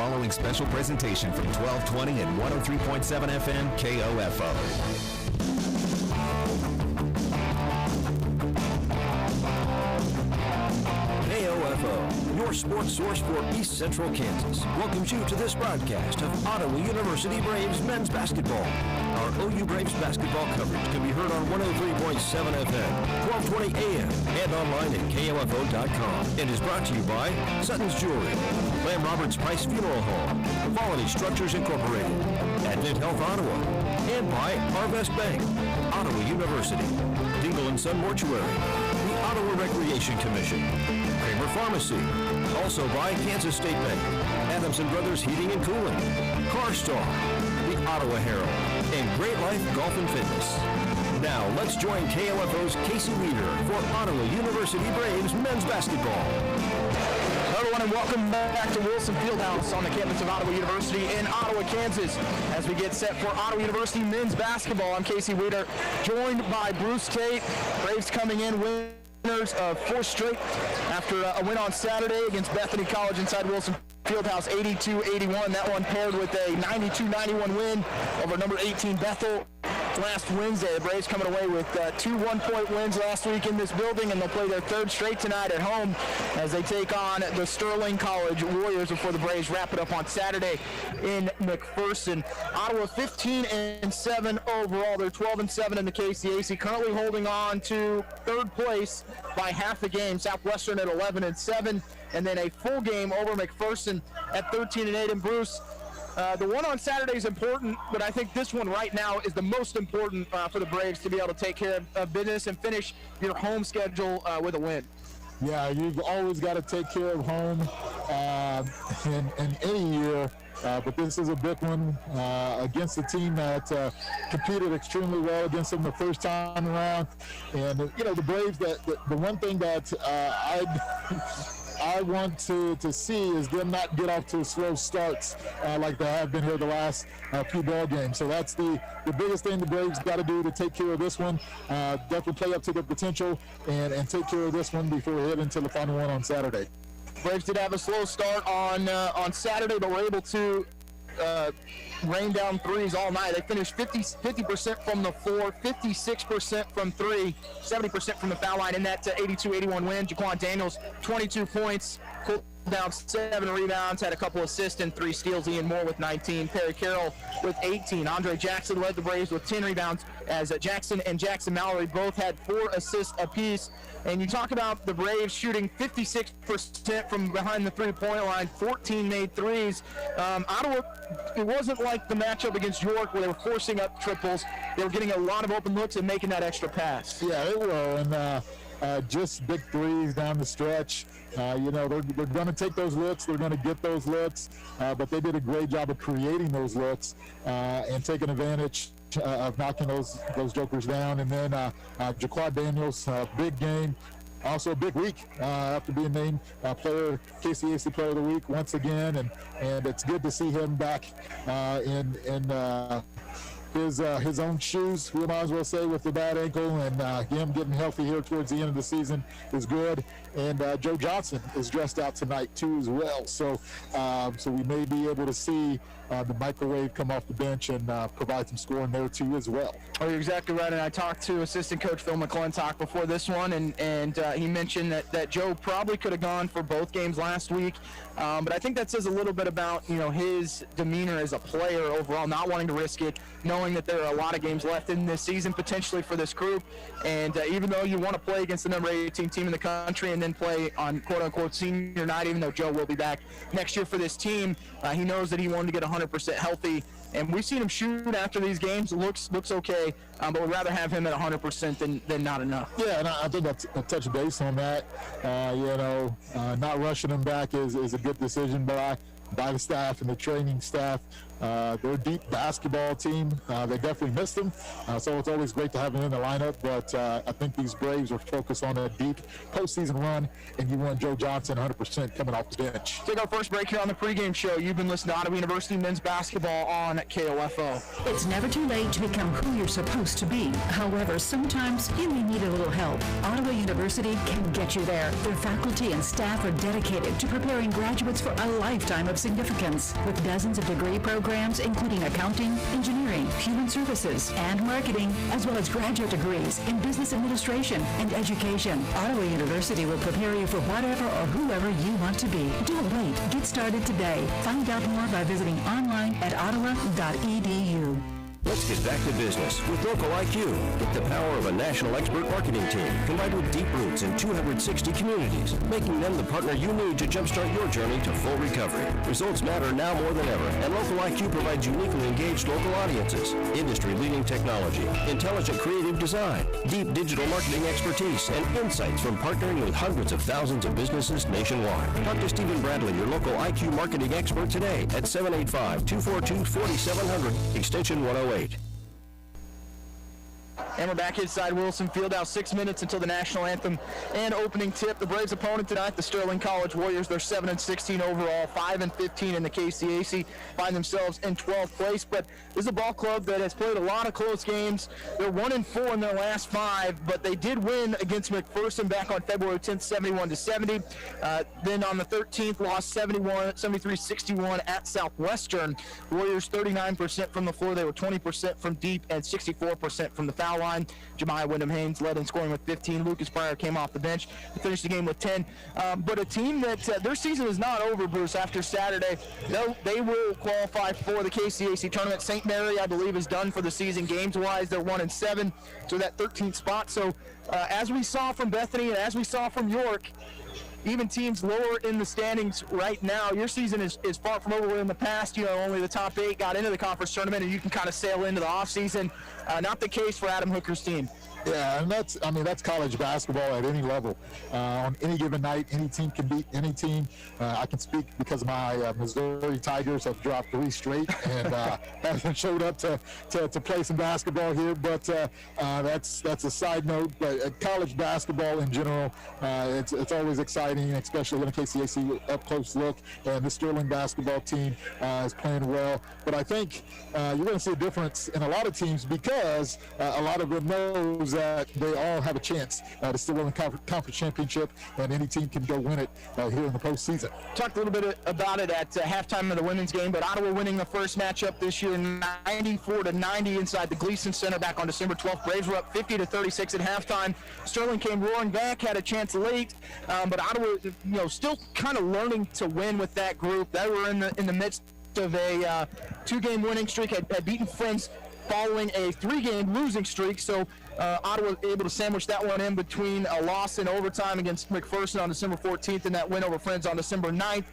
following special presentation from 1220 and 103.7 FM KOFO. KOFO, your sports source for East Central Kansas, welcomes you to this broadcast of Ottawa University Braves men's basketball. Our OU Braves basketball coverage can be heard on 103.7 FM, 1220 AM, and online at KOFO.com, and is brought to you by Sutton's Jewelry, Lamb Roberts Price Funeral Home, Quality Structures Incorporated, Advent Health Ottawa, and by Harvest Bank, Ottawa University, Dingle & Son Mortuary, the Ottawa Recreation Commission, Kramer Pharmacy, also by Kansas State Bank, Adamson Brothers Heating and Cooling, CarStar, the Ottawa Herald, and Great Life Golf and Fitness. Now, let's join KOFO's Casey Weeder for Ottawa University Braves men's basketball. Hello, everyone, and welcome back to Wilson Fieldhouse on the campus of Ottawa University in Ottawa, Kansas. As we get set for Ottawa University men's basketball, I'm Casey Weeder, joined by Bruce Tate. Braves coming in winners of 4 straight after a win on Saturday against Bethany College inside Wilson Fieldhouse, 82-81. That one paired with a 92-91 win over number 18 Bethel last Wednesday. The Braves coming away with 2 one-point wins last week in this building, and they'll play their 3rd straight tonight at home as they take on the Sterling College Warriors before the Braves wrap it up on Saturday in McPherson. Ottawa 15-7 overall. They're 12-7 in the KCAC, currently holding on to 3rd place by half a game. Southwestern at 11-7, and then a full game over McPherson at 13-8. And Bruce, the one on Saturday is important, but I think this one right now is the most important for the Braves to be able to take care of business and finish your home schedule with a win. Yeah, you've always got to take care of home in any year, but this is a big one against a team that competed extremely well against them the first time around. And, you know, the Braves, the one thing that I want to see is them not get off to slow starts like they have been here the last few ball games. So that's the biggest thing the Braves got to do to take care of this one. Definitely play up to their potential and take care of this one before we head into the final one on Saturday. Braves did have a slow start on Saturday, but were able to rain down threes all night. They finished 50% from the floor, 56% from 3, 70% from the foul line in that 82-81 win. Jaquan Daniels, 22 points, cooled down 7 rebounds, had a couple assists and 3 steals. Ian Moore with 19, Perry Carroll with 18. Andre Jackson led the Braves with 10 rebounds as Jackson and Jackson Mallory both had 4 assists apiece. And you talk about the Braves shooting 56% from behind the three-point line, 14 made threes. Ottawa, it wasn't like the matchup against York where they were forcing up triples. They were getting a lot of open looks and making that extra pass. Yeah, they were, and just big threes down the stretch. You know, they're going to take those looks. They're going to get those looks, but they did a great job of creating those looks and taking advantage of knocking those jokers down. And then Jaquan Daniels, big game, also a big week after being named KCAC Player of the Week once again, and it's good to see him back in his own shoes, we might as well say, with the bad ankle, and him getting healthy here towards the end of the season is good. And Joe Johnson is dressed out tonight too as well, so we may be able to see the microwave come off the bench and provide some scoring there too as well. Oh, you're exactly right. And I talked to assistant coach Phil McClintock before this one, and he mentioned that Joe probably could have gone for both games last week, but I think that says a little bit about, you know, his demeanor as a player overall, not wanting to risk it, knowing that there are a lot of games left in this season potentially for this group, and even though you want to play against the number 18 team in the country and then play on quote-unquote senior night, even though Joe will be back next year for this team, he knows that he wanted to get 100% healthy, and we've seen him shoot after these games. It looks okay, but we'd rather have him at 100% than not enough. Yeah, and I think that's a touch base on that. Not rushing him back is a good decision by the staff and the training staff. They're a deep basketball team. They definitely missed them, so it's always great to have them in the lineup. But I think these Braves are focused on a deep postseason run, and you want Joe Johnson 100% coming off the bench. Take our first break here on the pregame show. You've been listening to Ottawa University men's basketball on KOFO. It's never too late to become who you're supposed to be. However, sometimes you may need a little help. Ottawa University can get you there. Their faculty and staff are dedicated to preparing graduates for a lifetime of significance. With dozens of degree programs, including accounting, engineering, human services, and marketing, as well as graduate degrees in business administration and education, Ottawa University will prepare you for whatever or whoever you want to be. Don't wait. Get started today. Find out more by visiting online at ottawa.edu. Let's get back to business with Local IQ. Get the power of a national expert marketing team combined with deep roots in 260 communities, making them the partner you need to jumpstart your journey to full recovery. Results matter now more than ever, and Local IQ provides uniquely engaged local audiences, industry-leading technology, intelligent creative design, deep digital marketing expertise, and insights from partnering with hundreds of thousands of businesses nationwide. Talk to Stephen Bradley, your local IQ marketing expert today at 785-242-4700, extension 108. And we're back inside Wilson Fieldhouse. 6 minutes until the national anthem and opening tip. The Braves' opponent tonight, the Sterling College Warriors. They're 7-16 overall, 5-15 in the KCAC. Find themselves in 12th place. But this is a ball club that has played a lot of close games. They're 1-4 in their last 5, but they did win against McPherson back on February 10th, 71-70. Then on the 13th, lost 73-61 at Southwestern. Warriors 39% from the floor. They were 20% from deep and 64% from the foul line. Jemiah Wyndham-Haynes led in scoring with 15. Lucas Pryor came off the bench to finish the game with 10. But a team that their season is not over, Bruce, after Saturday. They will qualify for the KCAC tournament. St. Mary, I believe, is done for the season games-wise. They're 1-7, so that 13th spot. So as we saw from Bethany and as we saw from York, even teams lower in the standings right now, your season is far from over. In the past, only the top 8 got into the conference tournament, and you can kind of sail into the offseason. Not the case for Adam Hooker's team. Yeah, and that's college basketball at any level. On any given night, any team can beat any team. I can speak because my Missouri Tigers have dropped 3 straight and haven't showed up to play some basketball here. But that's a side note. But college basketball in general, it's always exciting, especially when a KCAC up close look. And the Sterling basketball team is playing well. But I think you're going to see a difference in a lot of teams because a lot of them knows that they all have a chance to still win the conference championship, and any team can go win it here in the postseason. Talked a little bit about it at halftime of the women's game, but Ottawa winning the first matchup this year 94-90 inside the Gleason Center back on December 12th. Braves were up 50-36 at halftime. Sterling came roaring back, had a chance late, but Ottawa, still kind of learning to win with that group. They were in the midst of a 2-game winning streak, had beaten Friends following a 3-game losing streak. So Ottawa able to sandwich that one in between a loss in overtime against McPherson on December 14th and that win over Friends on December 9th.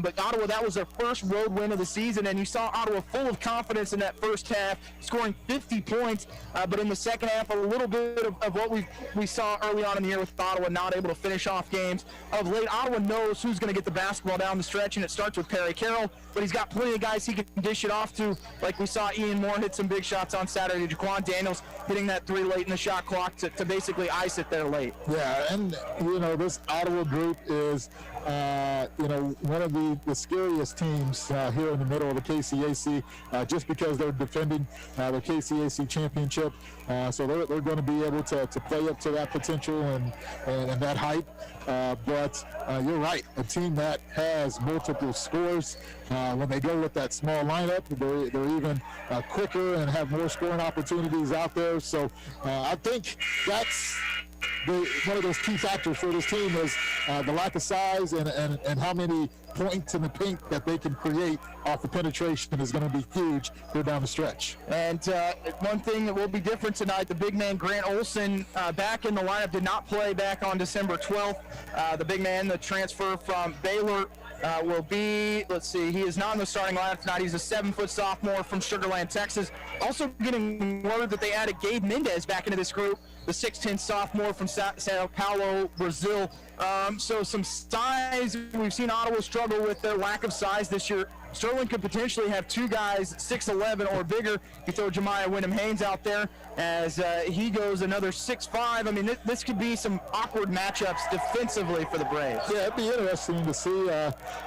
But Ottawa, that was their first road win of the season, and you saw Ottawa full of confidence in that first half, scoring 50 points. But in the second half, a little bit of what we saw early on in the year with Ottawa not able to finish off games. Of late, Ottawa knows who's going to get the basketball down the stretch, and it starts with Perry Carroll, but he's got plenty of guys he can dish it off to, like we saw Ian Moore hit some big shots on Saturday. Jaquan Daniels hitting that 3 late in the shot clock to basically ice it there late. Yeah, and this Ottawa group is one of the scariest teams here in the middle of the KCAC, just because they're defending the KCAC championship. So they're going to be able to play up to that potential and that hype. But you're right, a team that has multiple scores, when they go with that small lineup, they're even quicker and have more scoring opportunities out there. So I think that's one of those key factors for this team is the lack of size and how many points in the paint that they can create off the penetration is going to be huge here down the stretch. And one thing that will be different tonight, the big man Grant Olson back in the lineup, did not play back on December 12th. The big man, the transfer from Baylor, will be, he is not in the starting lineup tonight. He's a 7-foot sophomore from Sugar Land, Texas. Also getting word that they added Gabe Mendez back into this group, the 6'10 sophomore from Sao Paulo, Brazil. So some size. We've seen Ottawa struggle with their lack of size this year. Sterling could potentially have two guys 6'11" or bigger. You throw Jemiah Wyndham-Haynes out there as he goes another 6'5". I mean, this could be some awkward matchups defensively for the Braves. Yeah, it'd be interesting to see,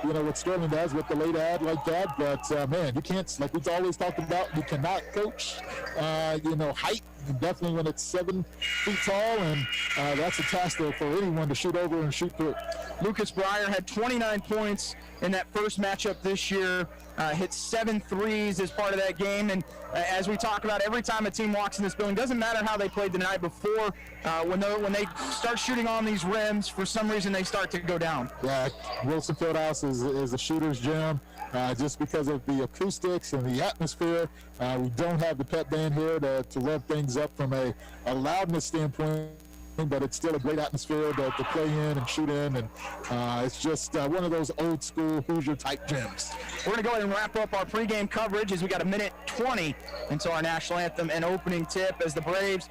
what Sterling does with the late ad like that. But, man, you can't, like we've always talked about, you cannot coach, height. Definitely when it's 7 feet tall, and that's a task for anyone to shoot over and shoot through. Lucas Breyer had 29 points in that first matchup this year, hit 7 threes as part of that game. And as we talk about, every time a team walks in this building, doesn't matter how they played the night before, when they start shooting on these rims, for some reason they start to go down. Yeah, Wilson Fieldhouse is a shooter's gym. Just because of the acoustics and the atmosphere. We don't have the pep band here to rev things up from a loudness standpoint, but it's still a great atmosphere to play in and shoot in, and it's just one of those old school Hoosier type gyms. We're going to go ahead and wrap up our pregame coverage as we got 1:20 until our national anthem and opening tip, as the Braves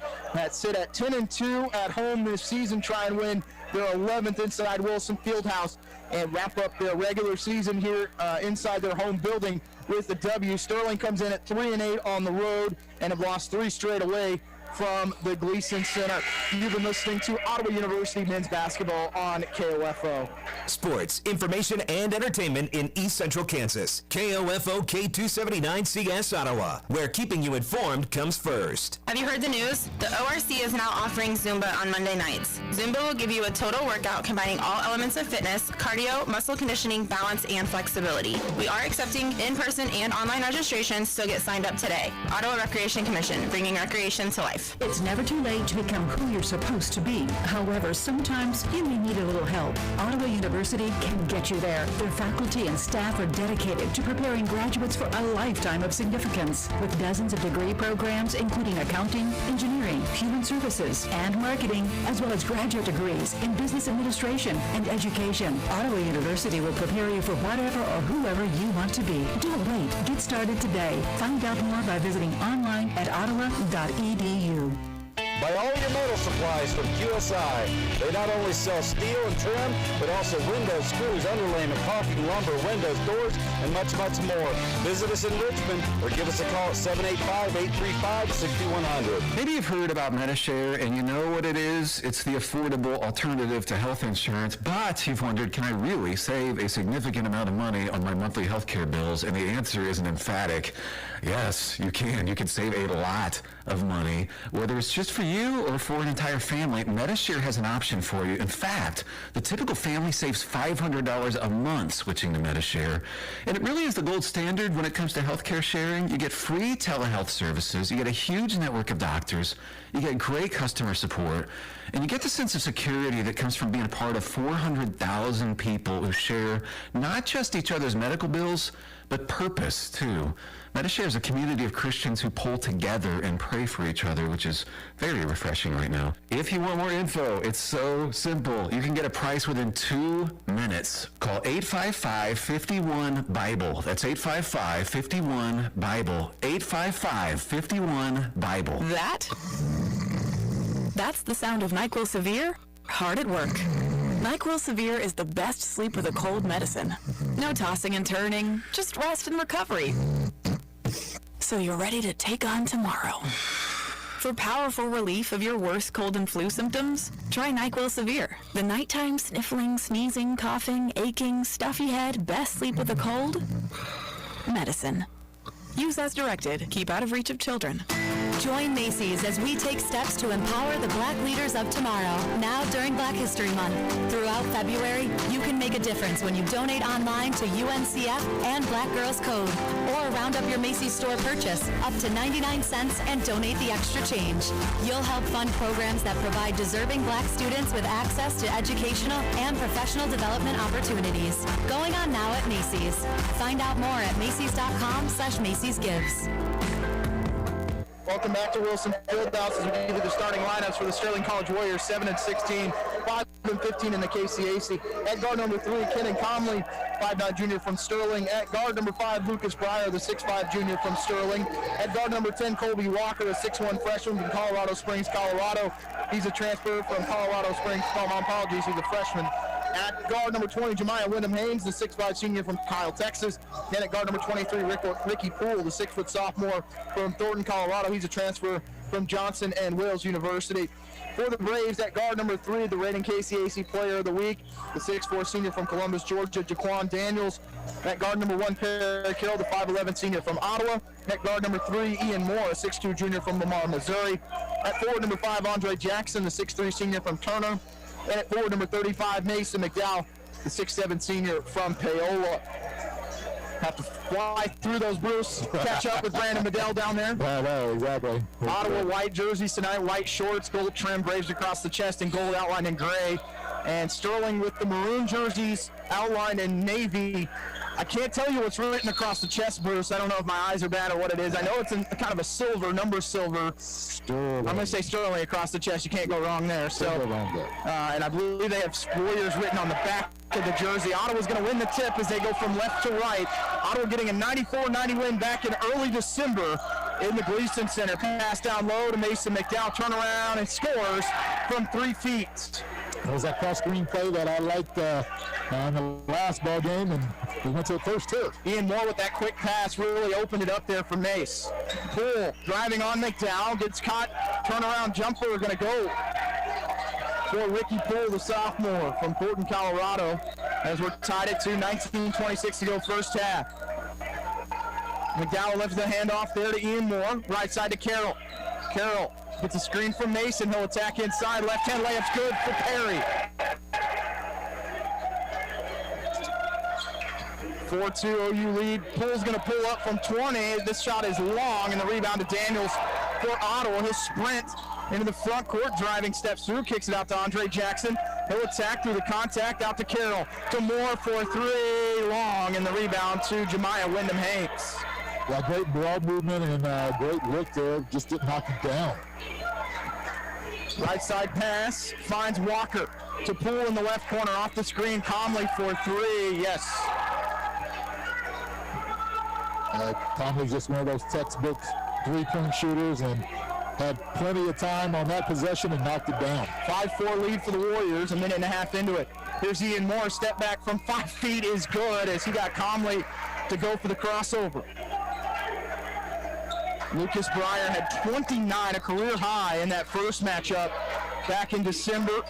sit at 10-2 at home this season, try and win their 11th inside Wilson Fieldhouse and wrap up their regular season here inside their home building with the W. Sterling comes in at 3-8 on the road and have lost 3 straight away from the Gleason Center. You've been listening to Ottawa University men's basketball on KOFO. Sports, information, and entertainment in East Central Kansas. KOFO K279CS Ottawa, where keeping you informed comes first. Have you heard the news? The ORC is now offering Zumba on Monday nights. Zumba will give you a total workout combining all elements of fitness, cardio, muscle conditioning, balance, and flexibility. We are accepting in-person and online registration, so get signed up today. Ottawa Recreation Commission, bringing recreation to life. It's never too late to become who you're supposed to be. However, sometimes you may need a little help. Ottawa University can get you there. Their faculty and staff are dedicated to preparing graduates for a lifetime of significance. With dozens of degree programs, including accounting, engineering, human services, and marketing, as well as graduate degrees in business administration and education, Ottawa University will prepare you for whatever or whoever you want to be. Don't wait. Get started today. Find out more by visiting online at ottawa.edu. Buy all your metal supplies from QSI. They not only sell steel and trim, but also windows, screws, underlayment, caulking, lumber, windows, doors, and much, much more. Visit us in Richmond or give us a call at 785-835-6100. Maybe you've heard about Medishare and you know what it is. It's the affordable alternative to health insurance, but you've wondered, can I really save a significant amount of money on my monthly health care bills? And the answer is an emphatic yes, you can. You can save a lot of money, whether it's just for you or for an entire family. Medishare has an option for you. In fact, the typical family saves $500 a month switching to Medishare, and it really is the gold standard when it comes to healthcare sharing. You get free telehealth services, you get a huge network of doctors, you get great customer support, and you get the sense of security that comes from being a part of 400,000 people who share not just each other's medical bills, but purpose too. Medishare is a community of Christians who pull together and pray for each other, which is very refreshing right now. If you want more info, it's so simple. You can get a price within 2 minutes. Call 855-51-BIBLE. That's 855-51-BIBLE. 855-51-BIBLE. That's the sound of NyQuil Severe hard at work. NyQuil Severe is the best sleep with a cold medicine. No tossing and turning, just rest and recovery. So you're ready to take on tomorrow. For powerful relief of your worst cold and flu symptoms, try NyQuil Severe. The nighttime sniffling, sneezing, coughing, aching, stuffy head, best sleep with a cold medicine. Use as directed. Keep out of reach of children. Join Macy's as we take steps to empower the Black leaders of tomorrow. Now during Black History Month. Throughout February, you can make a difference when you donate online to UNCF and Black Girls Code. Or round up your Macy's store purchase up to 99 cents and donate the extra change. You'll help fund programs that provide deserving Black students with access to educational and professional development opportunities. Going on now at Macy's. Find out more at Macy's.com/Macy's Gives. Welcome back to Wilson Fieldhouse as we give you the starting lineups for the Sterling College Warriors. 7-16 5'15" in the KCAC. At guard number 3, Kenan Conley, 5'9" junior from Sterling. At guard number 5, Lucas Breyer, the 6'5" junior from Sterling. At guard number 10, Colby Walker, a 6'1" freshman from Colorado Springs, Colorado. He's a transfer from Colorado Springs. My apologies, he's a freshman. At guard number 20, Jemiah Wyndham Haynes, the 6'5" senior from Kyle, Texas. Then at guard number 23, Ricky Poole, the 6' sophomore from Thornton, Colorado. He's a transfer from Johnson and Wales University. For the Braves, at guard number 3, the reigning KCAC Player of the Week, the 6'4" senior from Columbus, Georgia, Jaquan Daniels. At guard number 1, Perry Carroll, the 5'11" senior from Ottawa. At guard number 3, Ian Moore, a 6'2" junior from Lamar, Missouri. At forward number 5, Andre Jackson, the 6'3" senior from Turner. And at forward number 35, Mason McDowell, the 6'7" senior from Paola. Have to fly through those, Bruce. Catch up with Brandon Medell down there. Well, exactly. Ottawa white jerseys tonight, white shorts, gold trim, Braves across the chest, and gold outlined in gray. And Sterling with the maroon jerseys outlined in navy. I can't tell you what's written across the chest, Bruce. I don't know if my eyes are bad or what it is. I know it's in kind of a silver, number silver. Sterling. I'm going to say Sterling across the chest. You can't go wrong there. So, and I believe they have Warriors written on the back of the jersey. Ottawa's going to win the tip as they go from left to right. Ottawa getting a 94-90 win back in early December in the Gleason Center. Pass down low to Mason McDowell. Turn around and scores from 3 feet. It was that cross-screen play that I liked in the last ball game, and we went to the first tip. Ian Moore with that quick pass really opened it up there for Mace. Poole driving on McDowell, gets caught, turnaround jumper going to go for Ricky Poole, the sophomore from Thornton, Colorado, as we're tied at 19:26 to go first half. McDowell lifts the handoff there to Ian Moore, right side to Carroll. Carroll gets a screen from Mason. He'll attack inside. Left hand layup's good for Perry. 4-2 OU lead. Poole's going to pull up from 20. This shot is long, and the rebound to Daniels for Ottawa. He'll sprint into the front court, driving, steps through, kicks it out to Andre Jackson. He'll attack through the contact, out to Carroll. To Moore for 3, long, and the rebound to Jemiah Wyndham Haynes. Yeah, great ball movement and great look there. Just didn't knock it down. Right side pass finds Walker to Poole in the left corner off the screen. Conley for 3, yes. Conley's just one of those textbook three-point shooters and had plenty of time on that possession and knocked it down. 5-4 lead for the Warriors, a minute and a half into it. Here's Ian Moore, step back from 5 feet is good as he got Conley to go for the crossover. Lucas Breyer had 29, a career high in that first matchup back in December.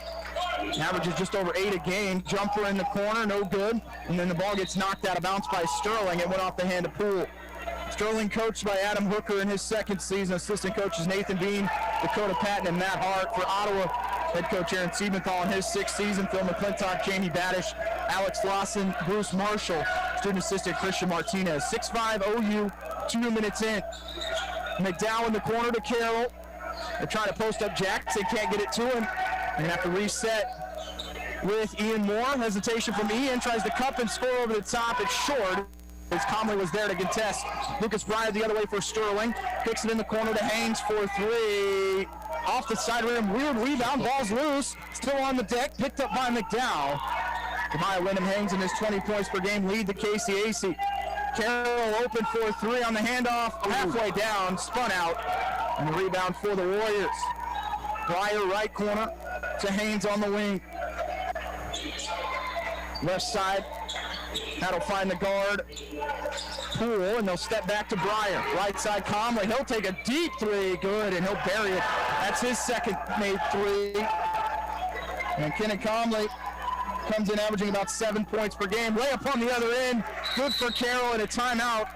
Averages just over 8 a game. Jumper in the corner, no good. And then the ball gets knocked out of bounds by Sterling. It went off the hand of Poole. Sterling coached by Adam Hooker in his second season. Assistant coaches Nathan Bean, Dakota Patton, and Matt Hart. For Ottawa, head coach Aaron Siebenthal in his 6th season. Phil McClintock, Jamie Badish, Alex Lawson, Bruce Marshall, student assistant Christian Martinez. 6-5 OU, 2 minutes in. McDowell in the corner to Carroll. They're trying to post up Jackson, can't get it to him. They're going to have to reset with Ian Moore. Hesitation from Ian, tries to cup and score over the top. It's short as Conley was there to contest. Lucas Breyer the other way for Sterling. Kicks it in the corner to Haynes for 3. Off the side rim, weird rebound, ball's loose. Still on the deck, picked up by McDowell. Jemiah Wyndham Haynes in his 20 points per game lead the KCAC. Carroll open for 3 on the handoff, halfway down, spun out, and the rebound for the Warriors. Breyer right corner to Haynes on the wing. Left side, that'll find the guard, Poole, and they'll step back to Breyer. Right side, Conley, he'll take a deep 3, good, and he'll bury it. That's his second made 3. And Kenan Conley comes in averaging about 7 points per game. Layup on the other end, good for Carroll, and a timeout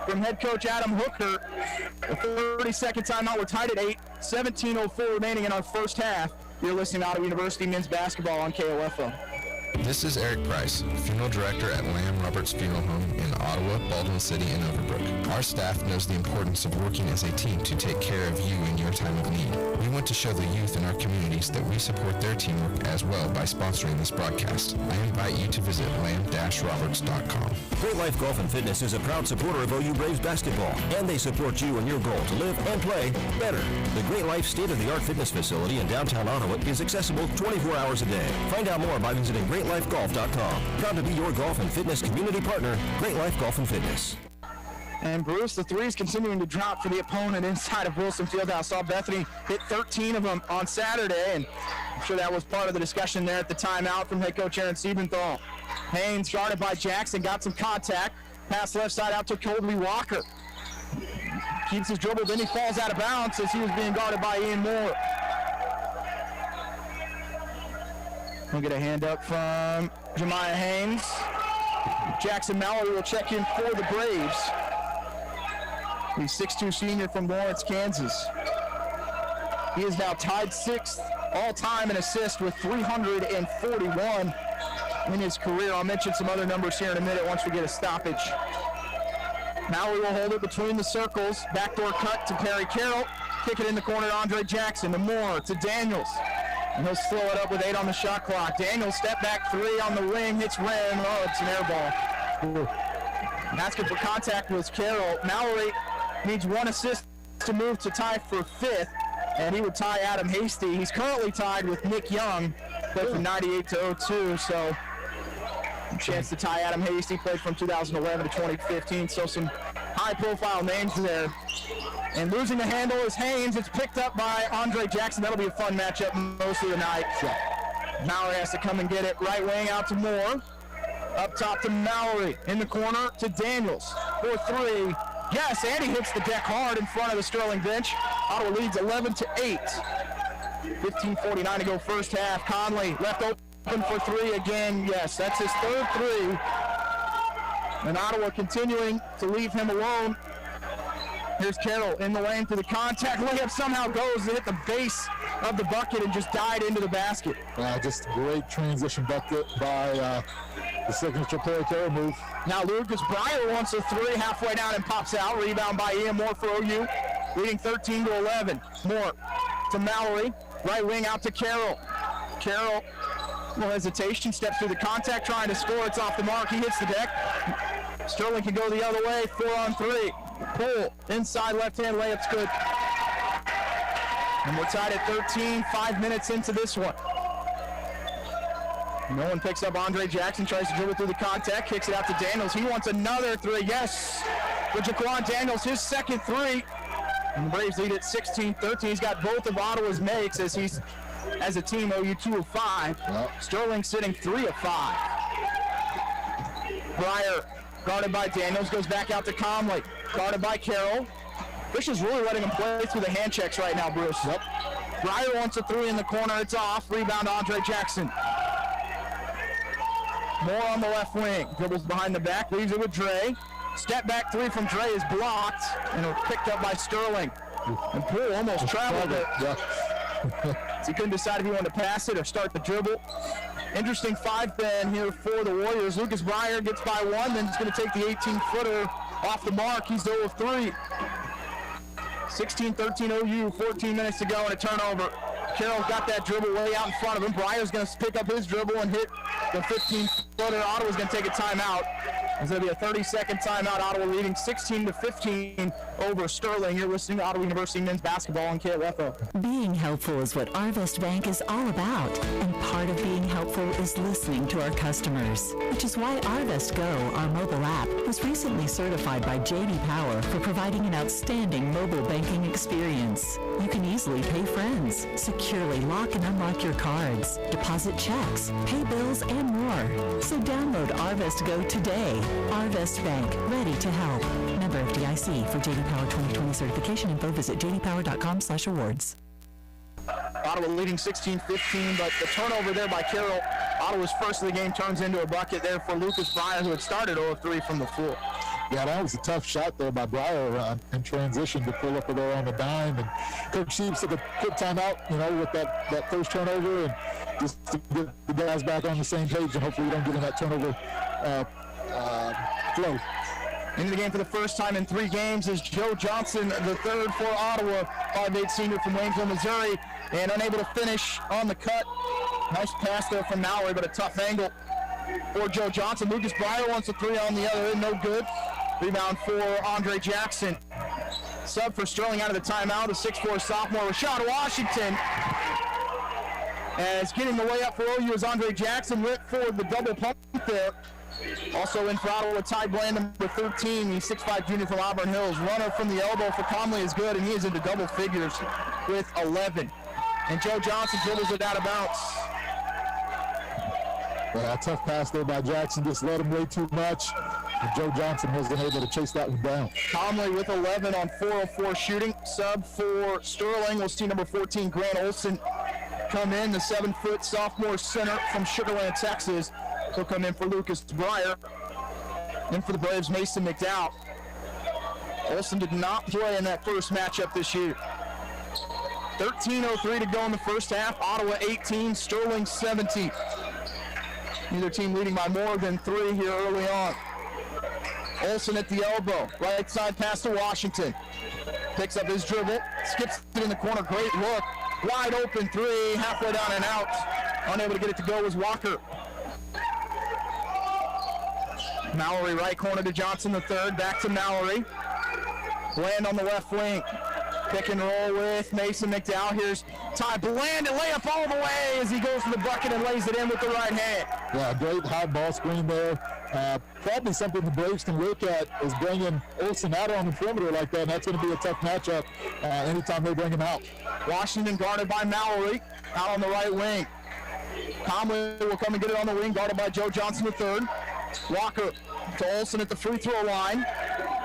from head coach Adam Hooker. A 30-second timeout. We're tied at 8. 17:04 remaining in our first half. You're listening to Ottawa University men's basketball on KOFO. This is Eric Price, funeral director at Lamb Roberts Funeral Home in Ottawa, Baldwin City, and Overbrook. Our staff knows the importance of working as a team to take care of you in your time of need. We want to show the youth in our communities that we support their teamwork as well by sponsoring this broadcast. I invite you to visit lamb-roberts.com. Great Life Golf and Fitness is a proud supporter of OU Braves basketball, and they support you in your goal to live and play better. The Great Life state-of-the-art fitness facility in downtown Ottawa is accessible 24 hours a day. Find out more by visiting GreatLifeGolf.com. Proud to be your golf and fitness community partner, Great Life Golf and Fitness. And Bruce, the threes continuing to drop for the opponent inside of Wilson Fieldhouse. Saw Bethany hit 13 of them on Saturday, and I'm sure that was part of the discussion there at the timeout from head coach Aaron Siebenthal. Haynes guarded by Jackson, got some contact. Pass left side out to Colby Walker. Keeps his dribble, then he falls out of bounds as he was being guarded by Ian Moore. We'll get a hand up from Jemiah Haynes. Jackson Mallory will check in for the Braves. The 6'2 senior from Lawrence, Kansas. He is now tied 6th all-time in assists with 341 in his career. I'll mention some other numbers here in a minute once we get a stoppage. Mallory will hold it between the circles. Backdoor cut to Perry Carroll. Kick it in the corner to Andre Jackson. To Moore, to Daniels. And he'll slow it up with 8 on the shot clock. Daniels step back 3 on the wing, hits Wren. Oh, it's an air ball. Asking for contact was Carroll. Mallory needs 1 assist to move to tie for 5th, and he would tie Adam Hasty. He's currently tied with Nick Young, played from 98 to 02, so a chance to tie Adam Hasty, played from 2011 to 2015, so some high-profile names there. And losing the handle is Haynes. It's picked up by Andre Jackson. That'll be a fun matchup most of the night. Mallory has to come and get it. Right wing out to Moore. Up top to Mallory. In the corner to Daniels. For 3. Yes, and he hits the deck hard in front of the Sterling bench. Ottawa leads 11-8. 15:49 to go first half. Conley left open for 3 again. Yes, that's his 3rd 3. And Ottawa continuing to leave him alone. Here's Carroll in the lane for the contact. Layup somehow goes to hit the base of the bucket and just died into the basket. Just great transition bucket by the signature Perry Carroll move. Now Lucas Breyer wants a 3 halfway down and pops out. Rebound by Ian Moore for OU, leading 13-11. Moore to Mallory. Right wing out to Carroll. Carroll, no hesitation, steps through the contact, trying to score. It's off the mark. He hits the deck. Sterling can go the other way. 4 on 3. Pull inside left-hand layup's good. And we're tied at 13, 5 minutes into this one. No one picks up Andre Jackson, tries to dribble through the contact, kicks it out to Daniels. He wants another 3. Yes, for Jaquan Daniels, his second 3. And the Braves lead at 16-13. He's got both of Ottawa's makes as he's, as a team, OU 2 of 5. Sterling sitting 3 of 5. Breyer guarded by Daniels, goes back out to Conley. Guarded by Carroll. Fish is really letting him play through the hand checks right now, Bruce. Breyer wants a 3 in the corner. It's off. Rebound Andre Jackson. Moore on the left wing. Dribbles behind the back. Leaves it with Dre. Step back 3 from Dre is blocked and picked up by Sterling. And Poole almost traveled it. So he couldn't decide if he wanted to pass it or start the dribble. Interesting 5-man here for the Warriors. Lucas Breyer gets by 1, then he's going to take the 18-footer off the mark. He's 0 of 3. 16-13 OU, 14 minutes to go and a turnover. Carroll got that dribble way out in front of him. Breyer's going to pick up his dribble and hit the 15-footer. Ottawa's going to take a timeout. It's going to be a 30-second timeout. Ottawa leading 16-15 over Sterling. You're listening to Ottawa University men's basketball on KLFO. Being helpful is what Arvest Bank is all about, and part of being helpful is listening to our customers, which is why Arvest Go, our mobile app, was recently certified by J.D. Power for providing an outstanding mobile banking experience. You can easily pay friends, securely lock and unlock your cards, deposit checks, pay bills, and more. So download Arvest Go today. Arvest Bank, ready to help. Member FDIC. For J.D. Power 2020 certification info, visit jdpower.com/awards. Ottawa leading 16-15, but the turnover there by Carroll, Ottawa's first of the game, turns into a bucket there for Lucas Breyer, who had started 0 of 3 from the floor. Yeah, that was a tough shot there by Breyer in transition to pull up there on the dime. And Coach Sheaves took a good timeout, with that first turnover, and just to get the guys back on the same page, and hopefully we don't get in that turnover flow. Into the game for the first time in 3 games is Joe Johnson, the third for Ottawa, 5'8" senior from Waynesville, Missouri, and unable to finish on the cut. Nice pass there from Mallory, but a tough angle for Joe Johnson. Lucas Breyer wants a 3 on the other end, no good. Rebound for Andre Jackson. Sub for Sterling out of the timeout, the 6'4" sophomore, Rashad Washington. As getting the way up for OU as Andre Jackson went for the double pump there. Also in for Ottawa, Ty Bland, number 13, he's 6'5" junior from Auburn Hills. Runner from the elbow for Conley is good, and he is into double figures with 11. And Joe Johnson dribbles it out of bounds. Yeah, tough pass there by Jackson, just let him way too much. And Joe Johnson wasn't able to chase that one down. Conley with 11 on 4 of 4 shooting. Sub for Sterling, we'll see number 14, Grant Olson, come in, the 7-foot sophomore center from Sugar Land, Texas. He'll come in for Lucas Breyer. In for the Braves, Mason McDowell. Olson did not play in that first matchup this year. 13:03 to go in the first half. Ottawa 18, Sterling 17. Neither team leading by more than 3 here early on. Olson at the elbow. Right side pass to Washington. Picks up his dribble. Skips it in the corner. Great look. Wide open 3. Halfway down and out. Unable to get it to go was Walker. Mallory right corner to Johnson, the third. Back to Mallory. Bland on the left wing. Pick and roll with Mason McDowell. Here's Ty Bland, and layup all the way as he goes to the bucket and lays it in with the right hand. Yeah, great high ball screen there. Probably something the Braves can look at is bringing Olson out on the perimeter like that, and that's going to be a tough matchup anytime they bring him out. Washington guarded by Mallory, out on the right wing. Conley will come and get it on the wing, guarded by Joe Johnson III. Walker to Olson at the free throw line.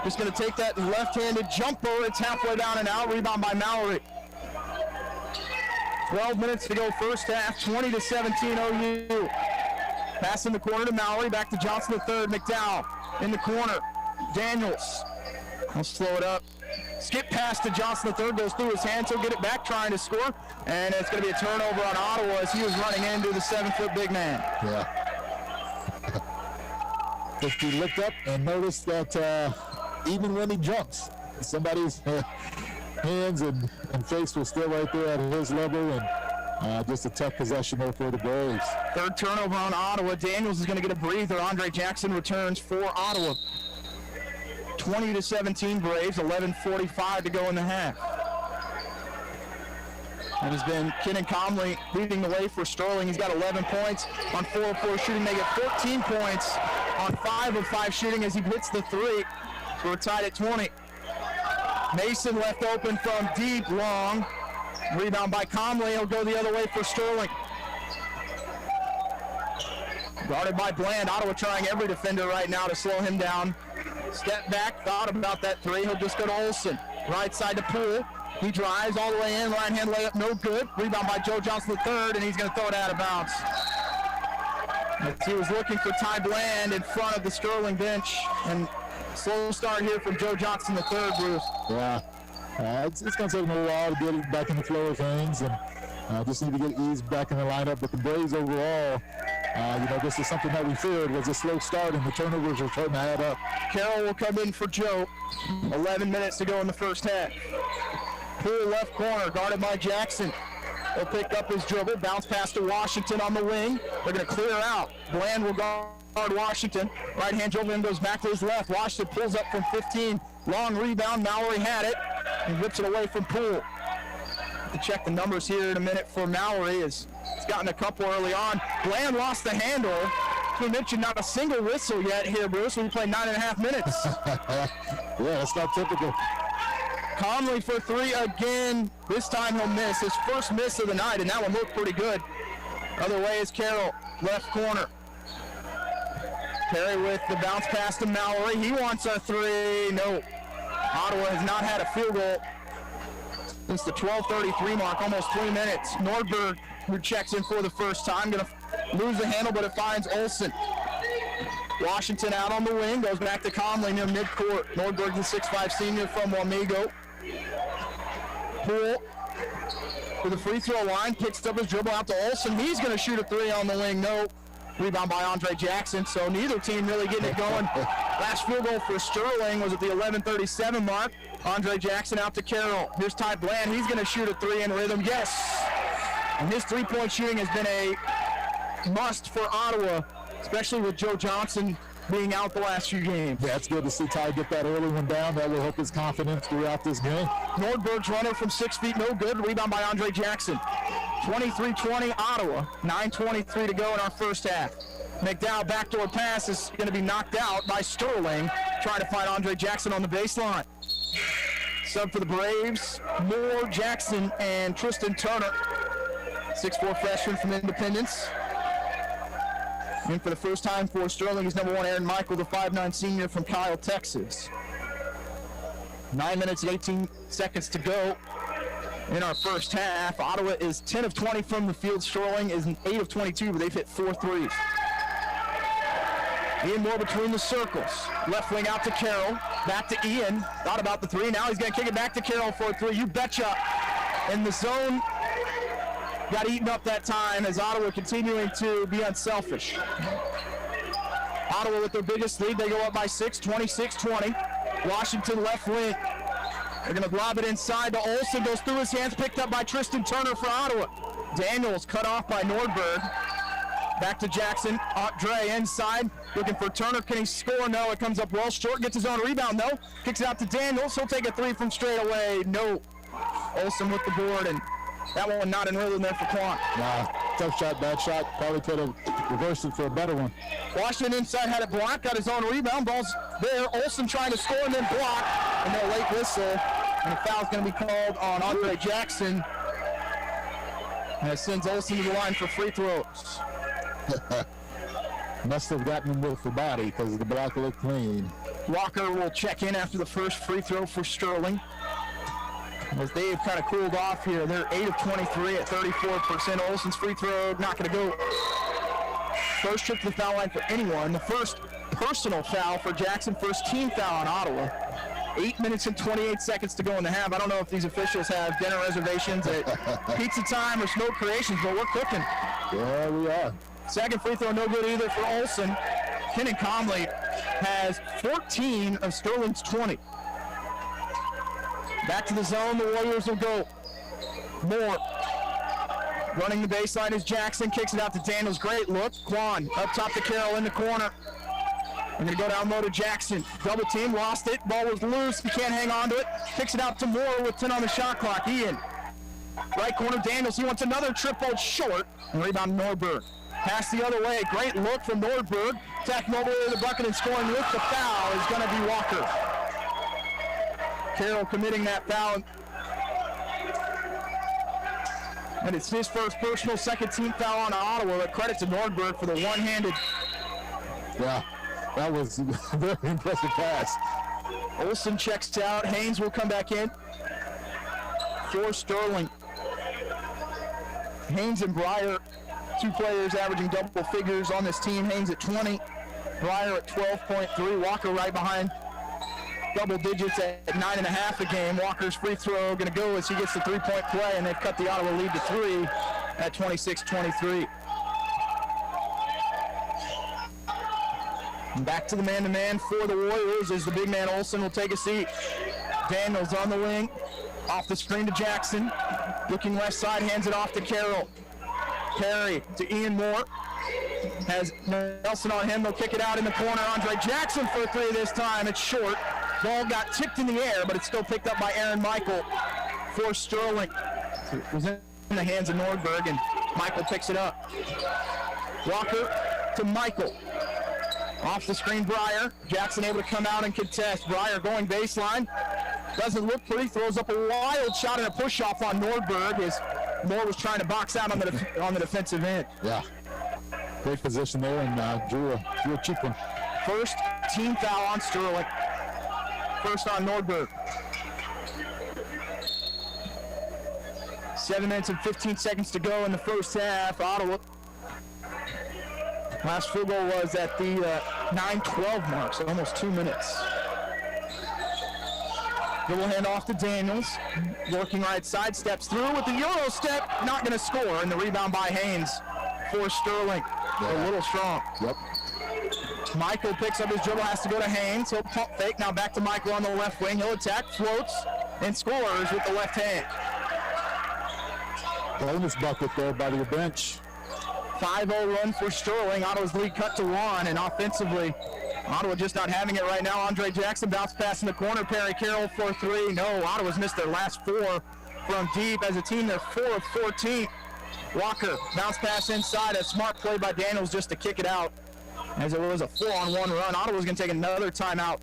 Just going to take that left-handed jumper. It's halfway down and out. Rebound by Mallory. 12 minutes to go first half. 20-17 OU. Pass in the corner to Mallory. Back to Johnson III. McDowell in the corner. Daniels. He'll slow it up. Skip pass to Johnson III. Goes through his hands. He'll get it back trying to score. And it's going to be a turnover on Ottawa as he was running into the 7-foot big man. Yeah. If he looked up and noticed that even when he jumps, somebody's hands and face was still right there at his level, and just a tough possession there for the Braves. Third turnover on Ottawa. Daniels is going to get a breather. Andre Jackson returns for Ottawa. 20-17 Braves, 11:45 to go in the half. It has been Kenan Conley leading the way for Sterling. He's got 11 points on 4 of 4 shooting. They get 14 points on 5 of 5 shooting as he hits the 3. So we're tied at 20. Mason left open from deep, long. Rebound by Conley. He'll go the other way for Sterling. Guarded by Bland. Ottawa trying every defender right now to slow him down. Step back, thought about that 3. He'll just go to Olson. Right side to Poole. He drives all the way in. Right hand layup, no good. Rebound by Joe Johnson III, and he's going to throw it out of bounds. He was looking for Ty Bland in front of the Sterling bench. And slow start here from Joe Johnson III, Bruce. Yeah. It's going to take him a while to get it back in the flow of things, and just need to get eased back in the lineup. But the Braves overall, this is something that we feared was a slow start, and the turnovers are starting to add up. Carroll will come in for Joe. 11 minutes to go in the first half. Poole left corner, guarded by Jackson. He'll pick up his dribble, bounce pass to Washington on the wing. They're going to clear out. Bland will guard Washington. Right hand dribble goes back to his left. Washington pulls up from 15. Long rebound. Mallory had it and rips it away from Poole. To check the numbers here in a minute for Mallory. He's gotten a couple early on. Bland lost the handle. We mentioned not a single whistle yet here, Bruce. We played 9.5 minutes. Yeah, that's not typical. Conley for 3 again. This time he'll miss. His first miss of the night, and that one looked pretty good. Other way is Carroll, left corner. Perry with the bounce pass to Mallory. He wants a 3. No. Ottawa has not had a field goal since the 12:33 mark, almost 3 minutes. Nordberg, who checks in for the first time, going to lose the handle, but it finds Olson. Washington out on the wing, goes back to Conley near midcourt. Nordberg, the 6'5 senior from Wamego. Poole to the free throw line, picks up his dribble out to Olsen. He's going to shoot a three on the wing. No. Rebound by Andre Jackson, so neither team really getting it going. Last field goal for Sterling was at the 11:37 mark. Andre Jackson out to Carroll. Here's Ty Bland. He's going to shoot a three in rhythm. Yes! And his three-point shooting has been a must for Ottawa, especially with Joe Johnson being out the last few games. Yeah, it's good to see Ty get that early one down. That will help his confidence throughout this game. Nordberg's runner from 6 feet, no good. Rebound by Andre Jackson. 23-20 Ottawa, 9:23 to go in our first half. McDowell backdoor pass is going to be knocked out by Sterling, trying to find Andre Jackson on the baseline. Sub for the Braves, Moore, Jackson, and Tristan Turner. 6'4 freshman from Independence. In for the first time for Sterling is number 1 Aaron Michael, the 5'9 senior from Kyle, Texas. 9 minutes and 18 seconds to go in our first half. Ottawa is 10 of 20 from the field. Sterling is 8 of 22, but they've hit 4 threes. Ian Moore between the circles. Left wing out to Carroll. Back to Ian. Thought about the three. Now he's going to kick it back to Carroll for a three. You betcha. And the zone got eaten up that time as Ottawa continuing to be unselfish. Ottawa with their biggest lead. They go up by 6, 26-20. Washington left wing. They're going to lob it inside to Olsen. Goes through his hands. Picked up by Tristan Turner for Ottawa. Daniels cut off by Nordberg. Back to Jackson. Dre inside. Looking for Turner. Can he score? No. It comes up well short. Gets his own rebound, though. Kicks it out to Daniels. He'll take a three from straight away. No. Olsen with the board, and that one not in rhythm there for Quan. Nah, tough shot, bad shot. Probably could have reversed it for a better one. Washington inside had it blocked. Got his own rebound. Ball's there. Olsen trying to score and then block. And no late whistle. And a foul's going to be called on Andre Jackson. And it sends Olsen to the line for free throws. Must have gotten him with the body because the block looked clean. Walker will check in after the first free throw for Sterling. As they've kind of cooled off here. They're 8 of 23 at 34%. Olsen's free throw not going to go. First trip to the foul line for anyone. The first personal foul for Jackson. First team foul on Ottawa. 8 minutes and 28 seconds to go in the half. I don't know if these officials have dinner reservations at Pizza Time or Smoke Creations, but we're cooking. Yeah, we are. Second free throw, no good either for Olsen. Kenan Comley has 14 of Sterling's 20. Back to the zone, the Warriors will go. Moore. Running the baseline is Jackson, kicks it out to Daniels. Great look. Quan up top to Carroll in the corner. I'm going to go down low to Jackson. Double team, lost it. Ball was loose. He can't hang on to it. Kicks it out to Moore with 10 on the shot clock. Ian. Right corner, Daniels. He wants another triple short. And rebound Nordberg. Pass the other way. Great look from Nordberg. Attacking all the way to the bucket and scoring with the foul is going to be Walker. Carroll committing that foul. And it's his first personal second team foul on Ottawa. A credit to Nordberg for the one-handed. Yeah, that was a very impressive pass. Olsen checks out. Haynes will come back in for Sterling. Haynes and Breyer, two players averaging double figures on this team. Haynes at 20, Breyer at 12.3. Walker right behind, double digits at 9.5 a game. Walker's free throw going to go as he gets the three-point play, and they've cut the Ottawa lead to 3 at 26-23. Back to the man-to-man for the Warriors as the big man Olsen will take a seat. Daniels on the wing, off the screen to Jackson. Looking left side, hands it off to Carroll. Perry to Ian Moore. Has Nelson on him, they'll kick it out in the corner. Andre Jackson for a three this time, it's short. Ball got tipped in the air, but it's still picked up by Aaron Michael for Sterling. It was in the hands of Nordberg, and Michael picks it up. Walker to Michael. Off the screen, Breyer. Jackson able to come out and contest. Breyer going baseline. Doesn't look pretty. Throws up a wild shot and a push-off on Nordberg as Moore was trying to box out on the defensive end. Yeah. Great position there and drew a cheap one. First team foul on Sterling. First on Nordberg. 7 minutes and 15 seconds to go in the first half. Ottawa. Last field goal was at the 9:12 mark, so almost 2 minutes. Dribble hand off to Daniels. Working right side, steps through with the Euro step. Not going to score, and the rebound by Haynes for Sterling. A little strong. Yep. Michael picks up his dribble, has to go to Haynes. He'll pump fake, now back to Michael on the left wing. He'll attack, floats, and scores with the left hand. Bonus bucket there by the bench. 5-0 run for Sterling. Ottawa's lead cut to 1, and offensively, Ottawa just not having it right now. Andre Jackson bounce pass in the corner. Perry Carroll for 3. No, Ottawa's missed their last 4 from deep. As a team, they're 4 of 14. Walker, bounce pass inside. A smart play by Daniels just to kick it out. As it was a 4-on-1 run. Ottawa's going to take another timeout.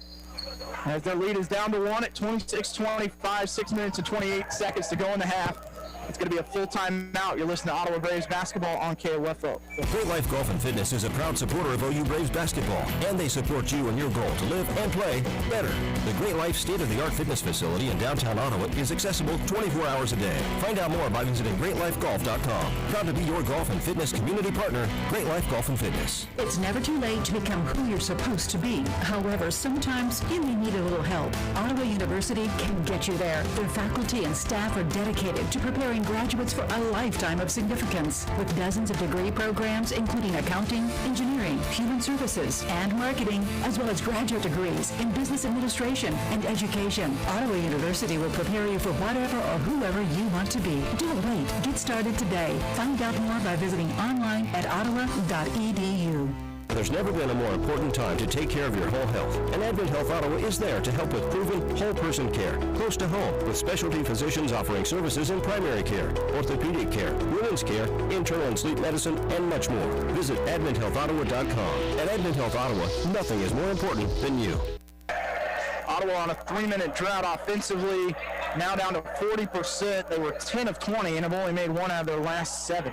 As their lead is down to 1 at 26-25, 6 minutes and 28 seconds to go in the half. It's going to be a full timeout. You're listening to Ottawa Braves basketball on KOFO. Great Life Golf and Fitness is a proud supporter of OU Braves basketball, and they support you in your goal to live and play better. The Great Life state-of-the-art fitness facility in downtown Ottawa is accessible 24 hours a day. Find out more by visiting greatlifegolf.com. Proud to be your golf and fitness community partner, Great Life Golf and Fitness. It's never too late to become who you're supposed to be. However, sometimes you may need a little help. Ottawa University can get you there. Their faculty and staff are dedicated to preparing graduates for a lifetime of significance. With dozens of degree programs, including accounting, engineering, human services, and marketing, as well as graduate degrees in business administration and education, Ottawa University will prepare you for whatever or whoever you want to be. Don't wait. Get started today. Find out more by visiting online at ottawa.edu. There's never been a more important time to take care of your whole health, and Advent Health Ottawa is there to help with proven whole-person care, close to home, with specialty physicians offering services in primary care, orthopedic care, women's care, internal and sleep medicine, and much more. Visit AdventHealthOttawa.com. At Advent Health Ottawa, nothing is more important than you. Ottawa on a 3-minute drought offensively, now down to 40%. They were 10 of 20 and have only made 1 out of their last 7.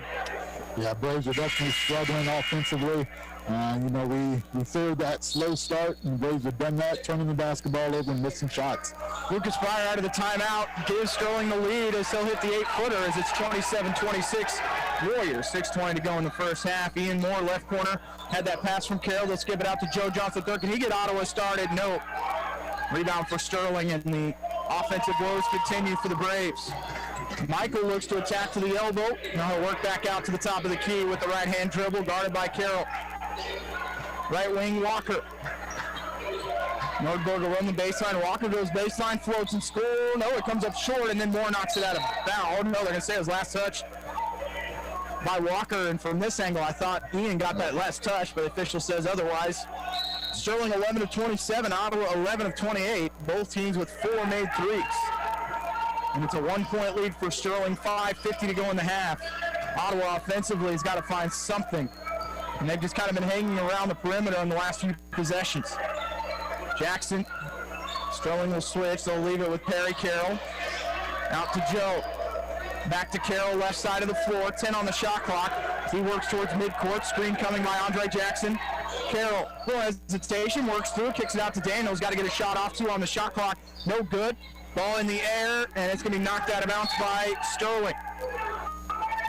Yeah, Braves are definitely struggling offensively. We feared that slow start, and the Braves have done that, turning the basketball over and missing shots. Lucas Pryor out of the timeout gives Sterling the lead as he'll hit the 8-footer as it's 27-26 Warriors. 6:20 to go in the first half. Ian Moore, left corner, had that pass from Carroll. Let's give it out to Joe Johnson. Can he get Ottawa started? No. Rebound for Sterling, and the offensive woes continue for the Braves. Michael looks to attack to the elbow. Now he'll work back out to the top of the key with the right-hand dribble, guarded by Carroll. Right wing, Walker. Nordberg will run the baseline. Walker goes baseline, floats and score. No, it comes up short, and then Moore knocks it out of bounds. No, they're going to say it was last touch by Walker, and from this angle, I thought Ian got that last touch, but the official says otherwise. Sterling 11 of 27, Ottawa 11 of 28. Both teams with 4 made threes. And it's a 1-point lead for Sterling, 5:50 to go in the half. Ottawa offensively has got to find something. And they've just kind of been hanging around the perimeter in the last few possessions. Jackson, Sterling will switch. They'll leave it with Perry Carroll. Out to Joe. Back to Carroll, left side of the floor. 10 on the shot clock. He works towards midcourt. Screen coming by Andre Jackson. Carroll, little hesitation, works through, kicks it out to Daniels. Got to get a shot off, 2 on the shot clock. No good. Ball in the air, and it's going to be knocked out of bounds by Sterling.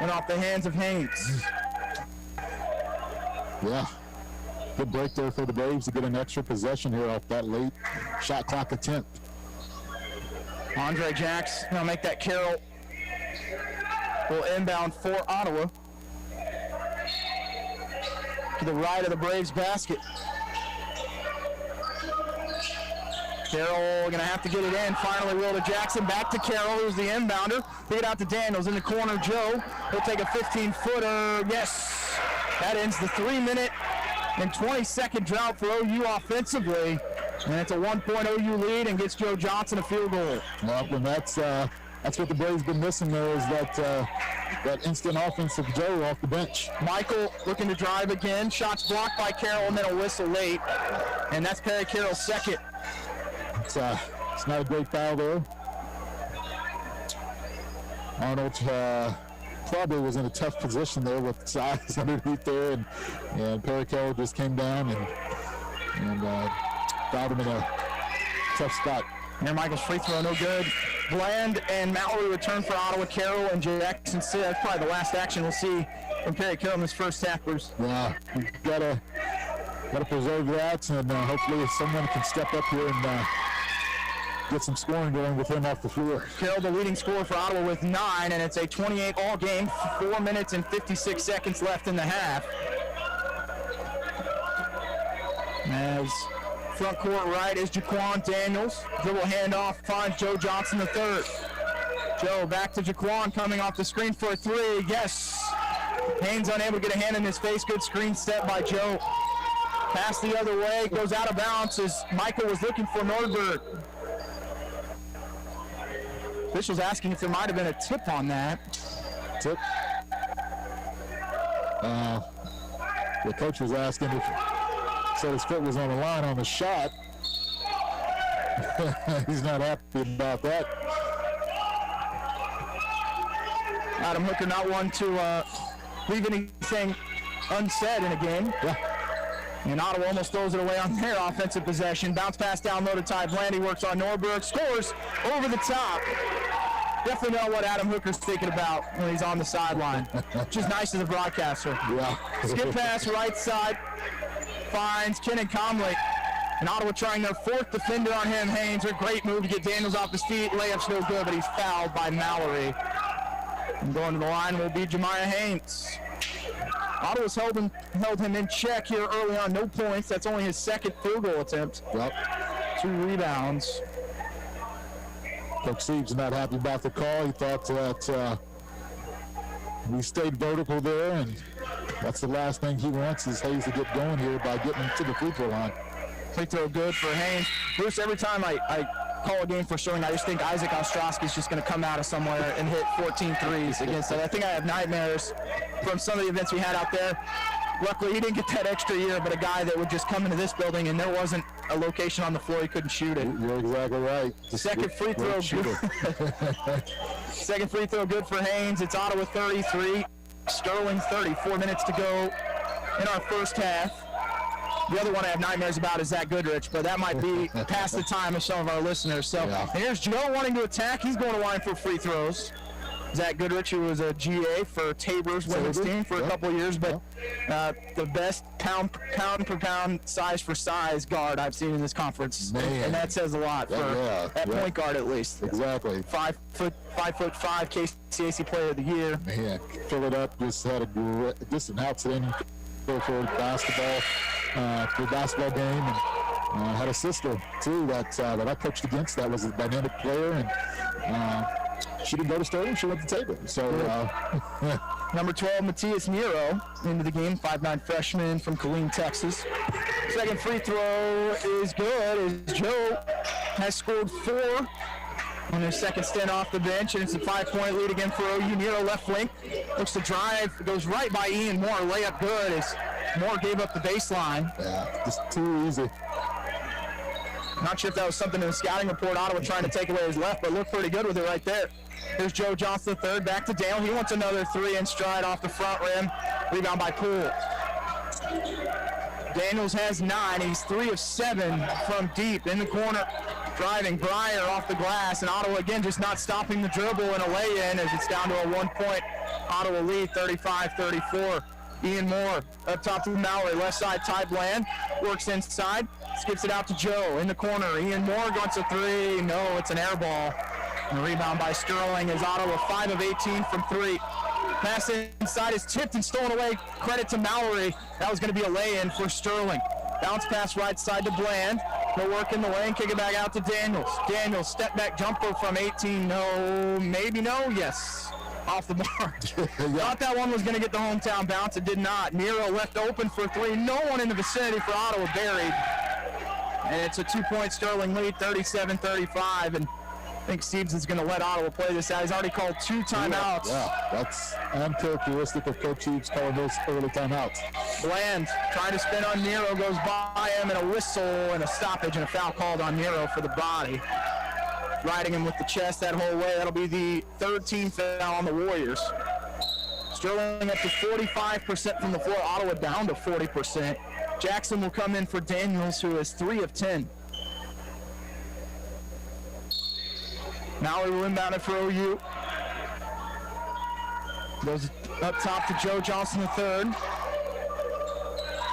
Went off the hands of Haynes. Yeah, good break there for the Braves to get an extra possession here off that late shot clock attempt. Andre Jackson, now make that Carroll. Will inbound for Ottawa. To the right of the Braves basket. Carroll going to have to get it in. Finally, will to Jackson. Back to Carroll, who's the inbounder. Pick it out to Daniels in the corner. Joe, he'll take a 15-footer. Yes. That ends the 3-minute and 20-second drought for OU offensively. And it's a 1-point OU lead and gets Joe Johnson a field goal. Well, and that's what the Braves been missing there is that instant offensive Joe off the bench. Michael looking to drive again. Shots blocked by Carroll and then a whistle late. And that's Perry Carroll's second. It's not a great foul there. Arnold probably was in a tough position there with size underneath there, and Perry Carroll just came down and fouled him in a tough spot. Near Michael's free throw, no good. Bland and Mallory return for Ottawa. Carroll and Jackson sit. That's probably the last action we'll see from Perry Carroll in this first half. Yeah, you gotta got to preserve that, and hopefully someone can step up here and get some scoring going with him off the floor. Carroll, the leading scorer for Ottawa with 9, and it's a 28-all game, 4 minutes and 56 seconds left in the half. As front court right is Jaquan Daniels. Dribble handoff finds Joe Johnson III. Joe back to Jaquan coming off the screen for a 3. Yes. Haynes unable to get a hand in his face. Good screen step by Joe. Pass the other way. Goes out of bounds as Michael was looking for Nordberg. Officials asking if there might have been a tip on that. Tip? The coach was asking if said his foot was on the line on the shot. He's not happy about that. Adam Hooker not one to leave anything unsaid in a game. Yeah. And Ottawa almost throws it away on their offensive possession. Bounce pass down low to Ty Blandy. Works on Norberg. Scores over the top. Definitely know what Adam Hooker's thinking about when he's on the sideline. Which is nice as a broadcaster. Yeah. Skip pass right side. Finds Kenan Comley. And Ottawa trying their 4th defender on him. Haynes, a great move to get Daniels off his feet. Layup's no good, but he's fouled by Mallory. And going to the line will be Jemiah Haynes. Ottawa's held him in check here early on. No points. That's only his 2nd field goal attempt. Yep. 2 rebounds. Coach Siebes not happy about the call. He thought that we stayed vertical there, and that's the last thing he wants is Hayes to get going here by getting to the free throw line. Free throw good for Haynes. Bruce, every time I call a game for Sterling, I just think Isaac Ostrowski's just going to come out of somewhere and hit 14 threes against it. I think I have nightmares from some of the events we had out there. Luckily, he didn't get that extra year, but a guy that would just come into this building and there wasn't a location on the floor he couldn't shoot it. You're exactly right. Second free throw good. Second free throw good for Haynes. It's Ottawa 33, Sterling 30. 4 minutes to go in our first half. The other one I have nightmares about is Zach Goodrich, but that might be past the time of some of our listeners. So here's Joe wanting to attack. He's going to line for free throws. Zach Goodrich, who was a GA for Tabor's women's team for a couple of years, but the best pound per pound, size for size guard I've seen in this conference. Man. And that says a lot for point guard at least. Exactly. 5'5" KCAC Player of the Year. Man, fill it up. Just had an outstanding for basketball game, and had a sister too that I coached against. That was a dynamic player, and she didn't go to Sterling. She went to Tabor. So number 12, Matias Nero into the game, 5'9" freshman from Killeen, Texas. Second free throw is good as Joe has scored 4 on his second stint off the bench, and it's a 5-point lead again for OU. Nero left wing, looks to drive, goes right by Ian Moore. Layup good as Moore gave up the baseline. Yeah, just too easy. Not sure if that was something in the scouting report. Ottawa trying to take away his left, but looked pretty good with it right there. Here's Joe Johnson III, back to Dale. He wants another 3 in stride off the front rim. Rebound by Poole. Daniels has 9. He's 3 of 7 from deep in the corner. Driving Breyer off the glass, and Ottawa again just not stopping the dribble and a lay-in as it's down to a 1-point Ottawa lead, 35-34. Ian Moore up top to Mallory, left side, Ty Bland works inside, skips it out to Joe in the corner. Ian Moore wants a 3. No, it's an air ball. And a rebound by Sterling as Ottawa 5 of 18 from 3. Pass inside is tipped and stolen away. Credit to Mallory. That was going to be a lay-in for Sterling. Bounce pass right side to Bland. He'll work in the lane, kick it back out to Daniels. Daniels, step back jumper from 18. No, maybe no, yes. Off the mark. Thought that one was going to get the hometown bounce. It did not. Nero left open for 3. No one in the vicinity for Ottawa buried. And it's a 2-point Sterling lead, 37-35. And I think Siebes is going to let Ottawa play this out. He's already called 2 timeouts. Yeah, that's uncharacteristic of Coach Siebes calling those early timeouts. Bland trying to spin on Nero, goes by him, and a whistle and a stoppage and a foul called on Nero for the body. Riding him with the chest that whole way. That'll be the 3rd team foul on the Warriors. Sterling up to 45% from the floor. Ottawa down to 40%. Jackson will come in for Daniels, who is 3 of 10. Mallory will inbound it for OU. Goes up top to Joe Johnson III.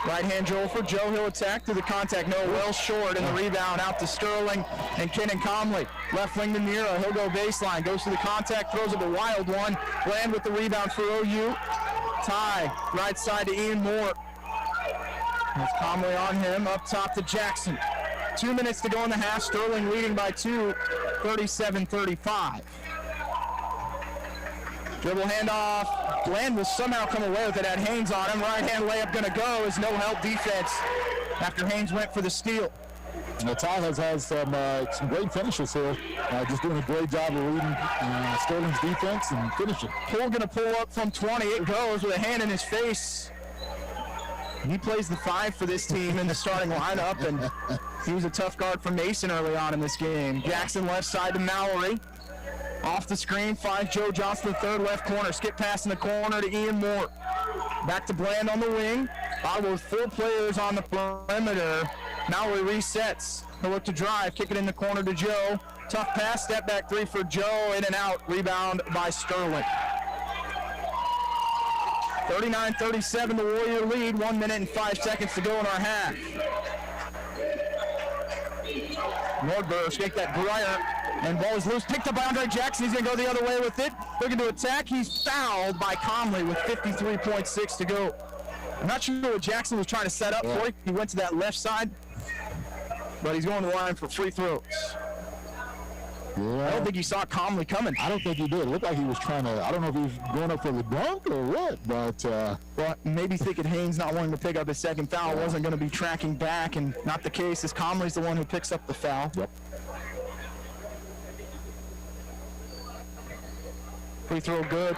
Right-hand Joel for Joe. He'll attack through the contact. No, well short, and the rebound out to Sterling and Kenan Comley. Left wing to Nero. He'll go baseline. Goes to the contact, throws up a wild one. Bland with the rebound for OU. Ty, right side to Ian Moore. There's Comley on him. Up top to Jackson. 2 minutes to go in the half. Sterling leading by 2, 37-35. Dribble handoff. Bland will somehow come away with it. Had Haynes on him. Right-hand layup going to go as no help defense after Haynes went for the steal. Ty has some great finishes here. Just doing a great job of reading Sterling's defense and finishing. Poole going to pull up from 20. It goes with a hand in his face. He plays the 5 for this team in the starting lineup, and he was a tough guard for Mason early on in this game. Jackson left side to Mallory. Off the screen, finds Joe Johnson, the third left corner. Skip pass in the corner to Ian Moore. Back to Bland on the wing. Ottawa with 4 players on the perimeter. Mallory resets. He'll look to drive, kick it in the corner to Joe. Tough pass, step back 3 for Joe, in and out. Rebound by Sterling. 39-37, the Warrior lead. 1 minute and 5 seconds to go in our half. Nordberg shake that Breyer, and ball is loose. Picked up by Andre Jackson. He's going to go the other way with it. Looking to attack. He's fouled by Comley with 53.6 to go. I'm not sure what Jackson was trying to set up for. He went to that left side, but he's going to the line for free throws. Yeah. I don't think he saw Comley coming. I don't think he did. It looked like he was trying to, I don't know if he was going up for the dunk or what, but... well, maybe thinking Haynes not wanting to pick up his second foul wasn't going to be tracking back, and not the case, as Comley's the one who picks up the foul. Yep. Free throw good.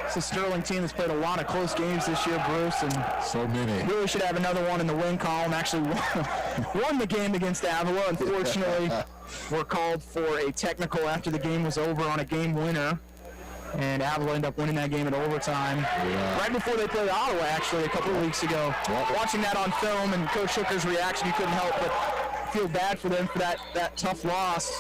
It's a Sterling team that's played a lot of close games this year, Bruce, and so many. Really should have another one in the win column. Actually won the game against Avila. Unfortunately, were called for a technical after the game was over on a game winner, and Avila ended up winning that game in overtime. Right before they played Ottawa, actually, a couple of weeks ago. Watching that on film and Coach Hooker's reaction, you couldn't help but feel bad for them for that tough loss.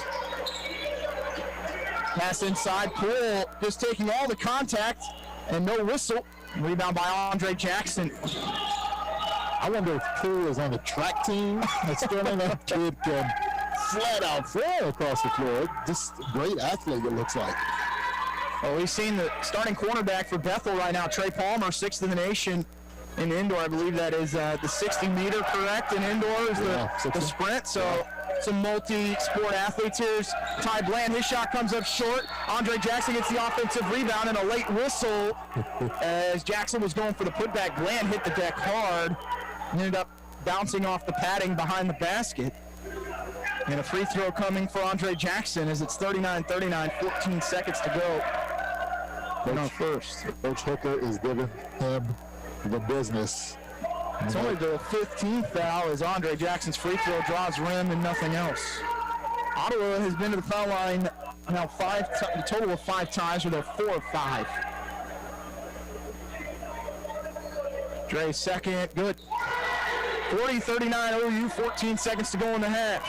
Pass inside, Poole just taking all the contact and no whistle. Rebound by Andre Jackson. I wonder if Poole is on the track team. That's Sterling. That kid can flat out fly across the floor. Just a great athlete, it looks like. Well, we've seen the starting cornerback for Bethel right now, Trey Palmer, 6th in the nation in indoor. I believe that is the 60-meter, correct? In indoor is the sprint. So some multi-sport athletes here. Ty Bland, his shot comes up short. Andre Jackson gets the offensive rebound and a late whistle as Jackson was going for the putback. Bland hit the deck hard and ended up bouncing off the padding behind the basket. And a free throw coming for Andre Jackson as it's 39-39, 14 seconds to go. Coach first. Coach Hooker is giving him the business. It's only the 15th foul as Andre Jackson's free throw draws rim and nothing else. Ottawa has been to the foul line now a total of 5 times, with a 4 of 5. Dre second, good. 40-39 OU, 14 seconds to go in the half.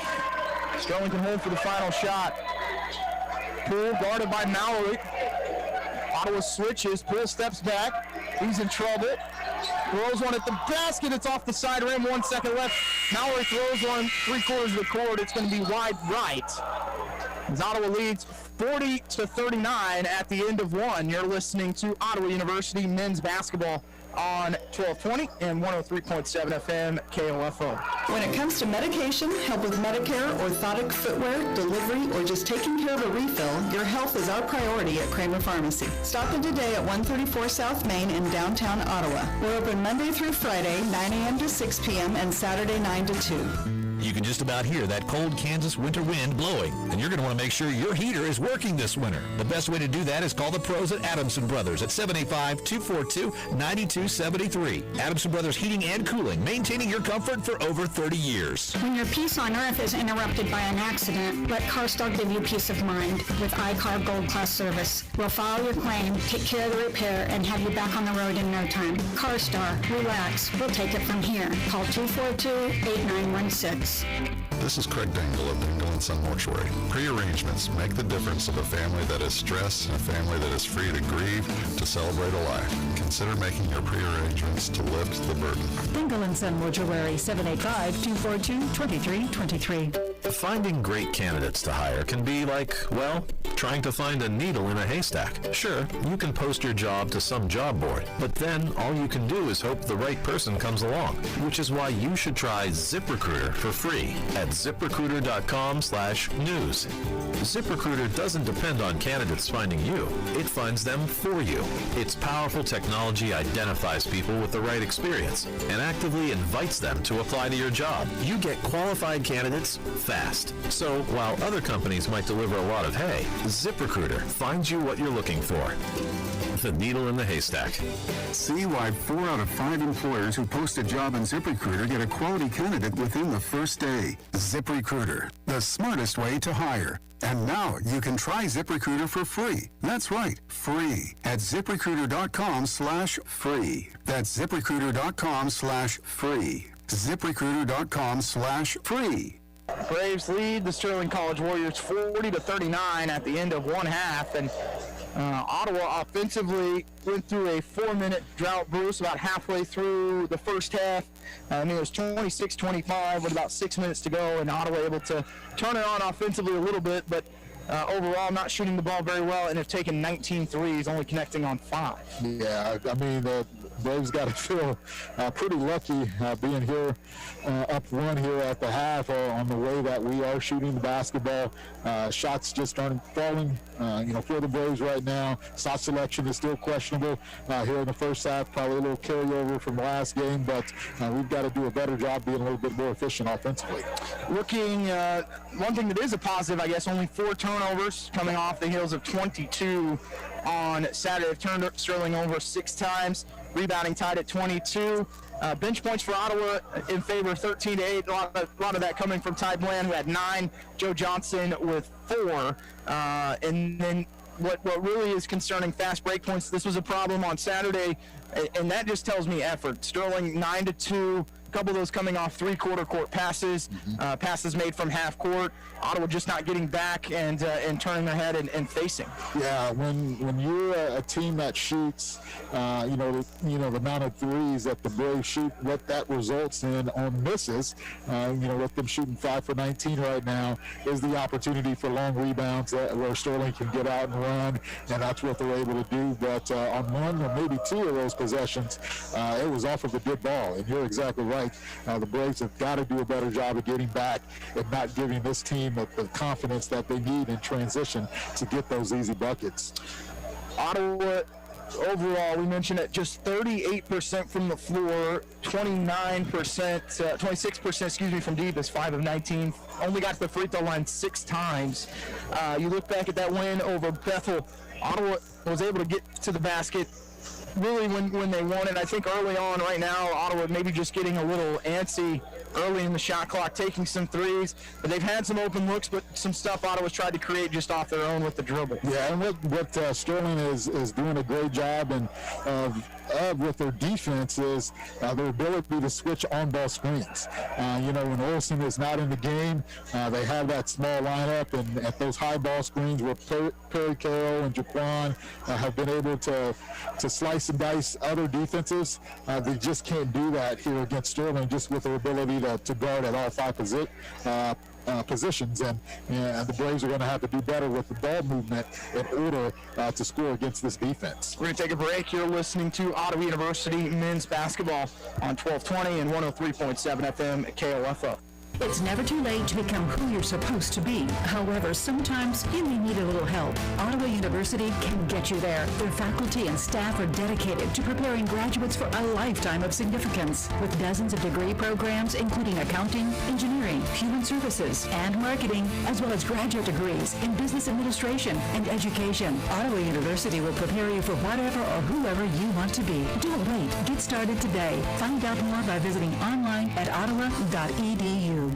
Sterling can hold for the final shot. Poole guarded by Mallory. Ottawa switches, Poole steps back. He's in trouble. Throws one at the basket. It's off the side rim. 1 second left. Mallory throws one 3/4 of the court. It's going to be wide right. As Ottawa leads 40-39 at the end of 1. You're listening to Ottawa University men's basketball on 1220 and 103.7 FM KOFO. When it comes to medication, help with Medicare, orthotic footwear, delivery, or just taking care of a refill, your health is our priority at Kramer Pharmacy. Stop in today at 134 South Main in downtown Ottawa. We're open Monday through Friday, 9 a.m. to 6 p.m. and Saturday 9 to 2. You can just about hear that cold Kansas winter wind blowing, and you're going to want to make sure your heater is working this winter. The best way to do that is call the pros at Adamson Brothers at 785-242-9273. Adamson Brothers Heating and Cooling, maintaining your comfort for over 30 years. When your peace on earth is interrupted by an accident, let CarStar give you peace of mind with iCar Gold Class service. We'll file your claim, take care of the repair, and have you back on the road in no time. CarStar, relax. We'll take it from here. Call 242-8916. This is Craig Dingle of Dingle & Son Mortuary. Pre-arrangements make the difference of a family that is stressed and a family that is free to grieve, to celebrate a life. Consider making your pre-arrangements to lift the burden. Dingle & Son Mortuary, 785-242-2323. Finding great candidates to hire can be like, well, trying to find a needle in a haystack. Sure, you can post your job to some job board, but then all you can do is hope the right person comes along, which is why you should try ZipRecruiter for free at ZipRecruiter.com/news. ZipRecruiter doesn't depend on candidates finding you. It finds them for you. Its powerful technology identifies people with the right experience and actively invites them to apply to your job. You get qualified candidates fast. So while other companies might deliver a lot of hay, ZipRecruiter finds you what you're looking for. The needle in the haystack. See why 4 out of 5 employers who post a job on ZipRecruiter get a quality candidate within the first day. ZipRecruiter, the smartest way to hire. And now you can try ZipRecruiter for free. That's right, free at ZipRecruiter.com/free. That's ZipRecruiter.com/free. ZipRecruiter.com/free. Braves lead the Sterling College Warriors 40-39 at the end of one half, and Ottawa offensively went through a 4-minute drought, Bruce, about halfway through the first half. It was 26-25 with about 6 minutes to go, and Ottawa able to turn it on offensively a little bit, but overall not shooting the ball very well, and have taken 19 threes, only connecting on 5. Yeah, I mean, the Braves got to feel pretty lucky being here up 1 here at the half on the way that we are shooting the basketball. Shots just aren't falling, for the Braves right now. Shot selection is still questionable here in the first half. Probably a little carryover from last game, but we've got to do a better job being a little bit more efficient offensively. Looking, one thing that is a positive, I guess, only 4 turnovers coming off the heels of 22 on Saturday. Turned Sterling over 6 times. Rebounding tied at 22. Bench points for Ottawa in favor 13-8. A lot of that coming from Ty Bland, who had 9. Joe Johnson with 4. And then what really is concerning, fast break points. This was a problem on Saturday, and that just tells me effort. Sterling 9-2. A couple of those coming off 3/4 court passes, passes made from half court. Ottawa just not getting back and turning their head and facing. Yeah, when you're a team that shoots, the amount of threes that the Braves shoot, what that results in on misses, with them shooting 5 for 19 right now, is the opportunity for long rebounds where Sterling can get out and run, and that's what they're able to do. But on 1 or maybe 2 of those possessions, it was off of a good ball, and you're exactly right. The Braves have got to do a better job of getting back and not giving this team the confidence that they need in transition to get those easy buckets. Ottawa, overall, we mentioned it, just 38% from the floor, 26% from deep is 5 of 19. Only got to the free throw line 6 times. You look back at that win over Bethel, Ottawa was able to get to the basket really when they wanted. I think early on right now, Ottawa maybe just getting a little antsy early in the shot clock, taking some threes, but they've had some open looks, but some stuff Ottawa's tried to create just off their own with the dribble. Yeah, and what Sterling is doing a great job with their defense is their ability to switch on-ball screens. When Olsen is not in the game, they have that small lineup, and at those high ball screens where Perry Carroll and Jaquan have been able to slice and dice other defenses, they just can't do that here against Sterling, just with their ability to guard at all 5 positions, and the Braves are going to have to do better with the ball movement in order to score against this defense. We're going to take a break. You're listening to Ottawa University men's basketball on 1220 and 103.7 FM at KOFO. It's never too late to become who you're supposed to be. However, sometimes you may need a little help. Ottawa University can get you there. Their faculty and staff are dedicated to preparing graduates for a lifetime of significance. With dozens of degree programs, including accounting, engineering, human services, and marketing, as well as graduate degrees in business administration and education, Ottawa University will prepare you for whatever or whoever you want to be. Don't wait. Get started today. Find out more by visiting online at ottawa.edu.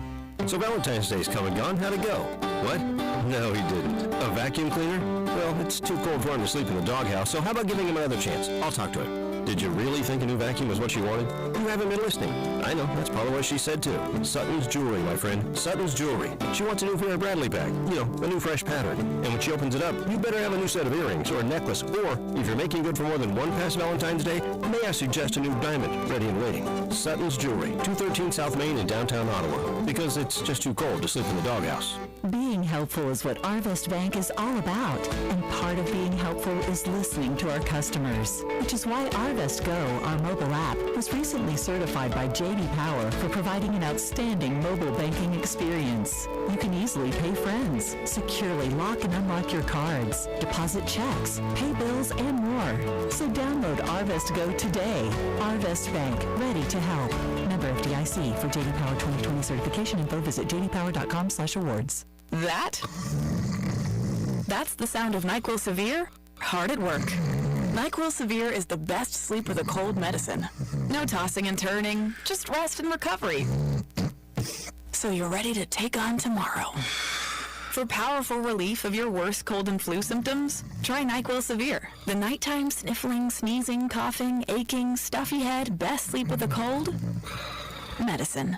So Valentine's Day's come and gone. How'd it go? What? No, he didn't. A vacuum cleaner? Well, it's too cold for him to sleep in the doghouse, so how about giving him another chance? I'll talk to him. Did you really think a new vacuum was what she wanted? You haven't been listening. I know, that's probably what she said too. Sutton's Jewelry, my friend. Sutton's Jewelry. She wants a new Vera Bradley bag. You know, a new fresh pattern. And when she opens it up, you better have a new set of earrings or a necklace. Or, if you're making good for more than one past Valentine's Day, may I suggest a new diamond ready and waiting. Sutton's Jewelry, 213 South Main in downtown Ottawa. Because it's just too cold to sleep in the doghouse. Being helpful is what Arvest Bank is all about, and part of being helpful is listening to our customers, which is why Arvest Go, our mobile app, was recently certified by J.D. Power for providing an outstanding mobile banking experience. You can easily pay friends, securely lock and unlock your cards, deposit checks, pay bills, and more. So download Arvest Go today. Arvest Bank, ready to help. Member FDIC. For J.D. Power 2020 certification info, visit jdpower.com/awards. That's the sound of NyQuil Severe hard at work. NyQuil Severe is the best sleep with a cold medicine. No tossing and turning, just rest and recovery. So you're ready to take on tomorrow. For powerful relief of your worst cold and flu symptoms, try NyQuil Severe. The nighttime sniffling, sneezing, coughing, aching, stuffy head, best sleep with a cold medicine.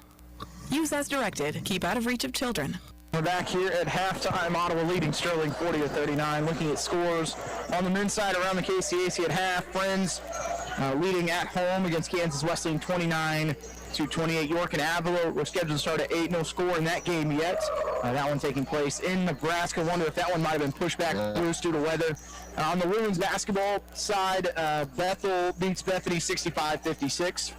Use as directed. Keep out of reach of children. We're back here at halftime. Ottawa leading Sterling 40-39. Looking at scores on the men's side around the KCAC at half. Friends leading at home against Kansas Wesleyan 29-28. York and Avila were scheduled to start at 8. No score in that game yet. That one taking place in Nebraska. Wonder if that one might have been pushed back Bruce due to weather. On the women's basketball side, Bethel beats Bethany 65-56.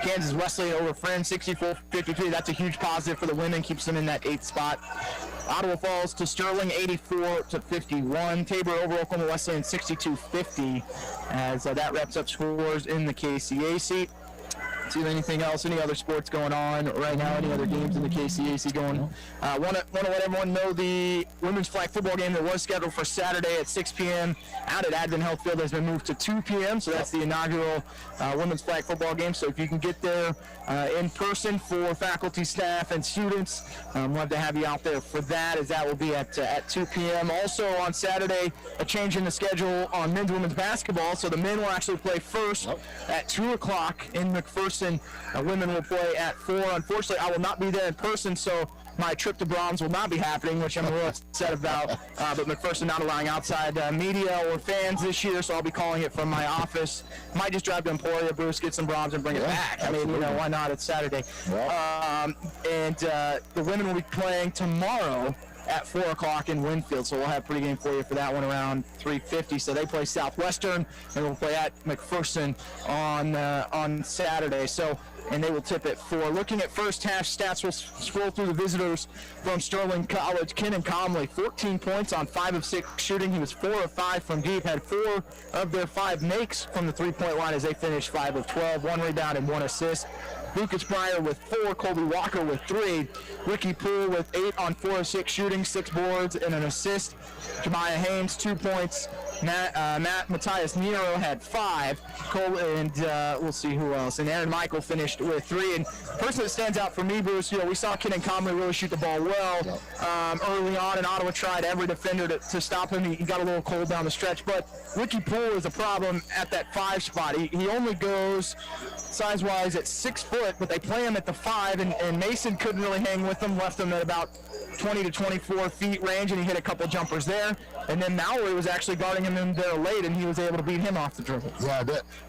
Kansas Wesleyan over Friends 64-53. That's a huge positive for the women. Keeps them in that 8th spot. Ottawa falls to Sterling 84-51. Tabor over Oklahoma Wesleyan 62-50. As that wraps up scores in the KCAC. See anything else? Any other sports going on right now? Any other games in the KCAC going? Want to let everyone know the women's flag football game that was scheduled for Saturday at 6 p.m. out at Advent Health Field has been moved to 2 p.m. So that's the inaugural women's flag football game. So if you can get there in person for faculty, staff, and students, we'll have to have you out there for that, as that will be at 2 p.m. Also on Saturday, a change in the schedule on men's and women's basketball. So the men will actually play first at 2 o'clock in McPherson. Women will play at 4. Unfortunately, I will not be there in person, so my trip to Brahms will not be happening, which I'm a little upset about. But McPherson not allowing outside media or fans this year, so I'll be calling it from my office. Might just drive to Emporia, Bruce, get some Brahms, and bring it back. Absolutely. I mean, why not? It's Saturday. The women will be playing tomorrow at 4 o'clock in Winfield, so we'll have pregame for you for that one around 3:50. So they play Southwestern, and we'll play at McPherson on Saturday. So, and they will tip at 4. Looking at first half stats, we'll scroll through the visitors from Sterling College. Kenan Comley, 14 points on 5 of 6 shooting. He was 4 of 5 from deep, had 4 of their 5 makes from the three-point line as they finished 5 of 12, 1 rebound and 1 assist. Lucas Pryor with 4, Colby Walker with 3, Ricky Poole with 8 on 4 of 6 shooting, 6 boards and an assist. Jemiah Haynes, 2 points. Matthias Nero had 5. We'll see who else. And Aaron Michael finished with 3. And the person that stands out for me, Bruce, we saw Kenan Comley really shoot the ball well early on, and Ottawa tried every defender to stop him. He got a little cold down the stretch, but Ricky Poole is a problem at that 5 spot. He only goes size-wise at 6 foot, but they play him at the 5, and Mason couldn't really hang with him, left him at about 20 to 24 feet range, and he hit a couple jumpers there. And then Mallory was actually guarding him in there late, and he was able to beat him off the dribble. Yeah,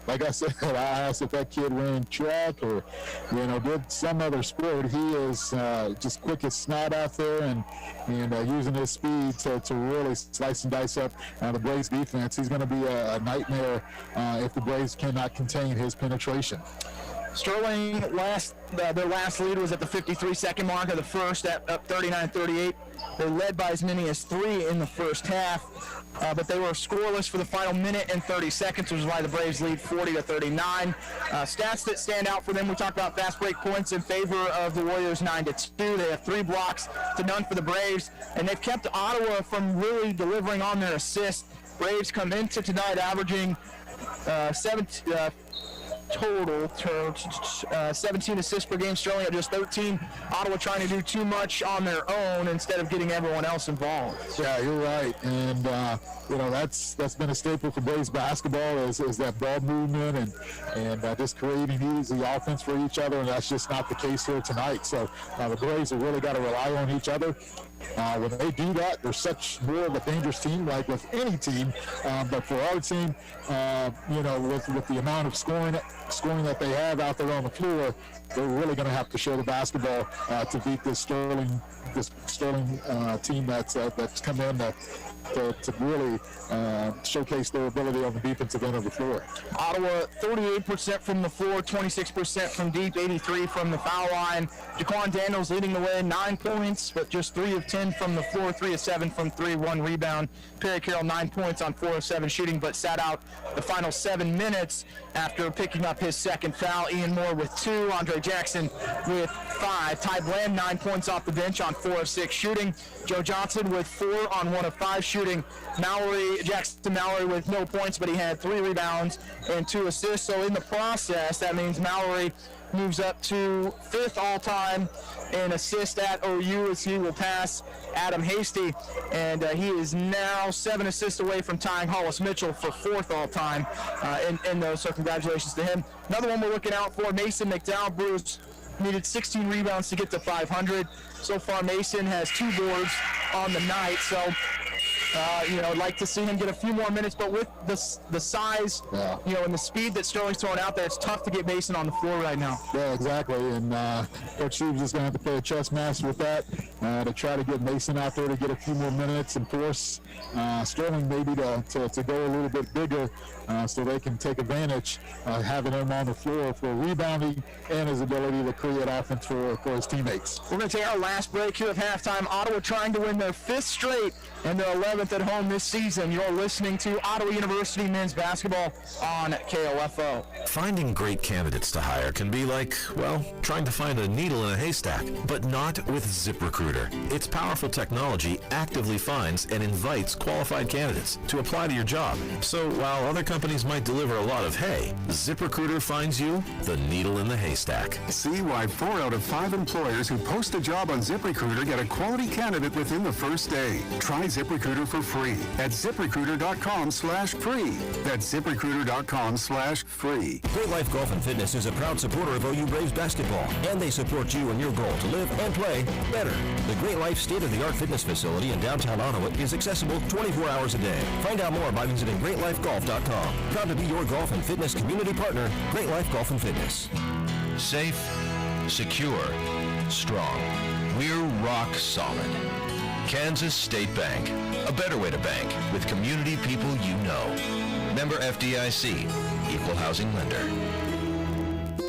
like I said, I asked if that kid ran track or, did some other sport. He is just quick as snot out there and using his speed to really slice and dice up the Braves defense. He's going to be a nightmare if the Braves cannot contain his penetration. Sterling, their last lead was at the 53-second mark of the first, up 39-38. They're led by as many as 3 in the first half, but they were scoreless for the final minute and 30 seconds, which is why the Braves lead 40-39. Stats that stand out for them, we talked about fast break points in favor of the Warriors 9-2. They have 3 blocks to none for the Braves, and they've kept Ottawa from really delivering on their assists. Braves come into tonight averaging total. 17 assists per game. Sterling at just 13. Ottawa trying to do too much on their own instead of getting everyone else involved. Yeah, you're right. And, that's been a staple for Braves basketball is that ball movement and just creating easy offense for each other, and that's just not the case here tonight. So the Braves have really got to rely on each other. When they do that, they're such more of a dangerous team, like with any team. But for our team, with the amount of scoring that they have out there on the floor, they're really going to have to show the basketball to beat this Sterling team that's come in to really showcase their ability on the defensive end of the floor. Ottawa 38% from the floor, 26% from deep, 83 from the foul line. Jaquan Daniels leading the way, 9 points, but just 3 of 10 from the floor, 3 of 7 from 3, 1 rebound. Perry Carroll 9 points on 4 of 7 shooting, but sat out the final 7 minutes after picking up his second foul. Ian Moore with 2, Andre Jackson with 5. Ty Bland 9 points off the bench on 4 of 6 shooting. Joe Johnson with 4 on 1 of 5 shooting. Jackson Mallory with no points, but he had 3 rebounds and 2 assists. So in the process, that means Mallory moves up to 5th all-time in assist at OU as he will pass Adam Hasty, and he is now 7 assists away from tying Hollis Mitchell for 4th all-time in those, so congratulations to him. Another one we're looking out for, Mason McDowell. Bruce needed 16 rebounds to get to 500. So far, Mason has 2 boards on the night, so I'd like to see him get a few more minutes, but with the size, and the speed that Sterling's throwing out there, it's tough to get Mason on the floor right now. Yeah, exactly. And Coach Steve's just going to have to play a chess master with that to try to get Mason out there to get a few more minutes and force Sterling maybe to go a little bit bigger so they can take advantage having him on the floor for rebounding and his ability to create offense for his teammates. We're going to take our last break here at halftime. Ottawa trying to win their 5th straight and their 11th at home this season. You're listening to Ottawa University men's basketball on KOFO. Finding great candidates to hire can be like, trying to find a needle in a haystack, but not with ZipRecruiter. Its powerful technology actively finds and invites qualified candidates to apply to your job. So while other companies might deliver a lot of hay, ZipRecruiter finds you the needle in the haystack. See why 4 out of 5 employers who post a job on ZipRecruiter get a quality candidate within the first day. Try ZipRecruiter for free at ZipRecruiter.com/free. That's ZipRecruiter.com/free. Great Life Golf and Fitness is a proud supporter of OU Braves basketball, and they support you in your goal to live and play better. The Great Life state-of-the-art fitness facility in downtown Ottawa is accessible 24 hours a day. Find out more by visiting GreatLifeGolf.com. Proud to be your golf and fitness community partner, Great Life Golf and Fitness. Safe, secure, strong. We're rock solid. Kansas State Bank, a better way to bank with community people you know. Member FDIC, Equal Housing Lender.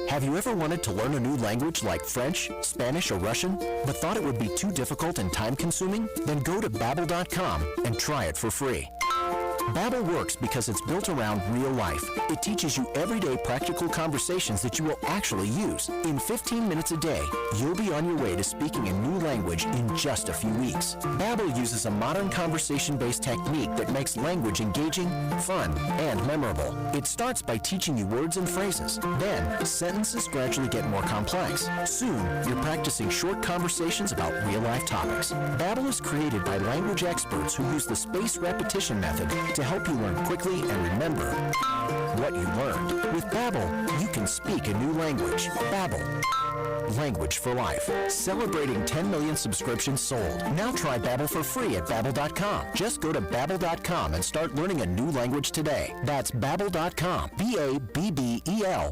Have you ever wanted to learn a new language like French, Spanish, or Russian, but thought it would be too difficult and time-consuming? Then go to Babbel.com and try it for free. Babbel works because it's built around real life. It teaches you everyday practical conversations that you will actually use. In 15 minutes a day, you'll be on your way to speaking a new language in just a few weeks. Babbel uses a modern conversation-based technique that makes language engaging, fun, and memorable. It starts by teaching you words and phrases. Then, sentences gradually get more complex. Soon, you're practicing short conversations about real-life topics. Babbel is created by language experts who use the spaced repetition method to help you learn quickly and remember what you learned. With Babbel, you can speak a new language. Babbel. Language for life. Celebrating 10 million subscriptions sold. Now try Babbel for free at Babbel.com. Just go to Babbel.com and start learning a new language today. That's Babbel.com. Babbel.com.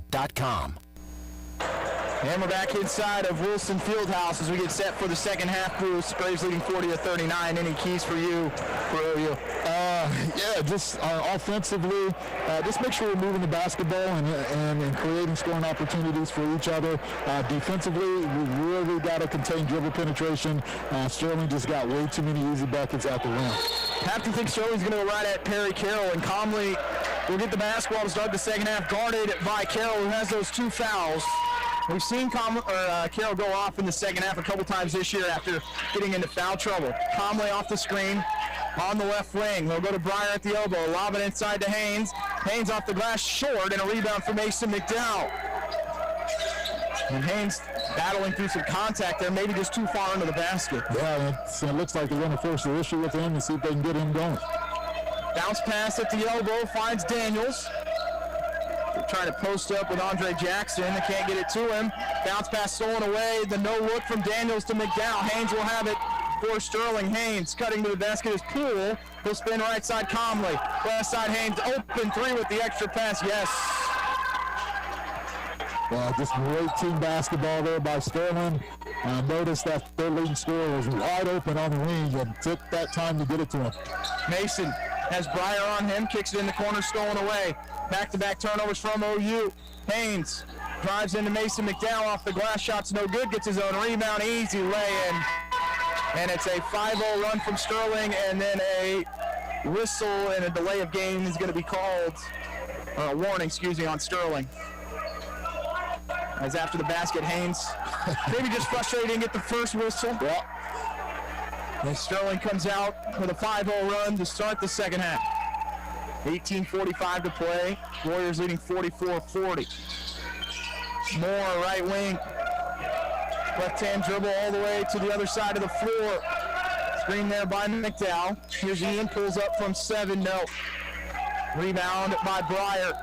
And we're back inside of Wilson Fieldhouse as we get set for the second half. Bruce, Braves leading 40-39. Any keys for you, for OU? Just offensively, just make sure we're moving the basketball and creating scoring opportunities for each other. Defensively, we really got to contain dribble penetration. Sterling just got way too many easy buckets at the rim. Have to think Sterling's going to go right at Perry Carroll, and calmly will get the basketball to start the second half, guarded by Carroll, who has those 2 fouls. We've seen Carroll go off in the second half a couple times this year after getting into foul trouble. Conley off the screen on the left wing. They'll go to Breyer at the elbow. Lob it inside to Haynes. Haynes off the glass, short, and a rebound for Mason McDowell. And Haynes battling through some contact there, maybe just too far into the basket. Yeah, it looks like they're going to force the issue with him and see if they can get him going. Bounce pass at the elbow, finds Daniels. They're trying to post up with Andre Jackson. They can't get it to him. Bounce pass stolen away. The no look from Daniels to McDowell. Haynes will have it for Sterling. Haynes cutting to the basket is Poole. He'll spin right side Comley. Left side Haynes, open three with the extra pass. Yes. Just great team basketball there by Sterling. Notice that their leading scorer was wide open on the wing and took that time to get it to him. Mason has Breyer on him, kicks it in the corner, stolen away. Back-to-back turnovers from OU. Haynes drives into Mason McDowell off the glass, shots no good, gets his own rebound, easy lay-in. And it's a 5-0 run from Sterling, and then a whistle and a delay of game is going to be called, or a warning, on Sterling. As after the basket, Haynes maybe just frustrated and get the first whistle. Yeah. And Sterling comes out with a 5-0 run to start the second half. 18:45 to play. Warriors leading 44-40. Moore, right wing. Left-hand dribble all the way to the other side of the floor. Screen there by McDowell. Here's Ian, pulls up from 7, no. Rebound by Breyer.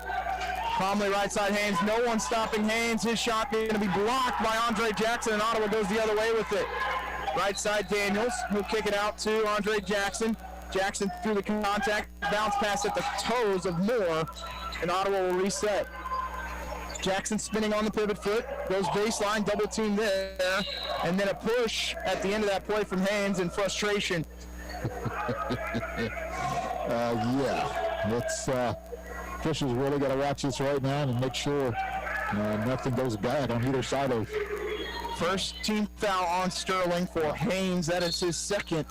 Comley right side Haynes, no one stopping Haynes. His shot going to be blocked by Andre Jackson, and Ottawa goes the other way with it. Right side Daniels, who'll kick it out to Andre Jackson. Jackson through the contact, bounce pass at the toes of Moore, and Ottawa will reset. Jackson spinning on the pivot foot, goes baseline, double team there, and then a push at the end of that play from Haynes in frustration. Fisher's really got to watch this right now and make sure nothing goes bad on either side of. First team foul on Sterling for Haynes. That is his second.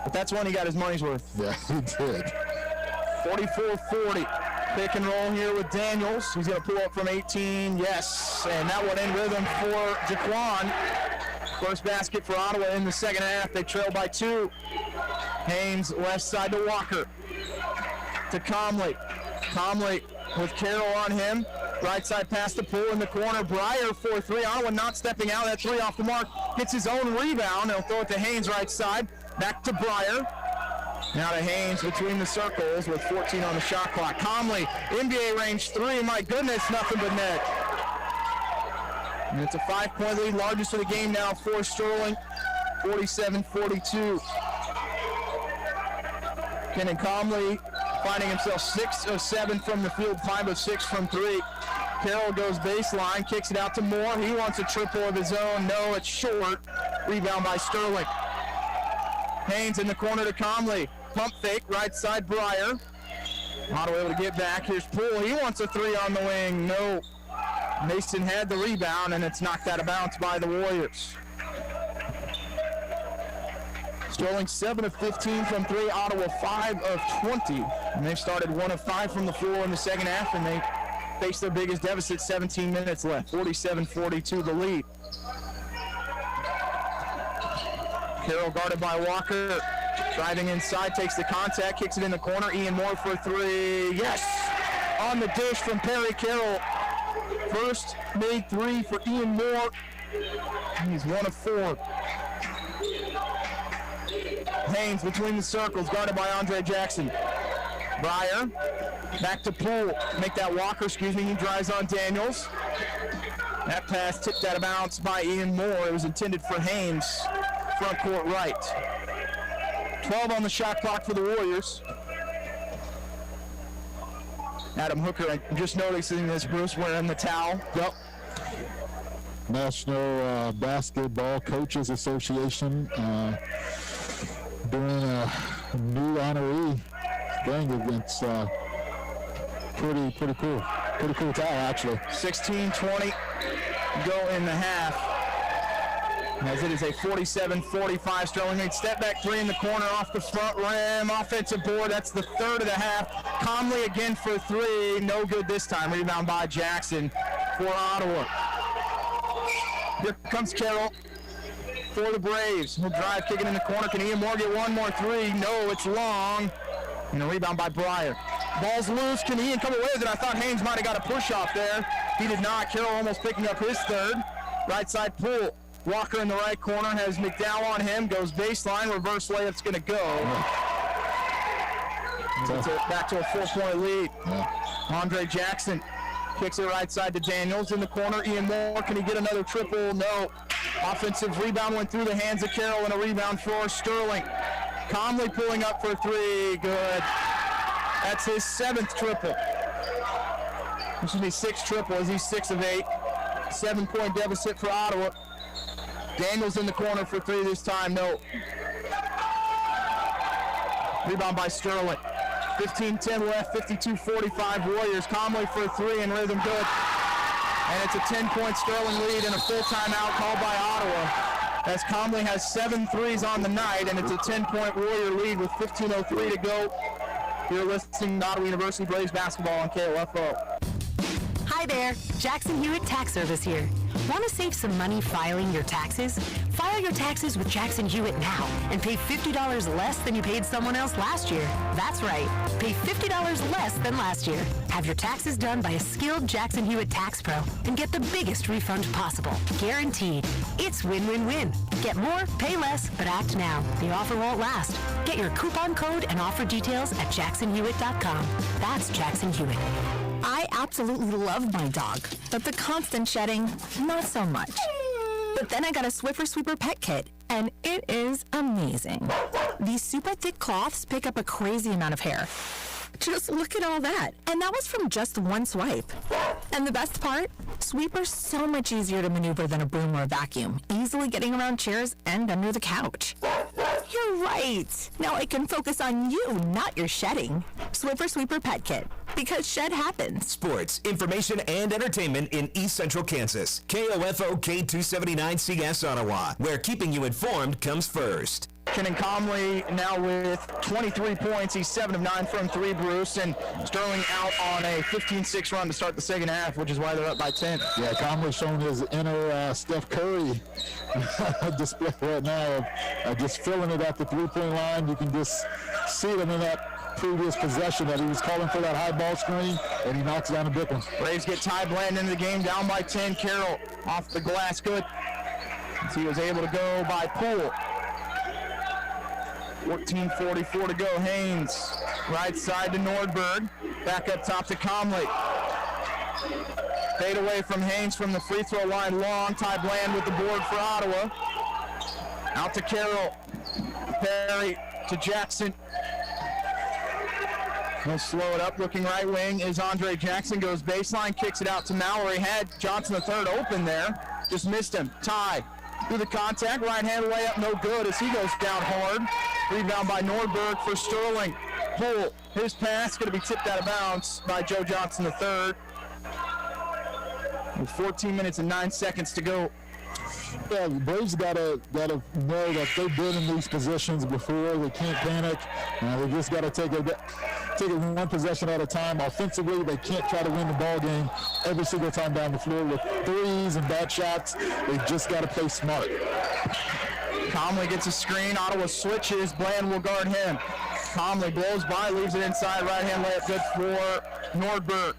But that's when he got his money's worth. Yeah, he did. 44-40. Pick and roll here with Daniels. He's going to pull up from 18. Yes, and that one in rhythm for Jaquan. First basket for Ottawa in the second half. They trail by 2. Haynes left side to Walker. To Comley. Comley with Carroll on him. Right side pass to Poole in the corner. Breyer for 3. Ottawa not stepping out. That 3 off the mark. Gets his own rebound. He'll throw it to Haynes right side. Back to Breyer. Now to Haynes between the circles with 14 on the shot clock. Comley, NBA range 3. My goodness, nothing but net. And it's a 5-point lead, largest of the game now for Sterling. 47-42. Kenan Comley finding himself 6 of 7 from the field, 5 of 6 from 3. Carroll goes baseline, kicks it out to Moore. He wants a triple of his own. No, it's short. Rebound by Sterling. Haynes in the corner to Comley. Pump fake, right side Breyer. Ottawa able to get back. Here's Poole. He wants a 3 on the wing. No. Mason had the rebound, and it's knocked out of bounds by the Warriors. Sterling 7 of 15 from 3, Ottawa 5 of 20. And they've started 1 of 5 from the floor in the second half, and they face their biggest deficit, 17 minutes left. 47-42 the lead. Carroll guarded by Walker. Driving inside, takes the contact, kicks it in the corner. Ian Moore for 3. Yes! On the dish from Perry Carroll. First made 3 for Ian Moore. He's 1 of 4. Haynes between the circles, guarded by Andre Jackson. Breyer, back to Poole. Make that Walker, he drives on Daniels. That pass tipped out of bounds by Ian Moore. It was intended for Haynes, front court right. 12 on the shot clock for the Warriors. Adam Hooker, I'm just noticing this, Bruce, wearing the towel. Yep. National Basketball Coaches Association doing a new honoree thing. It's pretty cool. Pretty cool towel, actually. 16-20 go in the half. As it is a 47-45 Sterling Haynes step back 3 in the corner off the front rim. Offensive board, that's the third of the half. Comley again for 3. No good this time. Rebound by Jackson for Ottawa. Here comes Carroll for the Braves. He'll drive, kick it in the corner. Can Ian Moore get one more 3? No, it's long. And a rebound by Breyer. Ball's loose. Can Ian come away with it? I thought Haynes might have got a push off there. He did not. Carroll almost picking up his third. Right side pool. Walker in the right corner has McDowell on him. Goes baseline. Reverse layup's going to go. Back to a 4-point lead. Andre Jackson kicks it right side to Daniels in the corner. Ian Moore, can he get another triple? No. Offensive rebound went through the hands of Carroll and a rebound for Sterling. Conley pulling up for three. Good. That's his 7th triple. This will be 6th triple as he's 6 of 8. 7-point deficit for Ottawa. Daniels in the corner for three this time. No. Rebound by Sterling. 15-10 left, 52-45 Warriors. Conley for three and rhythm good. And it's a 10-point Sterling lead and a full timeout called by Ottawa, as Conley has 7 threes on the night, and it's a 10-point Warrior lead with 15:03 to go. You're listening to Ottawa University Braves basketball on KOFO. Hi there, Jackson Hewitt Tax Service here. Want to save some money filing your taxes? File your taxes with Jackson Hewitt now and pay $50 less than you paid someone else last year. That's right, pay $50 less than last year. Have your taxes done by a skilled Jackson Hewitt tax pro and get the biggest refund possible. Guaranteed. It's win-win-win. Get more, pay less, but act now. The offer won't last. Get your coupon code and offer details at jacksonhewitt.com. That's Jackson Hewitt. I absolutely love my dog, but the constant shedding, not so much. But then I got a Swiffer Sweeper pet kit, and it is amazing. These super thick cloths pick up a crazy amount of hair. Just look at all that. And that was from just one swipe. And the best part? Sweeper's so much easier to maneuver than a broom or a vacuum, easily getting around chairs and under the couch. You're right. Now I can focus on you, not your shedding. Swiffer Sweeper Pet Kit, because shed happens. Sports, information, and entertainment in East Central Kansas. KOFO K279CS Ottawa, where keeping you informed comes first. Kenan Conley now with 23 points. He's 7 of 9 from 3, Bruce, and Sterling out on a 15-6 run to start the second half, which is why they're up by 10. Yeah, Conley showing his inner Steph Curry display right now of just filling it at the three-point line. You can just see him in that previous possession that he was calling for that high ball screen, and he knocks down a big one. Braves get Ty Bland into the game, down by 10. Carroll off the glass, good. So he was able to go by Poole. 14:44 to go. Haynes, right side to Nordberg. Back up top to Conley. Fade away from Haynes from the free throw line. Long. Ty Bland with the board for Ottawa. Out to Carroll. Perry to Jackson. He'll slow it up. Looking right wing is Andre Jackson. Goes baseline, kicks it out to Mallory. Had Johnson III open there. Just missed him. Ty through the contact. Right hand layup, no good as he goes down hard. Rebound by Nordberg for Sterling. Poole, his pass going to be tipped out of bounds by Joe Johnson III. With 14 minutes and 9 seconds to go. Yeah, the Braves gotta know that they've been in these positions before. They can't panic. They just got to take it one possession at a time. Offensively, they can't try to win the ball game every single time down the floor with threes and bad shots. They just got to play smart. Conley gets a screen. Ottawa switches. Bland will guard him. Conley blows by, leaves it inside. Right-hand layup good for Nordberg.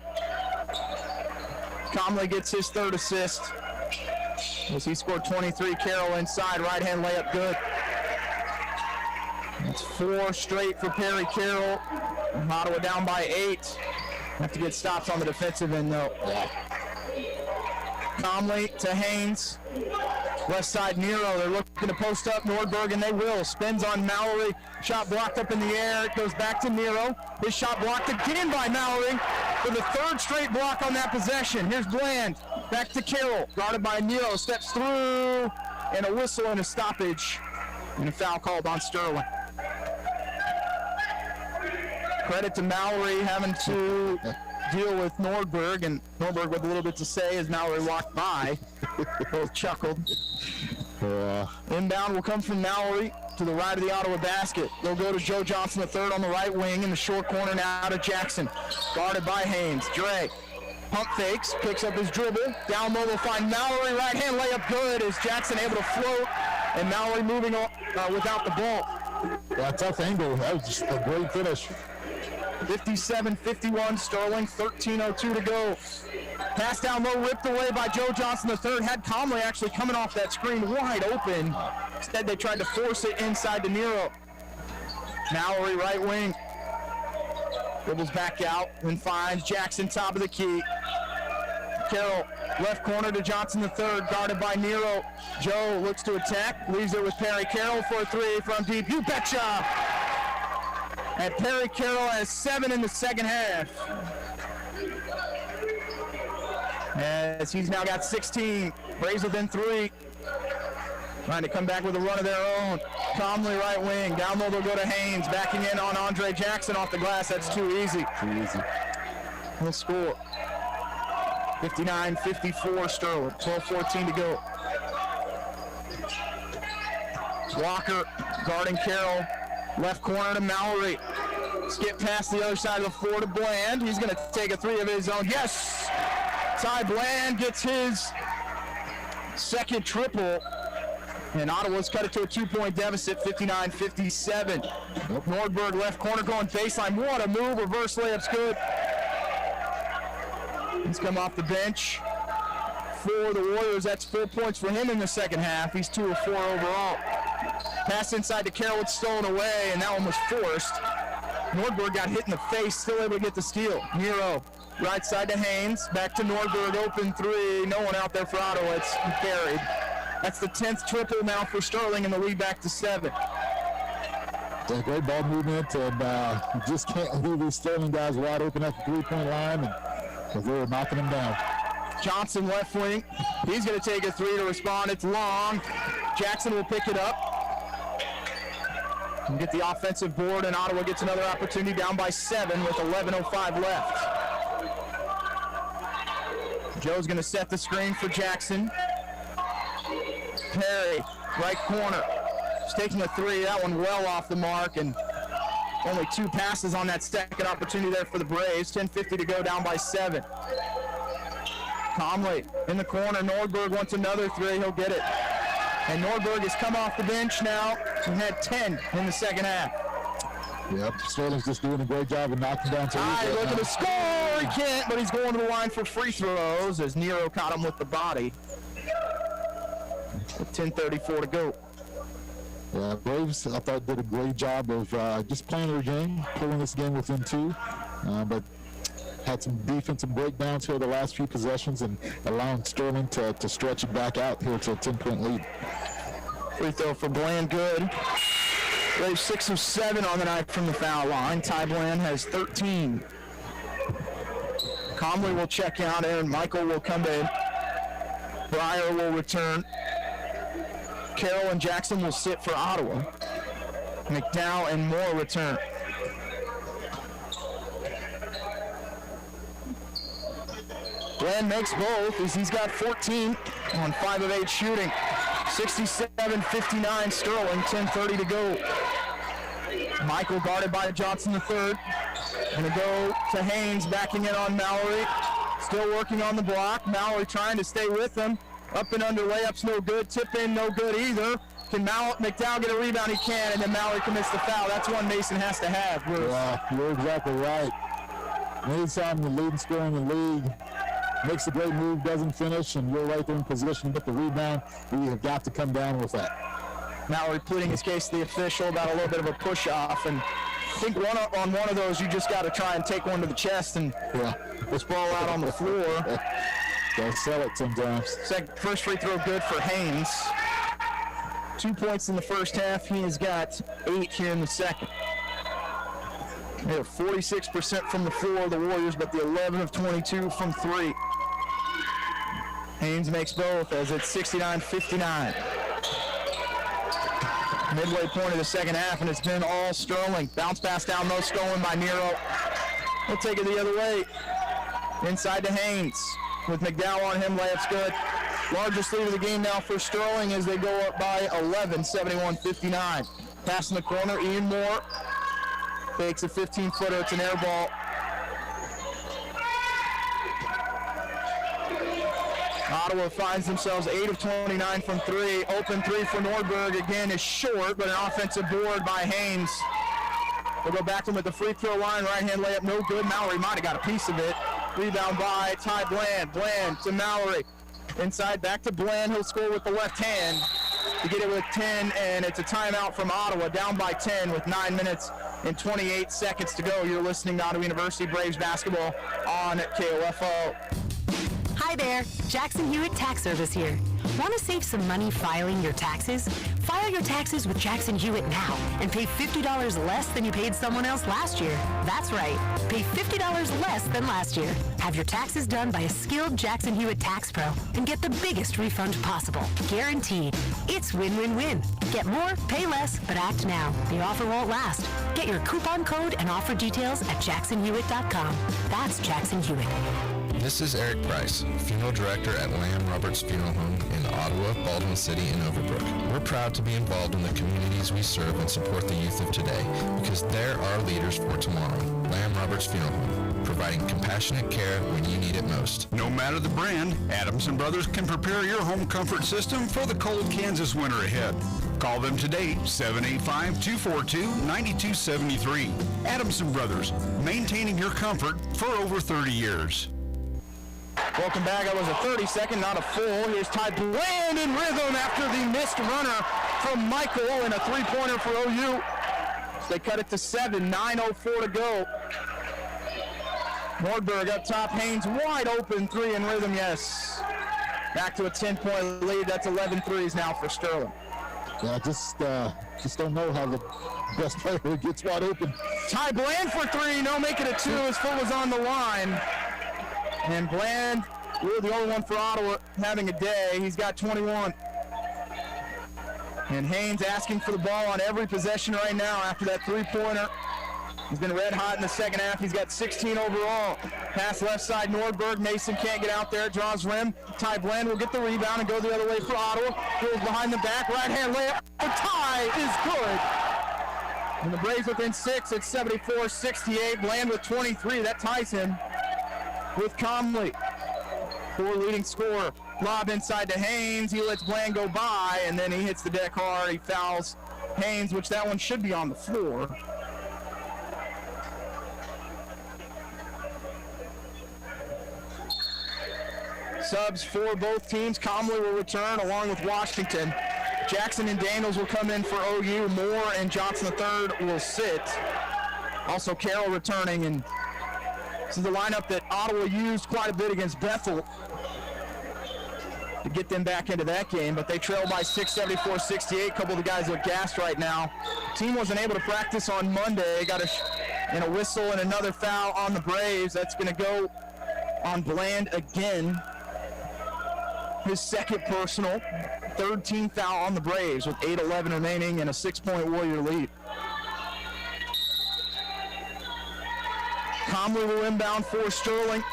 Conley gets his 3rd assist. As he scored 23. Carroll inside. Right-hand layup good. It's 4 straight for Perry Carroll. Ottawa down by 8. Have to get stops on the defensive end, though. Conley to Haynes. Left side, Nero. They're looking to post up Nordberg, and they will. Spins on Mallory. Shot blocked up in the air. It goes back to Nero. His shot blocked again by Mallory for the 3rd straight block on that possession. Here's Bland. Back to Carroll. Guarded by Nero. Steps through. And a whistle and a stoppage. And a foul called on Sterling. Credit to Mallory having to deal with Nordberg, and Nordberg with a little bit to say as Mallory walked by. Both chuckled. Inbound will come from Mallory to the right of the Ottawa basket. They'll go to Joe Johnson III on the right wing in the short corner now to Jackson. Guarded by Haynes. Dre pump fakes, picks up his dribble. Down low they'll find Mallory. Right hand layup good as Jackson able to float, and Mallory moving on, without the ball. Yeah, tough angle. That was just a great finish. 57-51, Sterling, 13:02 to go. Pass down low, ripped away by Joe Johnson III. Had Conley actually coming off that screen wide open. Instead, they tried to force it inside to Nero. Mallory, right wing. Dribbles back out and finds Jackson, top of the key. Carroll, left corner to Johnson III, guarded by Nero. Joe looks to attack, leaves it with Perry Carroll for a three from deep. You betcha! And Perry Carroll has 7 in the second half. As he's now got 16. Braves within 3. Trying to come back with a run of their own. Conley, right wing. Down low, they'll go to Haynes. Backing in on Andre Jackson off the glass. That's too easy. He'll score. 59-54 Sterling. 12:14 to go. Walker guarding Carroll. Left corner to Mallory. Skip past the other side of the floor to Bland. He's going to take a three of his own. Yes! Ty Bland gets his second triple. And Ottawa's cut it to a 2-point deficit, 59-57. Nordberg left corner going baseline. What a move. Reverse layup's good. He's come off the bench for the Warriors. That's 4 points for him in the second half. He's 2 of 4 overall. Pass inside to Carroll. It's stolen away, and that one was forced. Nordberg got hit in the face, still able to get the steal. Nero, right side to Haynes. Back to Nordberg, open three. No one out there for Ottawa. It's buried. That's the 10th triple now for Sterling, and the lead back to 7. Yeah, great ball movement, and you just can't leave these Sterling guys wide open at the three-point line, and they were knocking them down. Johnson left wing. He's going to take a three to respond. It's long. Jackson will pick it up and get the offensive board, and Ottawa gets another opportunity down by 7 with 11:05 left. Joe's going to set the screen for Jackson. Perry, right corner. He's taking a three. That one well off the mark, and only 2 passes on that second opportunity there for the Braves. 10:50 to go, down by 7. Conley in the corner. Nordberg wants another three. He'll get it. And Nordberg has come off the bench now and had 10 in the second half. Yep, Sterling's just doing a great job of knocking down threes. Looking to score. He can't, but he's going to the line for free throws as Nero caught him with the body. With 10:34 to go. Yeah, Braves, I thought, did a great job of just playing their game, pulling this game within 2, but had some defensive breakdowns here the last few possessions and allowing Sterling to stretch it back out here to a 10-point lead. Free throw for Bland, good. Braves 6 of 7 on the night from the foul line. Ty Bland has 13. Conley will check out, and Michael will come in. Breyer will return. Carroll and Jackson will sit for Ottawa. McDowell and Moore return. Bland makes both as he's got 14 on 5 of 8 shooting. 67-59 Sterling, 10:30 to go. Michael guarded by Johnson III. Gonna go to Haynes, backing in on Mallory. Still working on the block. Mallory trying to stay with him. Up and under, layups no good. Tip in no good either. Can McDowell get a rebound? He can, and then Mallory commits the foul. That's one Mason has to have. Yeah, you're exactly right. Anytime the leading scorer in the league makes a great move, doesn't finish, and you're right there in position to get the rebound, you have got to come down with that. Mallory pleading his case to the official about a little bit of a push-off, and I think on one of those, you just got to try and take one to the chest and just ball out on the floor. Gotta sell it sometimes. First free throw good for Haynes. 2 points in the first half. He has got 8 here in the second. They have 46% from the floor, the Warriors, but the 11 of 22 from 3. Haynes makes both as it's 69-59. Midway point of the second half, and it's been all Sterling. Bounce pass down low, stolen by Nero. He'll take it the other way. Inside to Haynes. With McDowell on him, layup's good. Largest lead of the game now for Sterling as they go up by 11, 71-59. Pass in the corner, Ian Moore takes a 15-footer. It's an air ball. Ottawa finds themselves 8 of 29 from 3. Open 3 for Nordberg again is short, but an offensive board by Haynes. They'll go back to him at the free throw line. Right-hand layup, no good. Mallory might have got a piece of it. Rebound by Ty Bland. Bland to Mallory. Inside, back to Bland. He'll score with the left hand to get it with 10, and it's a timeout from Ottawa, down by 10 with 9 minutes and 28 seconds to go. You're listening to Ottawa University Braves basketball on KOFO. Hi there, Jackson Hewitt Tax Service here. Want to save some money filing your taxes? File your taxes with Jackson Hewitt now and pay $50 less than you paid someone else last year. That's right, pay $50 less than last year. Have your taxes done by a skilled Jackson Hewitt tax pro and get the biggest refund possible. Guaranteed. It's win-win-win. Get more, pay less, but act now. The offer won't last. Get your coupon code and offer details at jacksonhewitt.com. That's Jackson Hewitt. This is Eric Price, Funeral Director at Lamb Roberts Funeral Home in Ottawa, Baldwin City, and Overbrook. We're proud to be involved in the communities we serve and support the youth of today because they're our leaders for tomorrow. Lamb Roberts Funeral Home, providing compassionate care when you need it most. No matter the brand, Adams & Brothers can prepare your home comfort system for the cold Kansas winter ahead. Call them today, 785-242-9273. Adams & Brothers, maintaining your comfort for over 30 years. Welcome back. That was a 30-second, not a full. Here's Ty Bland in rhythm after the missed runner from Michael and a three-pointer for OU. So they cut it to 7, 9:04 to go. Nordberg up top. Haynes wide open. 3 in rhythm, yes. Back to a 10-point lead. That's 11 threes now for Sterling. Yeah, just don't know how the best player gets wide open. Ty Bland for 3. No, make it a 2. His foot was on the line. And Bland, really the only one for Ottawa having a day. He's got 21. And Haynes asking for the ball on every possession right now after that three-pointer. He's been red hot in the second half. He's got 16 overall. Pass left side, Nordberg. Mason can't get out there. Draws rim. Ty Bland will get the rebound and go the other way for Ottawa. Goes behind the back. Right-hand layup. The tie is good. And the Braves within 6 at 74-68. Bland with 23. That ties him with Conley. 4 leading scorer. Lob inside to Haynes. He lets Bland go by, and then he hits the deck hard. He fouls Haynes, which that one should be on the floor. Subs for both teams. Conley will return along with Washington. Jackson and Daniels will come in for OU. Moore and Johnson III will sit. Also Carroll returning, and this is the lineup that Ottawa used quite a bit against Bethel to get them back into that game, but they trail by 6, 74-68. A couple of the guys look gassed right now. The team wasn't able to practice on Monday. Got a whistle and another foul on the Braves. That's going to go on Bland again. His second personal, third team foul on the Braves with 8:11 remaining and a 6-point Warrior lead. Conley will inbound for Sterling.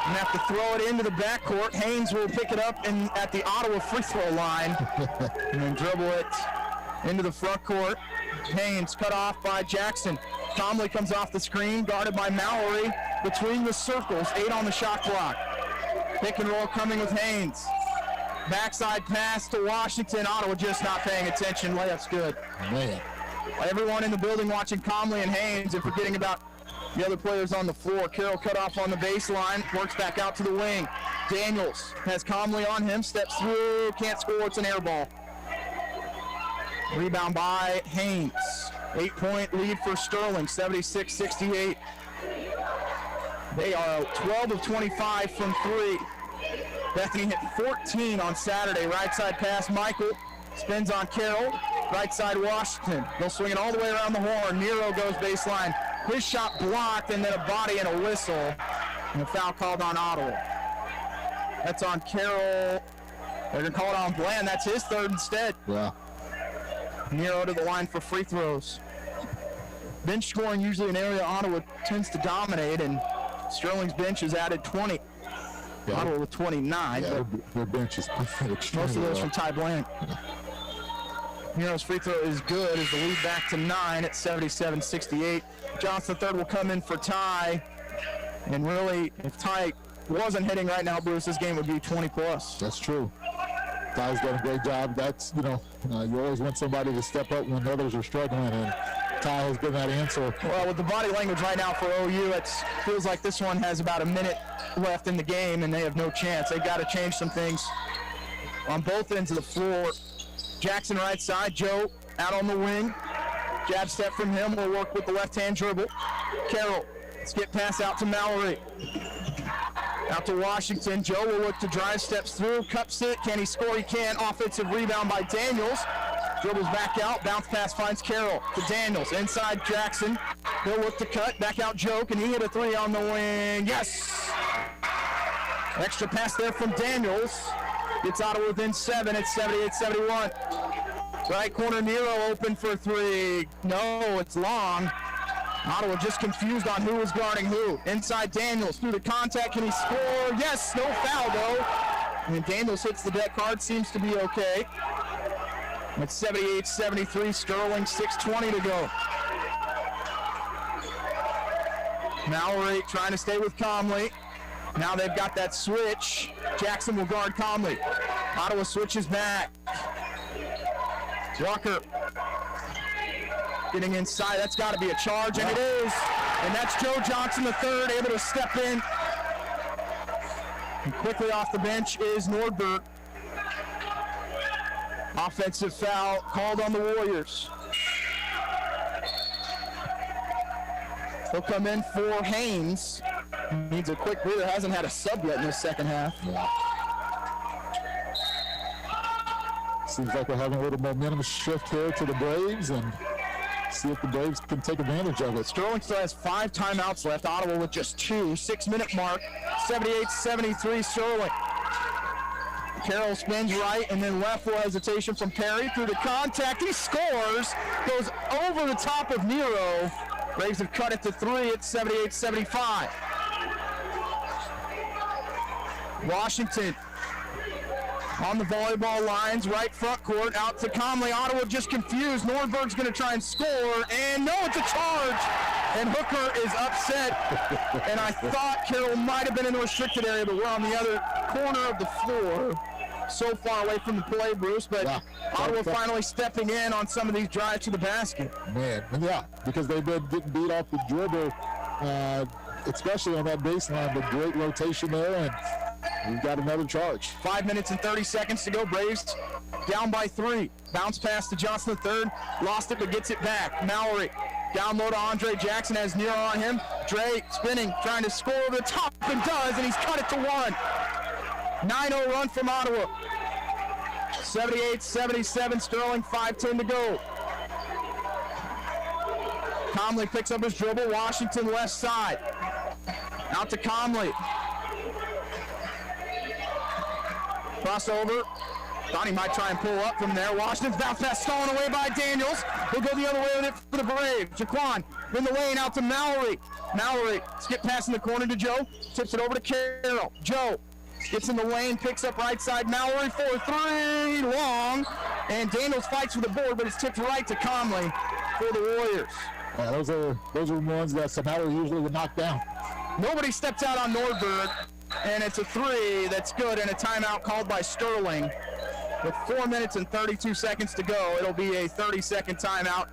And have to throw it into the backcourt. Haynes will pick it up at the Ottawa free throw line and then dribble it into the front court. Haynes cut off by Jackson. Conley comes off the screen, guarded by Mallory between the circles. 8 on the shot clock. Pick and roll coming with Haynes. Backside pass to Washington. Ottawa just not paying attention. Layup's good. Man. Everyone in the building watching Conley and Haynes and forgetting about the other players on the floor. Carroll cut off on the baseline, works back out to the wing. Daniels has Conley on him, steps through, can't score, it's an air ball. Rebound by Haynes. 8-point lead for Sterling, 76-68. They are 12 of 25 from 3. Bethany hit 14 on Saturday. Right side pass, Michael. Spins on Carroll. Right side, Washington. They'll swing it all the way around the horn. Nero goes baseline. His shot blocked, and then a body and a whistle. And a foul called on Ottawa. That's on Carroll. They're going to call it on Bland. That's his third instead. Yeah. Nero to the line for free throws. Bench scoring usually an area Ottawa tends to dominate, and Sterling's bench has added 20. Yeah. Ottawa with 29. Yeah, their bench is most of those from Ty Bland. Nero's free throw is good as the lead back to 9 at 77-68. Johnson III will come in for Ty. And really, if Ty wasn't hitting right now, Bruce, this game would be 20 plus. That's true. Ty's done a great job. That's, you always want somebody to step up when others are struggling, and Ty has been that answer. Well, with the body language right now for OU, it feels like this one has about a minute left in the game, and they have no chance. They've got to change some things on both ends of the floor. Jackson right side, Joe out on the wing. Jab step from him will work with the left-hand dribble. Carroll, skip pass out to Mallory. Out to Washington. Joe will look to drive, steps through, cups it. Can he score? He can. Offensive rebound by Daniels. Dribbles back out. Bounce pass finds Carroll to Daniels. Inside Jackson. He'll look to cut. Back out Joe. Can he hit a three on the wing? Yes! Extra pass there from Daniels. Gets Ottawa within 7. It's 78-71. Right corner, Nero open for three. No, it's long. Ottawa just confused on who was guarding who. Inside Daniels, through the contact, can he score? Yes, no foul though. And Daniels hits the deck hard, seems to be okay. It's 78-73, Sterling, 6:20 to go. Mallory trying to stay with Comley. Now they've got that switch. Jackson will guard Comley. Ottawa switches back. Walker getting inside. That's got to be a charge, and it is. And that's Joe Johnson, the third, able to step in. And quickly off the bench is Nordberg. Offensive foul called on the Warriors. He'll come in for Haynes. Needs a quick breather. Hasn't had a sub yet in this second half. Seems like we're having a little momentum shift here to the Braves, and see if the Braves can take advantage of it. Sterling still has 5 timeouts left. Ottawa with just 2. 6-minute mark. 78-73 Sterling. Carroll spins right and then left for hesitation from Perry. Through the contact, he scores. Goes over the top of Nero. Braves have cut it to 3. It's 78-75. Washington on the volleyball lines, right front court, out to Comley. Ottawa just confused. Nordberg's going to try and score, and no, it's a charge. And Hooker is upset. And I thought Carroll might have been in the restricted area, but we're on the other corner of the floor. So far away from the play, Bruce, but Ottawa finally stepping in on some of these drives to the basket. Man, yeah, because they've been getting beat off the dribble, especially on that baseline, but great rotation there, and we've got another charge. 5 minutes and 30 seconds to go. Braves down by 3. Bounce pass to Johnson III. Lost it, but gets it back. Mallory down low to Andre Jackson, has Nero on him. Dre spinning, trying to score over the top, and does, and he's cut it to 1. 9-0 run from Ottawa. 78-77 Sterling, 5:10 to go. Comley picks up his dribble. Washington left side. Out to Comley. Crossover. Thought he might try and pull up from there. Washington's bounce pass stolen away by Daniels. He'll go the other way with it for the Braves. Jaquan in the lane out to Mallory. Mallory skip pass in the corner to Joe. Tips it over to Carroll. Joe gets in the lane, picks up right side. Mallory for 3, long. And Daniels fights for the board, but it's tipped right to Comley for the Warriors. Those are ones that somehow usually would knock down. Nobody stepped out on Nordberg, and it's a 3 that's good, and a timeout called by Sterling. With 4 minutes and 32 seconds to go, it'll be a 30-second timeout.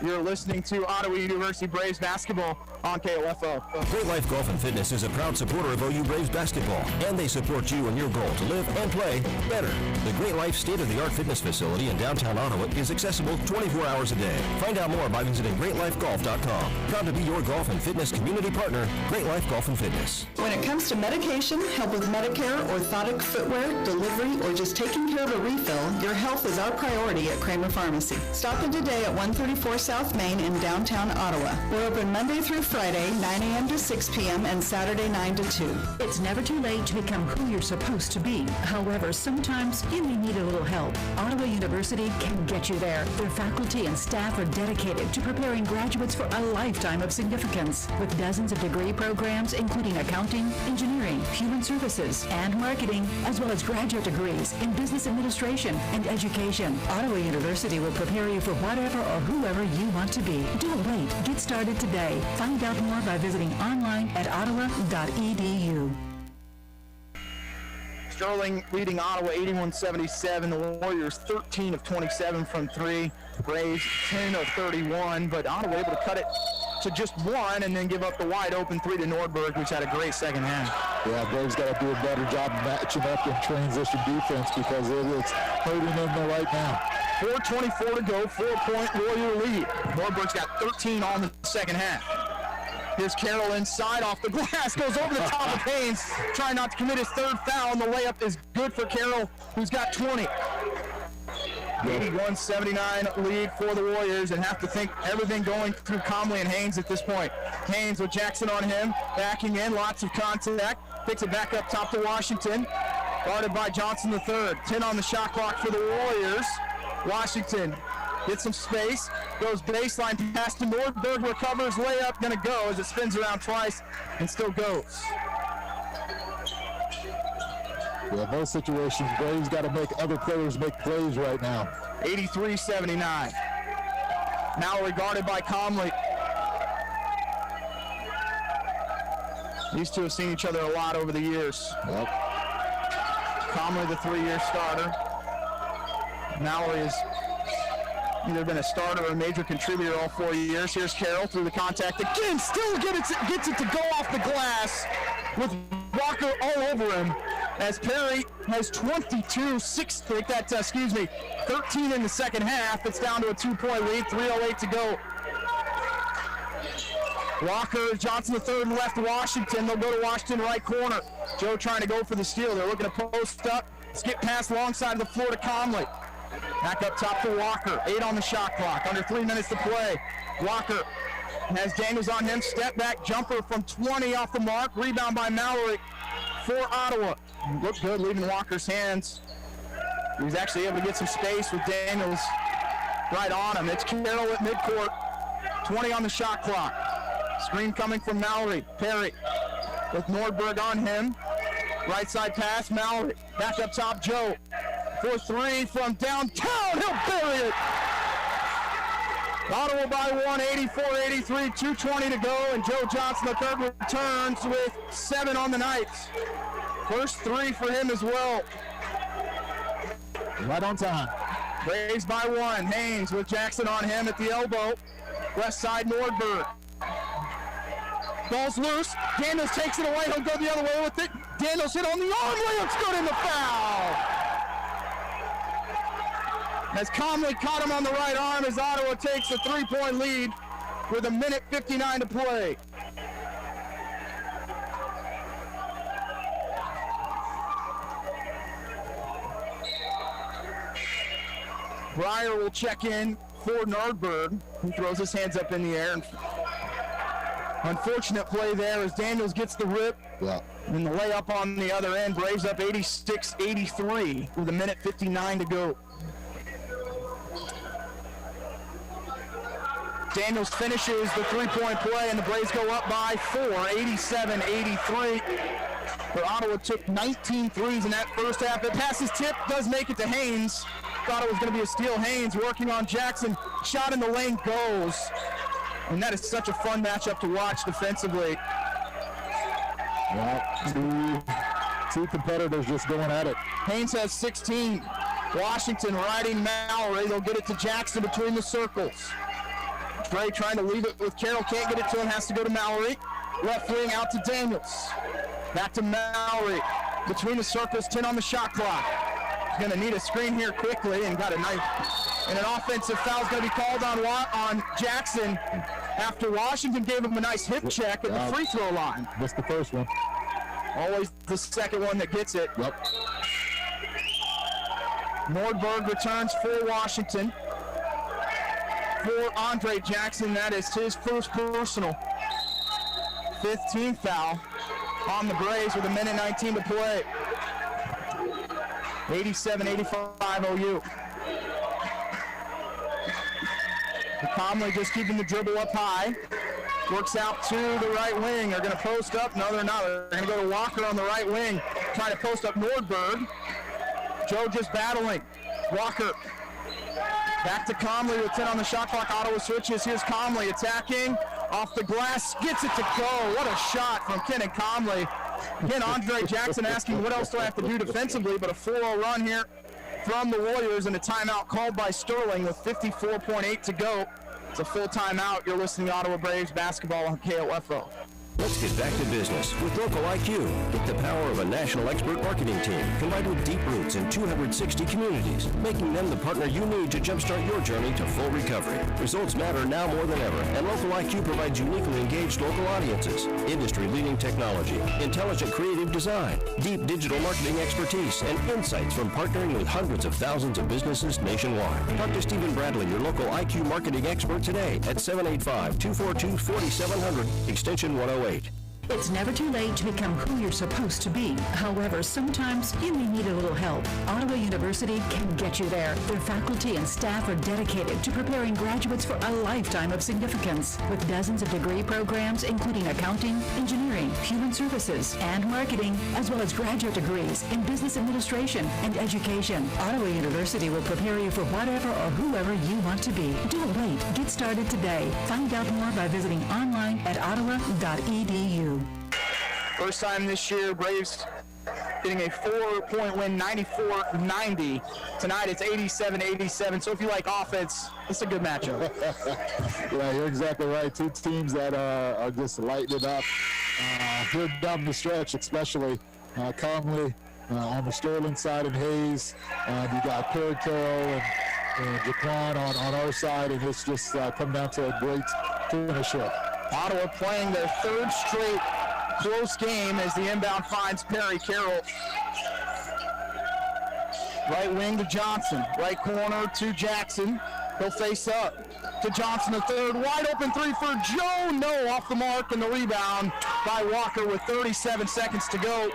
You're listening to Ottawa University Braves basketball on KOFO. Great Life Golf and Fitness is a proud supporter of OU Braves basketball, and they support you in your goal to live and play better. The Great Life state-of-the-art fitness facility in downtown Ottawa is accessible 24 hours a day. Find out more by visiting GreatLifeGolf.com. Proud to be your golf and fitness community partner, Great Life Golf and Fitness. When it comes to medication, help with Medicare, orthotic footwear, delivery, or just taking care of a refill, your health is our priority at Kramer Pharmacy. Stop in today at 134 South Main in downtown Ottawa. We're open Monday through Friday, 9 a.m. to 6 p.m. and Saturday 9 to 2. It's never too late to become who you're supposed to be. However, sometimes you may need a little help. Ottawa University can get you there. Their faculty and staff are dedicated to preparing graduates for a lifetime of significance. With dozens of degree programs, including accounting, engineering, human services, and marketing, as well as graduate degrees in business administration and education. Ottawa University will prepare you for whatever or whoever you want to be. Don't wait. Get started today. Find out more by visiting online at ottawa.edu. Sterling leading Ottawa 81-77. The Warriors 13 of 27 from three. Braves 10 of 31, but Ottawa able to cut it to just one and then give up the wide open three to Nordberg, which had a great second half. Yeah, Braves got to do a better job matching up in transition defense because it's hurting them right now. 4:24 to go, 4-point Warrior lead. Nordberg's got 13 on the second half. Here's Carroll inside off the glass, goes over the top of Haynes, trying not to commit his third foul, and the layup is good for Carroll, who's got 20. 81-79 lead for the Warriors, and have to think everything going through Comley and Haynes at this point. Haynes with Jackson on him, backing in, lots of contact, picks it back up top to Washington, guarded by Johnson III. 10 on the shot clock for the Warriors. Washington gets some space, goes baseline pass to Nordberg, recovers, layup, gonna go as it spins around twice and still goes. Yeah, those situations, Braves got to make other players make plays right now. 83-79. Now regarded by Comley. These two have seen each other a lot over the years. Yep. Comley, the 3-year starter. Mallory has either been a starter or a major contributor all 4 years. Here's Carroll through the contact again, still gets it to go off the glass with Walker all over him. As Perry has 13 in the second half. It's down to a 2-point lead, 3:08 to go. Walker, Johnson III left Washington. They'll go to Washington right corner. Joe trying to go for the steal. They're looking to post up, skip past long side of the floor to Comley. Back up top to Walker. 8 on the shot clock, under 3 minutes to play. Walker has Daniels on him, step back jumper from 20 off the mark. Rebound by Mallory for Ottawa. Looked good leaving Walker's hands. He was actually able to get some space with Daniels right on him. It's Carroll at midcourt. 20 on the shot clock. Screen coming from Mallory. Perry with Nordberg on him. Right side pass, Mallory. Back up top, Joe. For 3 from downtown. He'll bury it. Ottawa by 1, 84-83, 2:20 to go, and Joe Johnson III returns with 7 on the night. First 3 for him as well. Right on time. Braves by 1. Haynes with Jackson on him at the elbow. Left side, Nordberg. Ball's loose. Daniels takes it away. He'll go the other way with it. Daniels hit on the arm. Layup's good in the foul. As Comley caught him on the right arm as Ottawa takes a 3-point lead with 1:59 to play. Breyer will check in for Nordberg, who throws his hands up in the air. Unfortunate play there as Daniels gets the rip. Yeah. And the layup on the other end. Braves up 86-83 with 1:59 to go. Daniels finishes the 3-point play, and the Braves go up by 4, 87-83. But Ottawa took 19 threes in that first half. The passes tip does make it to Haynes. Thought it was going to be a steal. Haynes working on Jackson. Shot in the lane goes. And that is such a fun matchup to watch defensively. Yeah, two competitors just going at it. Haynes has 16. Washington riding Mallory. They'll get it to Jackson between the circles. Trey trying to leave it with Carroll. Can't get it to him. Has to go to Mallory. Left wing out to Daniels. Back to Mallory. Between the circles, 10 on the shot clock. He's going to need a screen here quickly and got a nice. And an offensive foul is going to be called on Jackson after Washington gave him a nice hip check at the free throw line. That's the first one. Always the second one that gets it. Yep. Nordberg returns for Washington. For Andre Jackson, that is his first personal. 15th foul on the Braves with 1:19 to play. 87-85 OU. Comley just keeping the dribble up high. Works out to the right wing. They're going to post up. No, they're not. They're going to go to Walker on the right wing. Trying to post up Nordberg. Joe just battling. Walker. Back to Comley with 10 on the shot clock. Ottawa switches. Here's Comley attacking. Off the glass. Gets it to go. What a shot from Kenan Comley. Again, Andre Jackson asking what else do I have to do defensively, but a 4-0 run here from the Warriors and a timeout called by Sterling with 54.8 to go. It's a full timeout. You're listening to Ottawa Braves basketball on KOFO. Let's get back to business with Local IQ. Get the power of a national expert marketing team combined with deep roots in 260 communities, making them the partner you need to jumpstart your journey to full recovery. Results matter now more than ever, and Local IQ provides uniquely engaged local audiences, industry-leading technology, intelligent creative design, deep digital marketing expertise, and insights from partnering with hundreds of thousands of businesses nationwide. Talk to Stephen Bradley, your local IQ marketing expert today at 785-242-4700, extension 108. It's never too late to become who you're supposed to be. However, sometimes you may need a little help. Ottawa University can get you there. Their faculty and staff are dedicated to preparing graduates for a lifetime of significance. With dozens of degree programs, including accounting, engineering, human services, and marketing, as well as graduate degrees in business administration and education, Ottawa University will prepare you for whatever or whoever you want to be. Don't wait. Get started today. Find out more by visiting online at ottawa.edu. First time this year, Braves getting a 4-point win, 94-90. Tonight it's 87-87. So if you like offense, it's a good matchup. Yeah, you're exactly right. Two teams that are just lighting it up. Here down the stretch, especially Conley on the Sterling side and Hayes. You got Perry Carroll and Jaquan on our side, and it's just come down to a great finish here. Ottawa playing their third straight close game as the inbound finds Perry Carroll. Right wing to Johnson. Right corner to Jackson. He'll face up to Johnson, the third. Wide open three for Joe. No, off the mark, and the rebound by Walker with 37 seconds to go.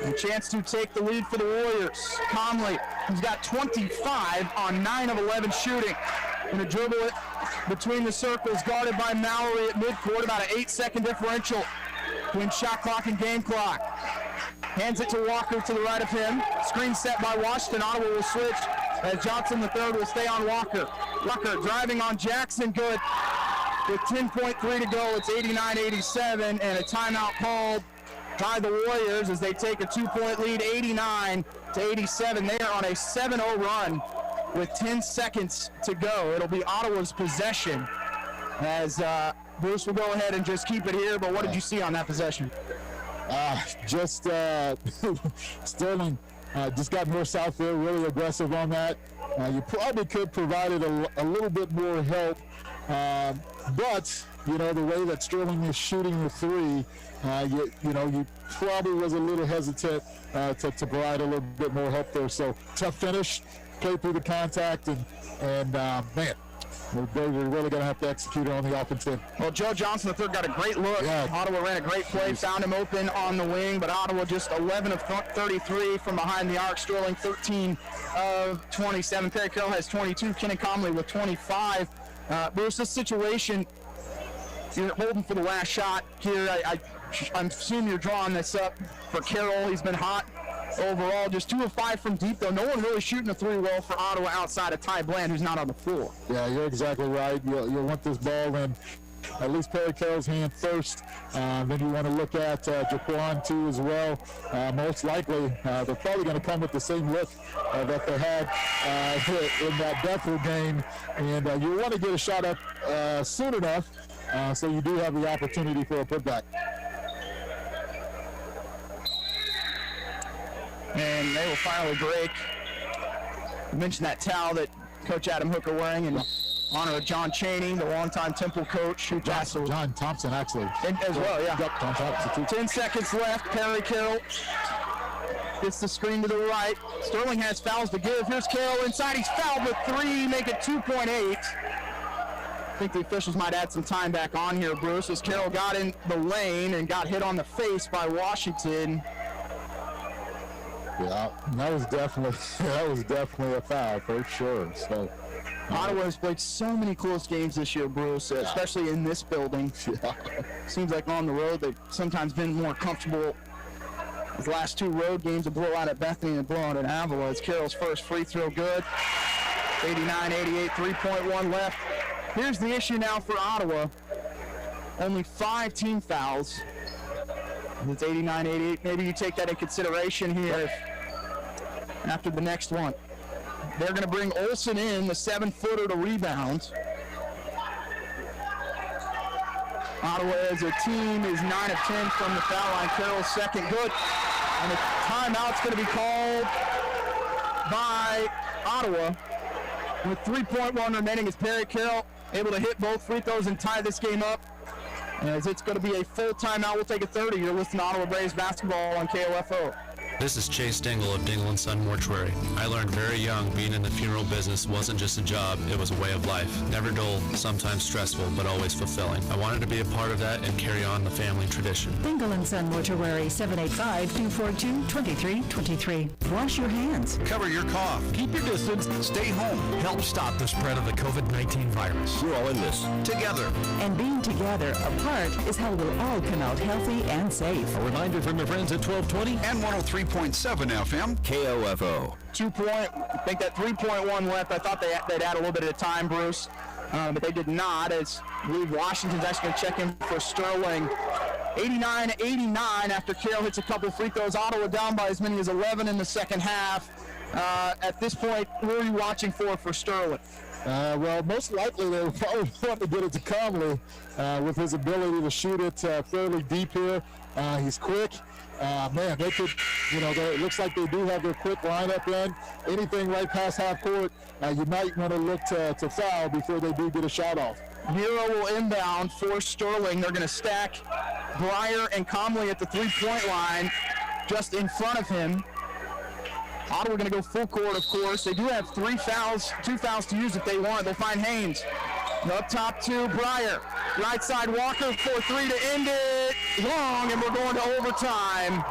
A chance to take the lead for the Warriors. Conley, who's got 25 on 9 of 11 shooting. Going to dribble it between the circles, guarded by Mallory at midcourt. About an 8-second differential between shot clock and game clock. Hands it to Walker to the right of him. Screen set by Washington. Ottawa will switch as Johnson the third will stay on Walker. Walker driving on Jackson, good. With 10.3 to go, it's 89-87, and a timeout called by the Warriors as they take a 2-point lead, 89-87. They are on a 7-0 run with 10 seconds to go. It'll be Ottawa's possession as Bruce will go ahead and just keep it here, but what did you see on that possession? Sterling just got more south there, really aggressive on that. You probably could provided a little bit more help, but you know, the way that Sterling is shooting the three, you probably was a little hesitant to provide a little bit more help there. So tough finish, play through the contact, and man, we're really going to have to execute on the offense end. Well, Joe Johnson, the third, got a great look. Yeah. Ottawa ran a great play, found him open on the wing, but Ottawa just 11 of 33 from behind the arc. Sterling 13 of 27. Perry Carroll has 22. Kenny Conley with 25. Bruce, this situation, you're holding for the last shot here. I assume you're drawing this up for Carroll. He's been hot overall. Just 2 of 5 from deep, though. No one really shooting a three well for Ottawa outside of Ty Bland, who's not on the floor. Yeah, you're exactly right. You'll want this ball in at least Perry Carroll's hand first. Then you want to look at Jaquan, too, as well. Most likely, they're probably going to come with the same look that they had in that Bethel game. And you want to get a shot up soon enough so you do have the opportunity for a putback. And they will finally break. I mentioned that towel that Coach Adam Hooker wearing in honor of John Chaney, the longtime Temple coach. Who John Thompson, actually. As well, yeah. Yep, John Thompson, too. 10 seconds left. Perry Carroll gets the screen to the right. Sterling has fouls to give. Here's Carroll inside. He's fouled with 3, make it 2.8. I think the officials might add some time back on here, Bruce, as Carroll got in the lane and got hit on the face by Washington. Yeah, that was definitely a foul for sure. So Ottawa has played so many close games this year, Bruce, especially in this building. Yeah. Seems like on the road they've sometimes been more comfortable. His last 2 road games, a blowout at Bethany and a blowout at Avila. It's Carroll's first free throw good. 89-88, 3.1 left. Here's the issue now for Ottawa. Only 5 team fouls. It's 89-88. Maybe you take that in consideration here after the next one. They're going to bring Olsen in, the 7-footer, to rebound. Ottawa as a team is 9 of 10 from the foul line. Carroll's second good. And a timeout's going to be called by Ottawa with 3.1 remaining as Perry Carroll able to hit both free throws and tie this game up. As it's going to be a full timeout, we'll take a 30. You're listening to Ottawa Braves basketball on KOFO. This is Chase Dingle of Dingle & Son Mortuary. I learned very young being in the funeral business wasn't just a job, it was a way of life. Never dull, sometimes stressful, but always fulfilling. I wanted to be a part of that and carry on the family tradition. Dingle & Son Mortuary, 785-242-2323. Wash your hands. Cover your cough. Keep your distance. Stay home. Help stop the spread of the COVID-19 virus. We're all in this together. And being together apart is how we'll all come out healthy and safe. A reminder from your friends at 1220 and 103.7 FM. KOFO. 2 point, I think that 3.1 left. I thought they'd add a little bit of time, Bruce, but they did not, as I believe Washington's actually going to check in for Sterling. 89-89 after Carroll hits a couple free throws. Ottawa down by as many as 11 in the second half. At this point, who are you watching for Sterling? Well, most likely they would probably want to get it to Conley with his ability to shoot it fairly deep here. He's quick. Man, they could, it looks like they do have their quick lineup in. Anything right past half court, you might want to look to foul before they do get a shot off. Hero will inbound for Sterling. They're going to stack Breyer and Comley at the three-point line just in front of him. Ottawa going to go full court, of course. They do have 2 fouls to use if they want. They'll find Haynes. Up top to Breyer. Right side Walker for 3 to end it. Long, and we're going to overtime.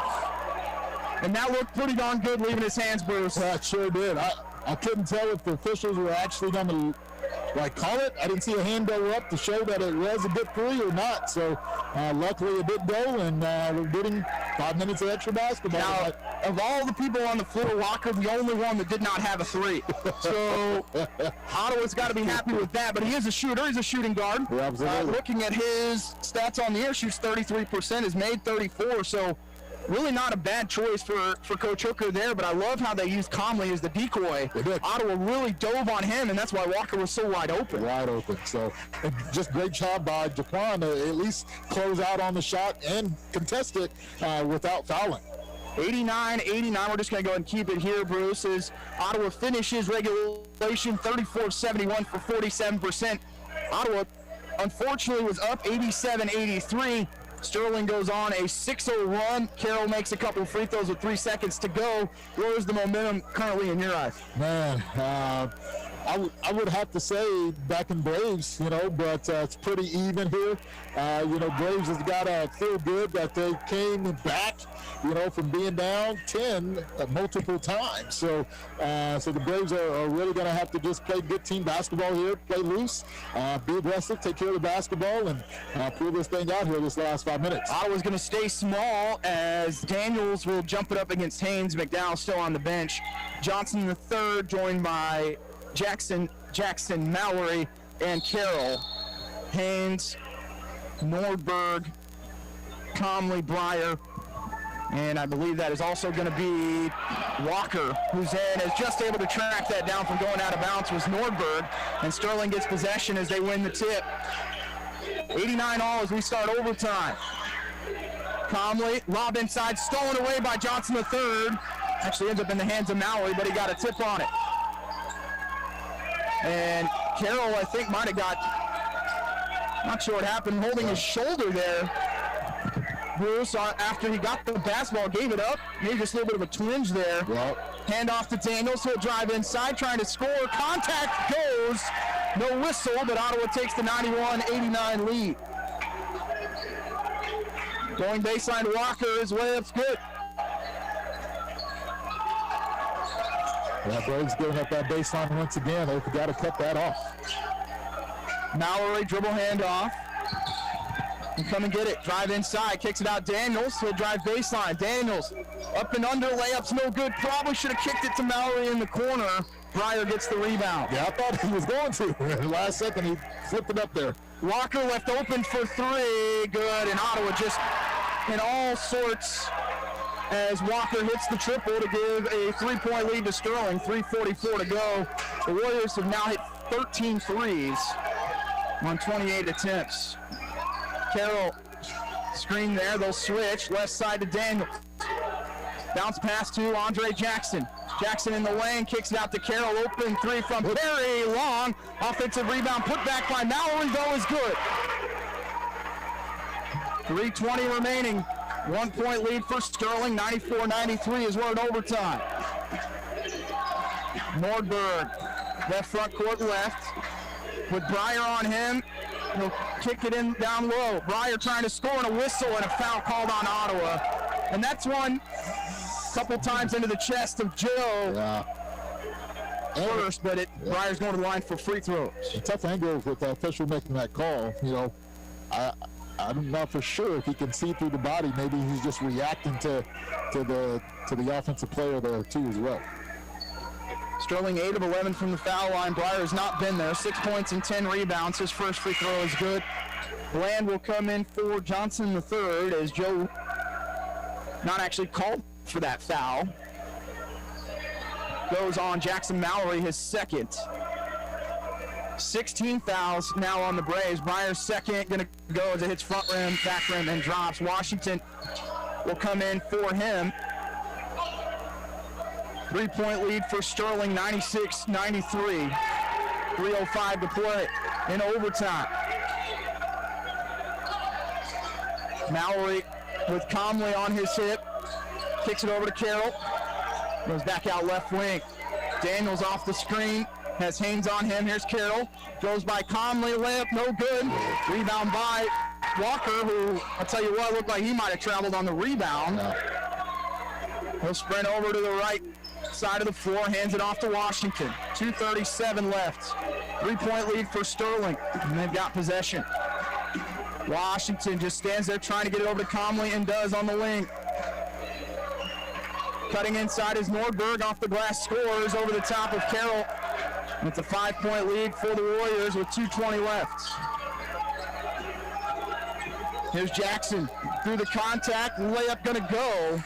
And that looked pretty darn good leaving his hands, Bruce. That sure did. I couldn't tell if the officials were actually going to call it. I didn't see a hand go up to show that it was a good three or not. So luckily it did go, and we're getting 5 minutes of extra basketball. Now, of all the people on the floor, Walker, the only one that did not have a three. So Ottawa's got to be happy with that. But he is a shooter. He's a shooting guard. Yeah, absolutely. Looking at his stats on the air, shoots 33%, has made 34. So really not a bad choice for Coach Hooker there, but I love how they used Comley as the decoy. Ottawa really dove on him, and that's why Walker was so wide open. Wide open. So just great job by Jaquan to at least close out on the shot and contest it without fouling. 89-89, we're just going to go ahead and keep it here, Bruce, as Ottawa finishes regulation 34-71 for 47%. Ottawa, unfortunately, was up 87-83. Sterling goes on a 6-0 run. Carroll makes a couple of free throws with 3 seconds to go. Where's the momentum currently in your eyes? Man, I would have to say back in Braves, but it's pretty even here. Braves has got to feel good that they came back, from being down 10 multiple times. So the Braves are really going to have to just play good team basketball here, play loose, be aggressive, take care of the basketball, and pull this thing out here this last 5 minutes. Ottawa's going to stay small as Daniels will jump it up against Haynes. McDowell still on the bench. Johnson the third, joined by Jackson, Mallory, and Carroll. Haynes, Nordberg, Comley, Breyer, and I believe that is also going to be Walker, who's in, is just able to track that down from going out of bounds, was Nordberg, and Sterling gets possession as they win the tip. 89 all as we start overtime. Comley, lob inside, stolen away by Johnson the third. Actually ends up in the hands of Mallory, but he got a tip on it. And Carroll, I think, might have got, not sure what happened, holding his shoulder there. Bruce, after he got the basketball, gave it up. Maybe just a little bit of a twinge there. Yep. Hand off to Daniels. He'll drive inside, trying to score. Contact goes. No whistle, but Ottawa takes the 91-89 lead. Going baseline, Walker, his layup's good. Yeah, Braves giving up that baseline once again. They've got to cut that off. Mallory, dribble handoff. And come and get it. Drive inside, kicks it out. Daniels, he'll drive baseline. Daniels, up and under, layup's no good. Probably should have kicked it to Mallory in the corner. Breyer gets the rebound. Yeah, I thought he was going to. Last second, he flipped it up there. Walker left open for three. Good, and Ottawa just in all sorts as Walker hits the triple to give a 3-point lead to Sterling. 3:44 to go. The Warriors have now hit 13 threes on 28 attempts. Carroll screen there. They'll switch left side to Daniels. Bounce pass to Andre Jackson. Jackson in the lane, kicks it out to Carroll. Open three from Perry. Long. Offensive rebound put back by Mallory, though, is good. 3:20 remaining. 1 point lead for Sterling. 94-93 is we're in overtime. Nordberg, left front court left. With Breyer on him, he'll kick it in down low. Breyer trying to score and a whistle and a foul called on Ottawa. And that's one a couple times into the chest of Joe. First, but Breyer's going to the line for free throws. A tough angle with the official making that call. You know, I'm not for sure if he can see through the body. Maybe he's just reacting to the offensive player there too as well. Sterling 8 of 11 from the foul line. Breyer has not been there. 6 points and 10 rebounds. His first free throw is good. Bland will come in for Johnson III as Joe not actually called for that foul. Goes on Jackson Mallory, his second. 16 fouls now on the Braves. Breyer's second, going to go as it hits front rim, back rim, and drops. Washington will come in for him. 3-point lead for Sterling, 96-93. 3:05 to play in overtime. Mallory with Comley on his hip. Kicks it over to Carroll. Goes back out left wing. Daniels off the screen. Has Haynes on him. Here's Carroll. Goes by Comley. Layup, no good. Rebound by Walker, who, I'll tell you what, looked like he might have traveled on the rebound. He'll sprint over to the right side of the floor. Hands it off to Washington. 2:37 left. 3-point lead for Sterling. And they've got possession. Washington just stands there trying to get it over to Comley and does on the wing. Cutting inside is Nordberg, off the glass, scores over the top of Carroll. And it's a 5-point lead for the Warriors with 2:20 left. Here's Jackson through the contact, layup gonna go.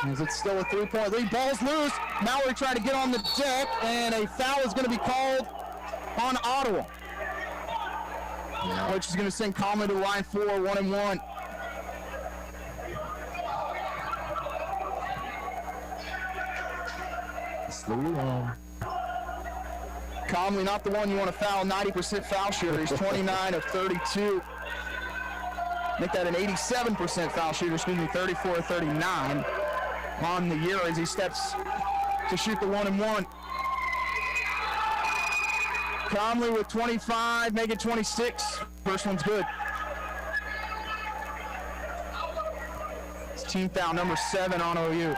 As it's still a 3-point lead, ball's loose. Mallory trying to get on the deck, and a foul is gonna be called on Ottawa. Which is gonna send Coleman to the line for 1-and-1. Comley, not the one you want to foul, 90% foul shooter. He's 29 of 32. Make that an 87% foul shooter, 34 of 39 on the year as he steps to shoot the 1-and-1. Comley with 25, make it 26. First one's good. It's team foul number 7 on OU.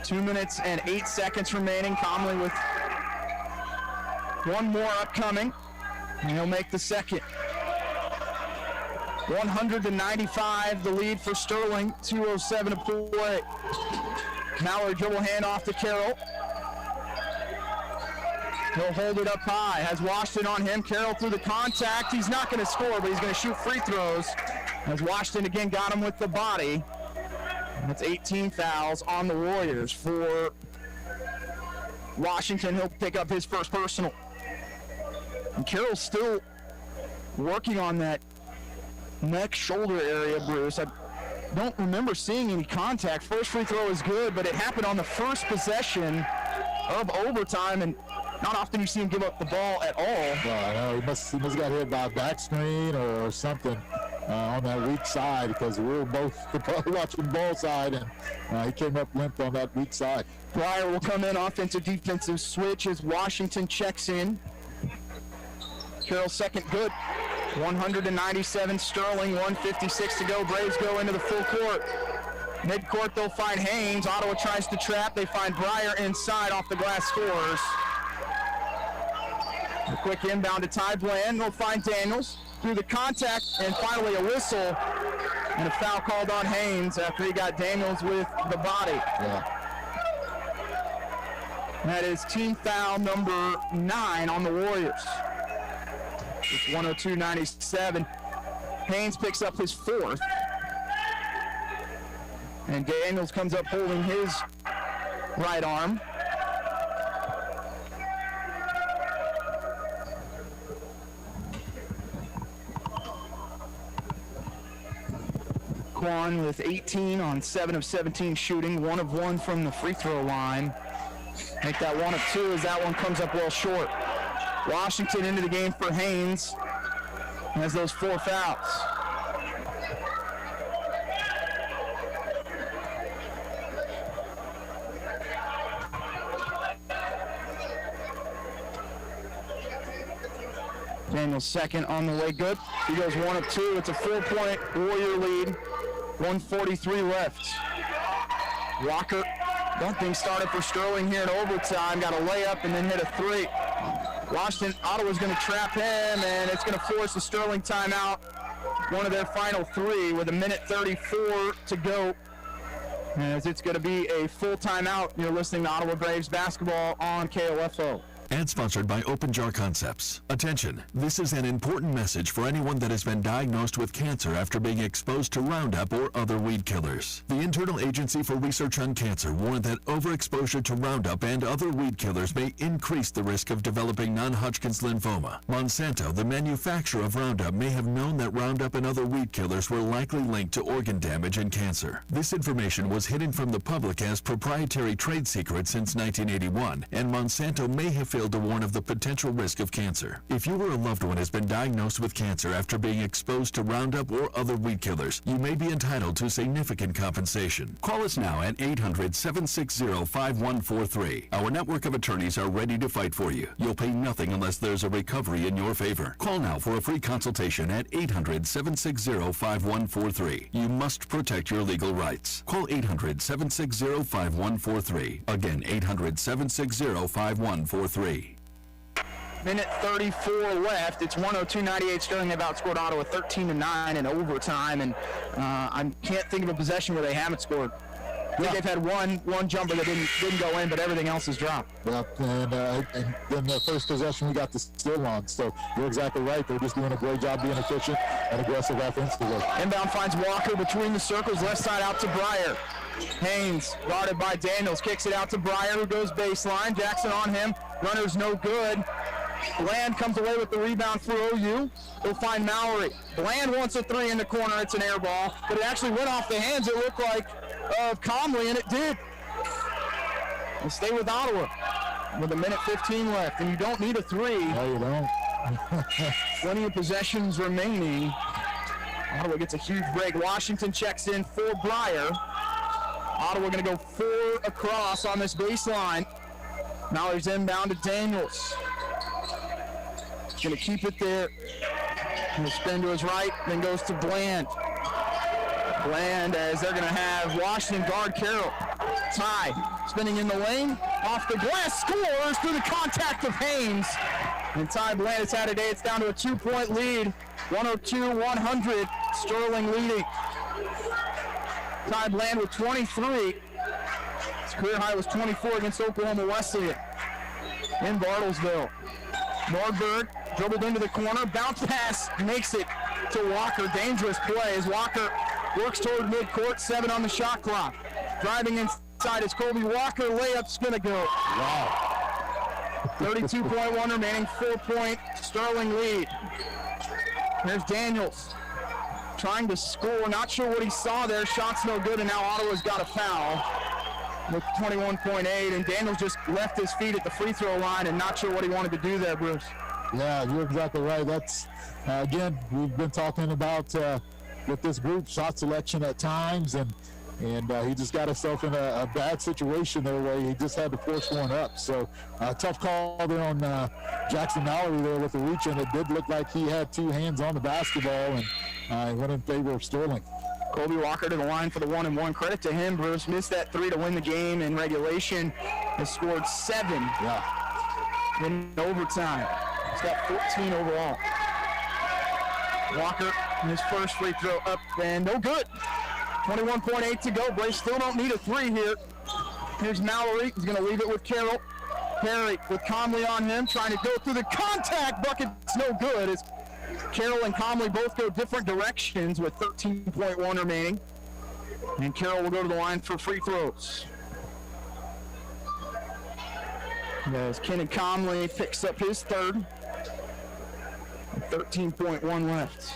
Two minutes and 8 seconds remaining. Comley with one more upcoming, and he'll make the second. 100-95, the lead for Sterling. 2:07 to play. Mallory dribble hand off to Carroll. He'll hold it up high. Has Washington on him. Carroll through the contact. He's not going to score, but he's going to shoot free throws. As Washington again got him with the body. That's 18 fouls on the Warriors. For Washington, he'll pick up his first personal. And Carroll's still working on that neck shoulder area, Bruce. I don't remember seeing any contact. First free throw is good, but it happened on the first possession of overtime, and not often you see him give up the ball at all. Well, I know he must got hit by a back screen or something. On that weak side, because we were both probably watching ball side, and he came up limp on that weak side. Breyer will come in, offensive defensive switch as Washington checks in. Carroll's second good. 197 Sterling, 156 to go. Braves go into the full court. Midcourt, they'll find Haynes. Ottawa tries to trap. They find Breyer inside, off the glass, scores. A quick inbound to Ty Bland. They'll find Daniels through the contact, and finally a whistle and a foul called on Haynes after he got Daniels with the body. That is team foul number 9 on the Warriors. It's 102-97. Haynes picks up his fourth. And Daniels comes up holding his right arm. Quan with 18 on 7 of 17 shooting, 1 of 1 from the free throw line. Make that 1 of 2 as that one comes up well short. Washington into the game for Haynes. Has those 4 fouls. Daniels second on the way, good. He goes 1 of 2. It's a 4-point Warrior lead. 1:43 left. Walker, dumping started for Sterling here in overtime. Got a layup and then hit a 3. Washington, Ottawa's going to trap him, and it's going to force a Sterling timeout. One of their final 3 with 1:34 to go. As it's going to be a full timeout. You're listening to Ottawa Braves basketball on KOFO. And sponsored by Open Jar Concepts. Attention, this is an important message for anyone that has been diagnosed with cancer after being exposed to Roundup or other weed killers. The Internal Agency for Research on Cancer warned that overexposure to Roundup and other weed killers may increase the risk of developing non-Hodgkin's lymphoma. Monsanto, the manufacturer of Roundup, may have known that Roundup and other weed killers were likely linked to organ damage and cancer. This information was hidden from the public as proprietary trade secret since 1981, and Monsanto may have failed to warn of the potential risk of cancer. If you or a loved one has been diagnosed with cancer after being exposed to Roundup or other weed killers, you may be entitled to significant compensation. Call us now at 800-760-5143. Our network of attorneys are ready to fight for you. You'll pay nothing unless there's a recovery in your favor. Call now for a free consultation at 800-760-5143. You must protect your legal rights. Call 800-760-5143. Again, 800-760-5143. Minute 34 left. It's 102-98. Sterling have outscored Ottawa 13-9 in overtime, and I can't think of a possession where they haven't scored. I think they've had one jumper that didn't go in, but everything else has dropped. Yeah, and then the first possession we got the steal on. So you're exactly right. They're just doing a great job being efficient and aggressive offensively. Inbound finds Walker between the circles, left side out to Breyer. Haynes, guarded by Daniels, kicks it out to Breyer, who goes baseline. Jackson on him. Runner's no good. Bland comes away with the rebound for OU. They'll find Mallory. Bland wants a 3 in the corner. It's an air ball, but it actually went off the hands, it looked like, of Comley, and it did. We'll stay with Ottawa with 1:15 left, and you don't need a 3. No, you don't. 20 possessions remaining. Ottawa gets a huge break. Washington checks in for Breyer. Ottawa going to go 4 across on this baseline. Mallory's inbound to Daniels. Going to keep it there. He'll spin to his right, then goes to Bland. Bland, as they're going to have Washington guard Carroll. Ty spinning in the lane, off the glass, scores through the contact of Haynes. And Ty Bland has had a day. It's down to a 2-point lead. 102-100. Sterling leading. Ty Bland with 23. His career high was 24 against Oklahoma Wesleyan in Bartlesville. Nordberg dribbled into the corner, bounce pass, makes it to Walker. Dangerous play as Walker works toward midcourt, 7 on the shot clock. Driving inside is Colby Walker, layup's gonna go. Wow. 32.1 remaining, 4-point Sterling lead. Here's Daniels trying to score, not sure what he saw there, shot's no good, and now Ottawa's got a foul with 21.8, and Daniels just left his feet at the free throw line and not sure what he wanted to do there, Bruce. Yeah, you're exactly right. That's, again, we've been talking about with this group, shot selection at times, and he just got himself in a bad situation there where he just had to force one up. So tough call there on Jackson Mallory there with the reach, and it did look like he had 2 hands on the basketball, and he went in favor of Sterling. Colby Walker to the line for the 1-and-1. Credit to him, Bruce. Missed that 3 to win the game in regulation. Has scored 7 in overtime. He's got 14 overall. Walker, his first free throw up and no good. 21.8 to go. Braves still don't need a 3 here. Here's Mallory. He's going to leave it with Carroll. Perry with Conley on him, trying to go through the contact. Bucket's no good as Carroll and Comley both go different directions with 13.1 remaining. And Carroll will go to the line for free throws. As Kenan Comley picks up his third. 13.1 left.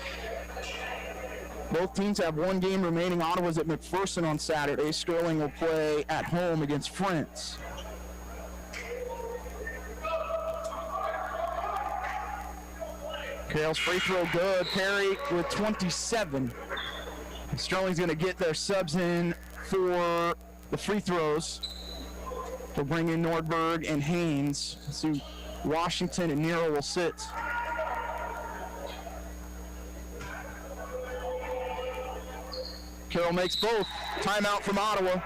Both teams have one game remaining. Ottawa's at McPherson on Saturday. Sterling will play at home against Friends. Carroll's free throw good. Perry with 27. Sterling's going to get their subs in for the free throws. They'll bring in Nordberg and Haynes. So Washington and Nero will sit. Carroll makes both. Timeout from Ottawa.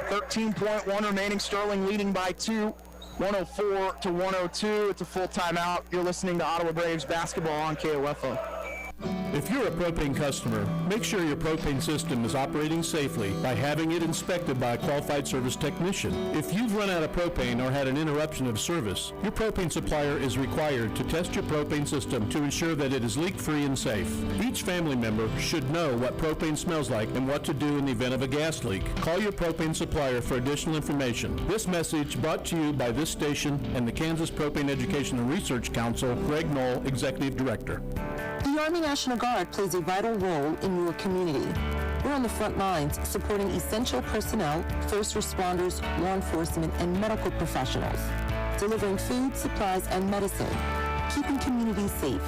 13.1 remaining. Sterling leading by 2. 104 to 102. It's a full timeout. You're listening to Ottawa Braves basketball on KOFO. If you're a propane customer, make sure your propane system is operating safely by having it inspected by a qualified service technician. If you've run out of propane or had an interruption of service, your propane supplier is required to test your propane system to ensure that it is leak-free and safe. Each family member should know what propane smells like and what to do in the event of a gas leak. Call your propane supplier for additional information. This message brought to you by this station and the Kansas Propane Education and Research Council, Greg Knoll, Executive Director. The Army National Guard plays a vital role in your community. We're on the front lines supporting essential personnel, first responders, law enforcement, and medical professionals, delivering food, supplies, and medicine, keeping communities safe,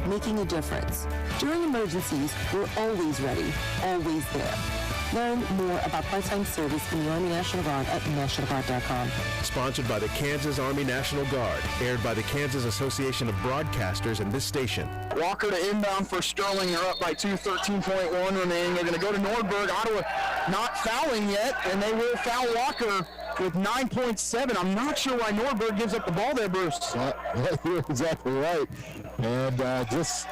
making a difference. During emergencies, we're always ready, always there. Learn more about part-time service in the Army National Guard at nationalguard.com. Sponsored by the Kansas Army National Guard. Aired by the Kansas Association of Broadcasters and this station. Walker to inbound for Sterling. They're up by 2, 13.1 remaining. They're going to go to Nordberg. Ottawa not fouling yet, and they will foul Walker with 9.7. I'm not sure why Nordberg gives up the ball there, Bruce. You're exactly right. And just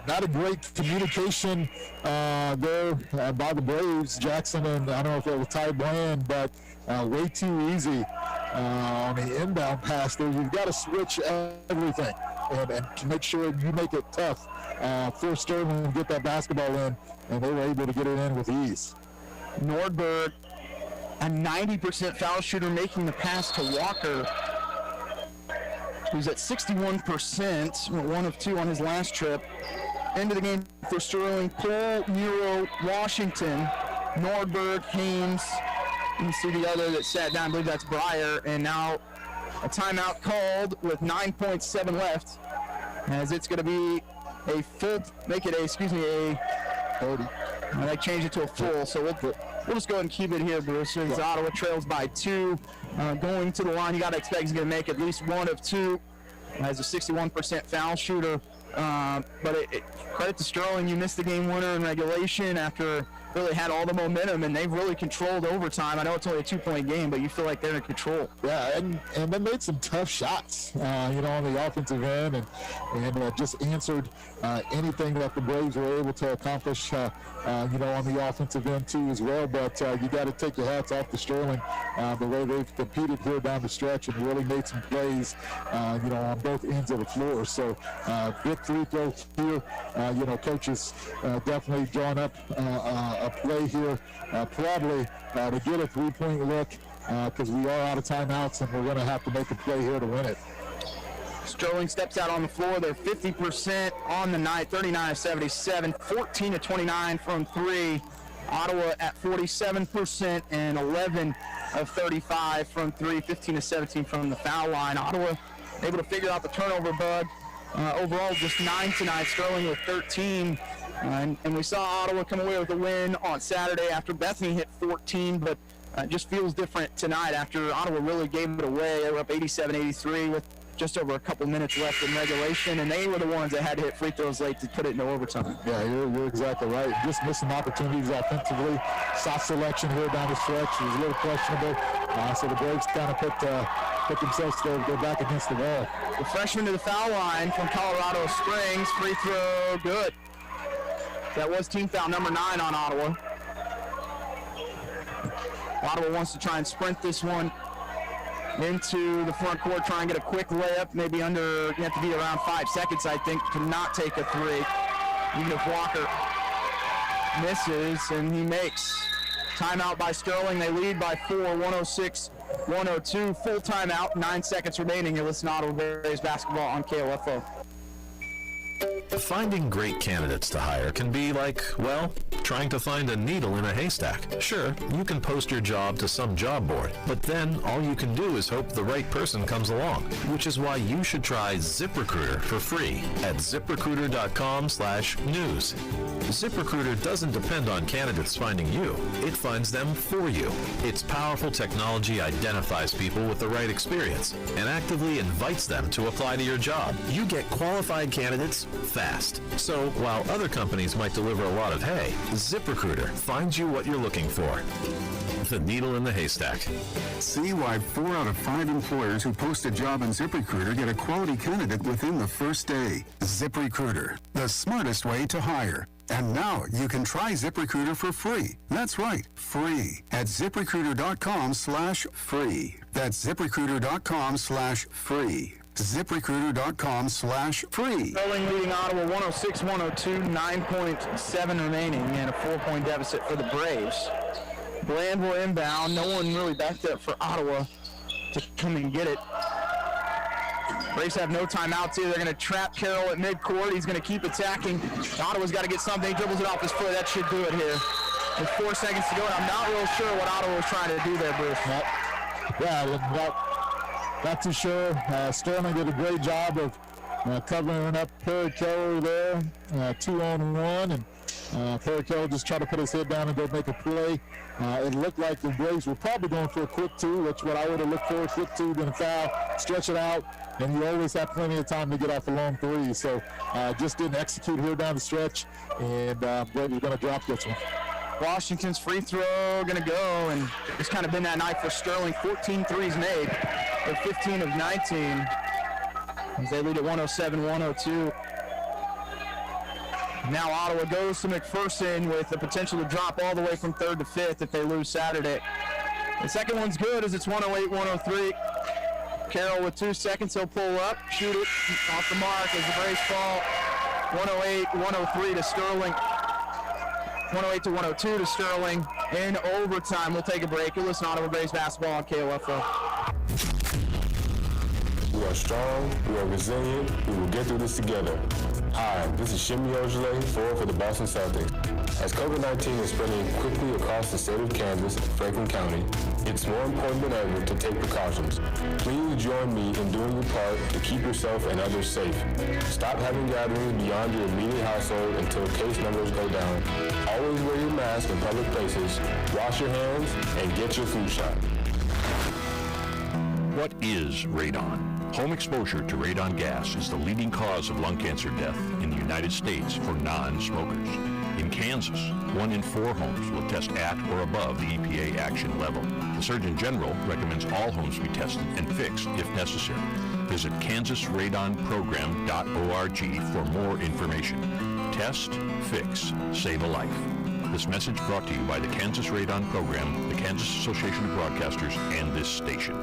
not a great communication there by the Braves. Jackson and I don't know if it was Ty Bland, but way too easy on the inbound pass there. You've got to switch everything and make sure you make it tough for Sterling to get that basketball in, and they were able to get it in with ease. Nordberg, a 90% foul shooter, making the pass to Walker, who's at 61%, 1 of 2 on his last trip. Into the game for Sterling. Cole, Nero, Washington, Nordberg, Haynes. You see the other that sat down, I believe that's Breyer, and now a timeout called with 9.7 left, as it's going to be a full, make it a 30. And I changed it to a full, so we'll just go ahead and keep it here, Bruce. As Ottawa trails by 2, going to the line, you got to expect he's going to make at least 1 of 2. As a 61% foul shooter, but credit to Sterling, you missed the game winner in regulation after really had all the momentum, and they've really controlled overtime. I know it's only a 2-point game, but you feel like they're in control. Yeah, and they made some tough shots, on the offensive end, and just answered anything that the Braves were able to accomplish, on the offensive end too as well. But you got to take your hats off to Sterling, the way they've competed here down the stretch and really made some plays, on both ends of the floor. So good free throw here. Coaches definitely drawn up a play here, probably to get a 3-point look, because we are out of timeouts and we're going to have to make a play here to win it. Sterling steps out on the floor. They're 50% on the night, 39 of 77, 14 of 29 from 3. Ottawa at 47% and 11 of 35 from 3, 15 of 17 from the foul line. Ottawa able to figure out the turnover bug. Overall, just 9 tonight. Sterling with 13. And we saw Ottawa come away with a win on Saturday after Bethany hit 14, but it just feels different tonight after Ottawa really gave it away. They were up 87-83 with just over a couple minutes left in regulation, and they were the ones that had to hit free throws late to put it into overtime. Yeah, you're exactly right. Just missing opportunities offensively. Soft selection here down the stretch. It was a little questionable. So the Braves kind of put themselves to go back against the wall. The freshman to the foul line from Colorado Springs. Free throw good. That was team foul number 9 on Ottawa. Ottawa wants to try and sprint this one. into the front court, try and get a quick layup, maybe under, you have to be around 5 seconds, I think, to not take a three. Even if Walker misses, and he makes. Timeout by Sterling. They lead by 4, 106-102. Full timeout, 9 seconds remaining. You're listening to Ottawa Braves basketball on KOFO. Finding great candidates to hire can be like, well, trying to find a needle in a haystack. Sure, you can post your job to some job board, but then all you can do is hope the right person comes along, which is why you should try ZipRecruiter for free at ZipRecruiter.com/news. ZipRecruiter doesn't depend on candidates finding you. It finds them for you. Its powerful technology identifies people with the right experience and actively invites them to apply to your job. You get qualified candidates fast. So while other companies might deliver a lot of hay, ZipRecruiter finds you what you're looking for. The needle in the haystack. See why 4 out of 5 employers who post a job on ZipRecruiter get a quality candidate within the first day. ZipRecruiter, the smartest way to hire. And now you can try ZipRecruiter for free. That's right, free at ZipRecruiter.com/free. That's ZipRecruiter.com/free. ZipRecruiter.com/free. Sterling leading Ottawa 106-102, 9.7 remaining, and a 4-point deficit for the Braves. Bland will inbound. No one really backed up for Ottawa to come and get it. Braves have no timeouts here. They're going to trap Carroll at midcourt. He's going to keep attacking. Ottawa's got to get something. He dribbles it off his foot. That should do it here. With 4 seconds to go, and I'm not real sure what Ottawa was trying to do there, Bruce. Not too sure. Sterling did a great job of covering up Perry Carroll there, 2-on-1, and Perry Carroll just tried to put his head down and go make a play. It looked like the Braves were probably going for a quick two, which what I would have looked for, a quick two, then a foul, stretch it out, and you always have plenty of time to get off a long three. So just didn't execute here down the stretch, and Braves are going to drop this one. Washington's free throw going to go, and it's kind of been that night for Sterling. 14 threes made, but 15 of 19. As they lead at 107-102. Now Ottawa goes to McPherson with the potential to drop all the way from 3rd to 5th if they lose Saturday. The second one's good as it's 108-103. Carroll with 2 seconds, he'll pull up, shoot it off the mark as the Braves fall. 108-103 to Sterling. 108-102 to Sterling in overtime. We'll take a break. You're listening to Ottawa Braves basketball on KOFO. We are strong, we are resilient, we will get through this together. Hi, this is Shimi Ojale, forward for the Boston Celtics. As COVID-19 is spreading quickly across the state of Kansas and Franklin County, it's more important than ever to take precautions. Please join me in doing your part to keep yourself and others safe. Stop having gatherings beyond your immediate household until case numbers go down. Always wear your mask in public places, wash your hands, and get your flu shot. What is radon? Home exposure to radon gas is the leading cause of lung cancer death in the United States for non-smokers. In Kansas, 1 in 4 homes will test at or above the EPA action level. The Surgeon General recommends all homes be tested and fixed if necessary. Visit kansasradonprogram.org for more information. Test, fix, save a life. This message brought to you by the Kansas Radon Program, the Kansas Association of Broadcasters, and this station.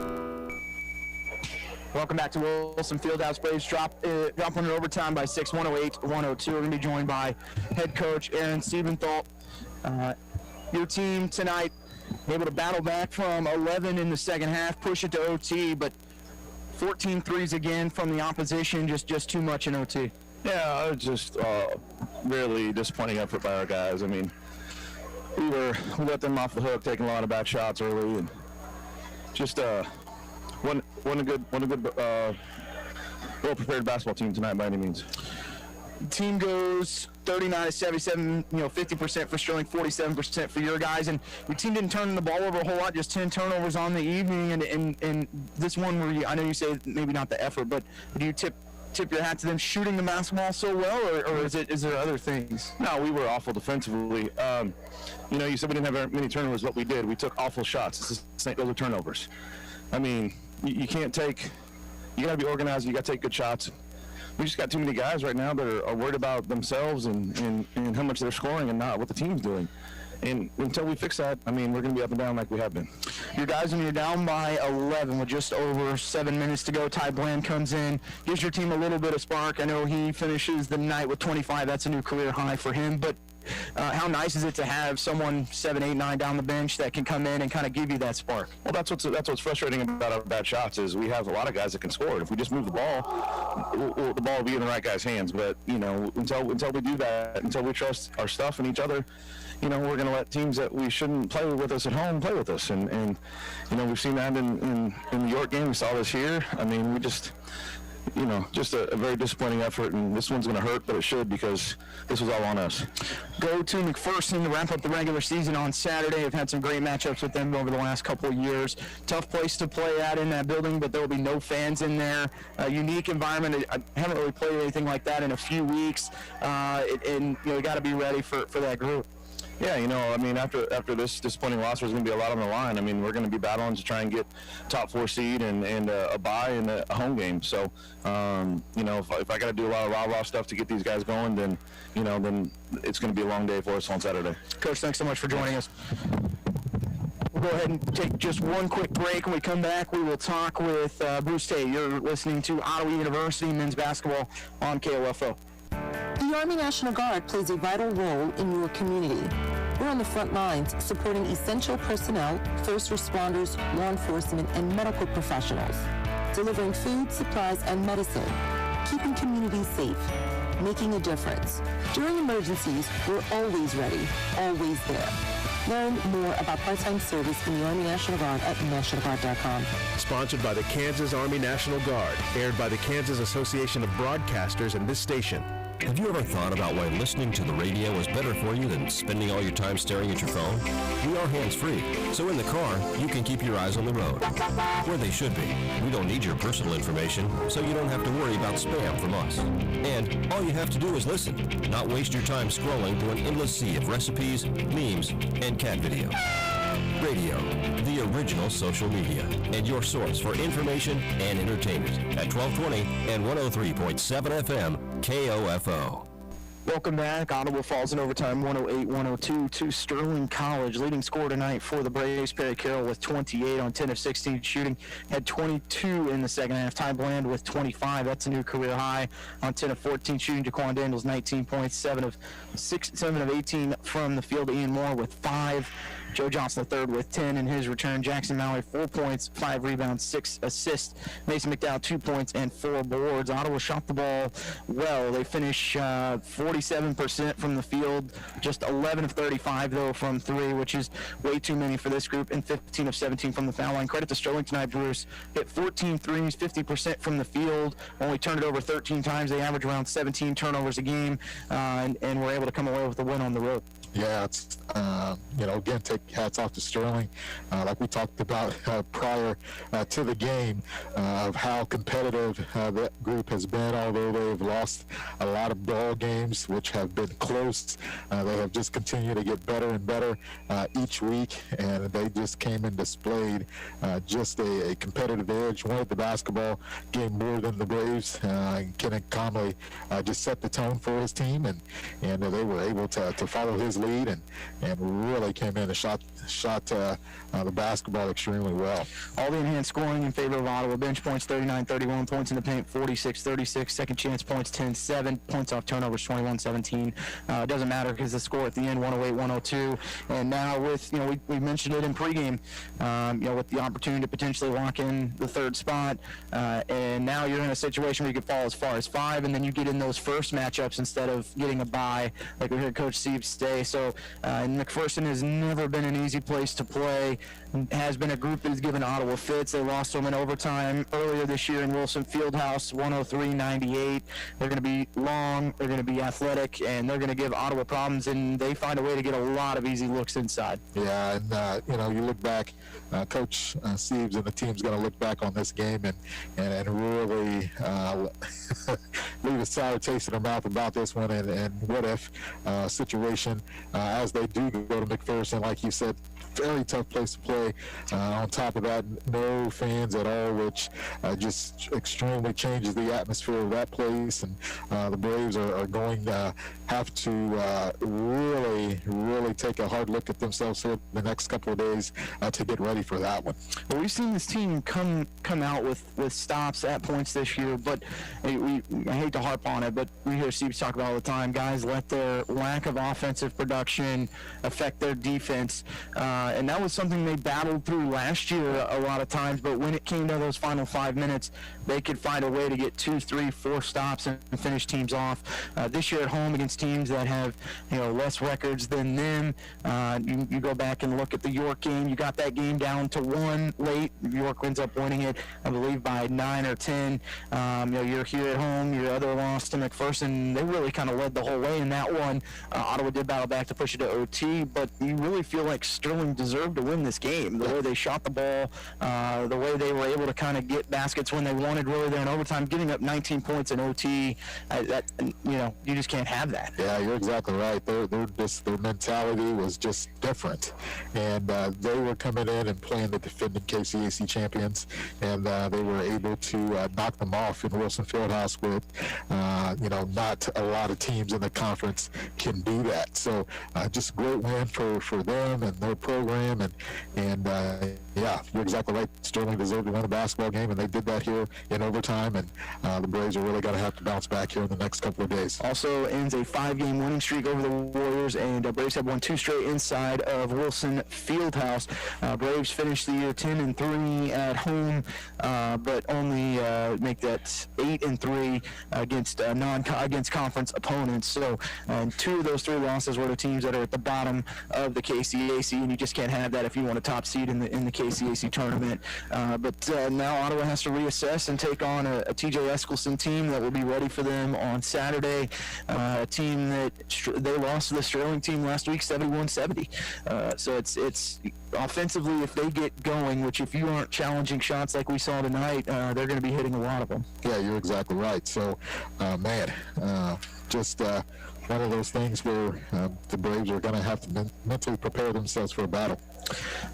Welcome back to Wilson Fieldhouse. Braves drop one in overtime by 6, 108-102. We're going to be joined by head coach Aaron Siebenthal. Your team tonight able to battle back from 11 in the second half, push it to OT, but 14 threes again from the opposition, just too much in OT. Yeah, it was just really disappointing effort by our guys. I mean, we let them off the hook, taking a lot of back shots early, and just One good, well-prepared basketball team tonight by any means. Team goes 39-77, 50% for Sterling, 47% for your guys, and your team didn't turn the ball over a whole lot, just 10 turnovers on the evening, and this one where I know you say maybe not the effort, but do you tip your hat to them shooting the basketball so well, or is there other things? No, we were awful defensively. You said we didn't have very many turnovers, but we did. We took awful shots. Those are turnovers. I mean, you can't take, you got to be organized, you got to take good shots. We just got too many guys right now that are worried about themselves and how much they're scoring and not what the team's doing. And until we fix that, I mean, we're going to be up and down like we have been. You guys, when you're down by 11 with just over 7 minutes to go, Ty Bland comes in, gives your team a little bit of spark. I know he finishes the night with 25. That's a new career high for him. But how nice is it to have someone 7, 8, 9 down the bench that can come in and kind of give you that spark? Well, that's what's frustrating about our bad shots is we have a lot of guys that can score. And if we just move the ball, the ball will be in the right guy's hands. But until we do that, until we trust our stuff and each other, we're going to let teams that we shouldn't play with us at home play with us. And we've seen that in the York game. We saw this here. I mean, we just a very disappointing effort, and this one's going to hurt, but it should because this was all on us. Go to McPherson to wrap up the regular season on Saturday. I've had some great matchups with them over the last couple of years. Tough place to play at in that building, but there will be no fans in there. A unique environment. I haven't really played anything like that in a few weeks, and you got to be ready for that group. Yeah, I mean, after this disappointing loss, there's going to be a lot on the line. I mean, we're going to be battling to try and get top 4 seed and a bye and a home game. So, if I got to do a lot of rah-rah stuff to get these guys going, then it's going to be a long day for us on Saturday. Coach, thanks so much for joining us. We'll go ahead and take just one quick break. When we come back, we will talk with Bruce Tate. You're listening to Ottawa University men's basketball on KOFO. The Army National Guard plays a vital role in your community. We're on the front lines supporting essential personnel, first responders, law enforcement, and medical professionals, delivering food, supplies, and medicine, keeping communities safe, making a difference. During emergencies, we're always ready, always there. Learn more about part-time service in the Army National Guard at nationalguard.com. Sponsored by the Kansas Army National Guard, aired by the Kansas Association of Broadcasters and this station. Have you ever thought about why listening to the radio is better for you than spending all your time staring at your phone? We are hands-free, so in the car, you can keep your eyes on the road, where they should be. We don't need your personal information, so you don't have to worry about spam from us. And all you have to do is listen, not waste your time scrolling through an endless sea of recipes, memes, and cat videos. Radio, the original social media, and your source for information and entertainment at 1220 and 103.7 FM, KOFO. Welcome back. Ottawa falls in overtime 108-102 to Sterling College. Leading scorer tonight for the Braves, Perry Carroll with 28 on 10 of 16 shooting. Had 22 in the second half. Ty Bland with 25. That's a new career high on 10 of 14 shooting. Jaquan Daniels 19 points, 7 of 18 from the field. Ian Moore with 5. Joe Johnson III with 10 in his return. Jackson Mallory 4 points, 5 rebounds, 6 assists. Mason McDowell 2 points and 4 boards. Ottawa shot the ball well. They finish 47% from the field, just 11 of 35 though from 3, which is way too many for this group, and 15 of 17 from the foul line. Credit to Sterling tonight, Bruce. Hit 14 threes, 50% from the field. Only turned it over 13 times. They average around 17 turnovers a game, and were able to come away with a win on the road. Yeah, it's, again, take hats off to Sterling. Like we talked about prior to the game, of how competitive that group has been, although they've lost a lot of ball games, which have been close. They have just continued to get better and better each week, and they just came and displayed just a competitive edge, wanted the basketball game more than the Braves. Kenneth Conley just set the tone for his team, and they were able to follow his lead and really came in and shot the basketball extremely well. All the enhanced scoring in favor of Ottawa. Bench points 39-31, points in the paint 46-36, second chance points 10-7, points off turnovers 21-17. It doesn't matter because the score at the end 108-102. And now with we mentioned it in pregame, with the opportunity to potentially lock in the third spot, and now you're in a situation where you could fall as far as 5, and then you get in those first matchups instead of getting a bye, like we heard Coach Siebes say. So McPherson has never been an easy place to play. Has been a group that has given Ottawa fits. They lost them in overtime earlier this year in Wilson Fieldhouse, 103-98. They're going to be long, they're going to be athletic, and they're going to give Ottawa problems, and they find a way to get a lot of easy looks inside. Yeah, and you look back, Coach Siebes and the team's going to look back on this game and really leave a sour taste in their mouth about this one and what if situation. as they do go to McPherson, like you said, very tough place to play. On top of that, no fans at all, which just extremely changes the atmosphere of that place. And the Braves are going to have to really take a hard look at themselves here the next couple of days to get ready for that one. Well, we've seen this team come out with stops at points this year, but I hate to harp on it, but we hear Steve talk about all the time, guys let their lack of offensive production affect their defense, and that was something they battled through last year a lot of times, but when it came to those final 5 minutes, they could find a way to get 2, 3, 4 stops and finish teams off. This year at home against teams that have less records than them, you go back and look at the York game, you got that game down to 1 late. York ends up winning it, I believe, by 9 or 10. You're here at home, your other loss to McPherson, they really kind of led the whole way in that one. Ottawa did battle back to push it to OT, but you really feel like Sterling deserved to win this game. The way they shot the ball, the way they were able to kind of get baskets when they wanted really there in overtime, giving up 19 points in OT, you just can't have that. Yeah, you're exactly right. Their mentality was just different, and they were coming in and playing the defending KCAC champions, and they were able to knock them off in Wilson Fieldhouse with, not a lot of teams in the conference can do that. So just a great win for them and their program, and yeah, you're exactly right. Sterling deserved to win a basketball game, and they did that here in overtime, and the Braves are really going to have to bounce back here in the next couple of days. Also ends a 5-game winning streak over the Warriors, and Braves have won 2 straight inside of Wilson Fieldhouse. Braves finished the year 10-3 at home, but only make that 8-3 against conference opponents. So 2 of those 3 losses were to teams that are at the bottom of the KCAC, and you just can't have that if you want a top seed in the KCAC tournament. But now Ottawa has to reassess and take on a TJ Eskelson team that will be ready for them on Saturday. A team that they lost to the Sterling team last week, 71-70. So it's offensively, if they get going, which if you aren't challenging shots like we saw tonight, they're going to be hitting a lot of them. Yeah, you're exactly right. So, just one of those things where the Braves are going to have to mentally prepare themselves for a battle.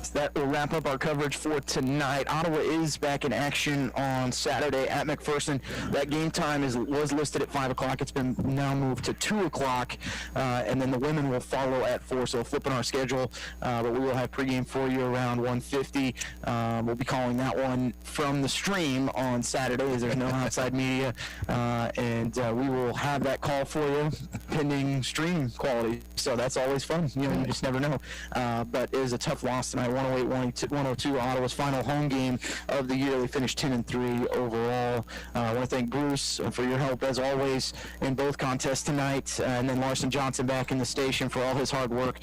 So that will wrap up our coverage for tonight. Ottawa is back in action on Saturday at McPherson. That game time was listed at 5 o'clock. It's been now moved to 2 o'clock, and then the women will follow at 4, so flipping our schedule. But we will have pregame for you around 1:50. We'll be calling that one from the stream on Saturday, as there's no outside media, and we will have that call for you pending stream quality. So that's always fun. You just never know. But it is a tough loss tonight, 108-102, Ottawa's final home game of the year. They finished 10-3 overall. I want to thank Bruce for your help, as always, in both contests tonight, and then Larson Johnson back in the station for all his hard work.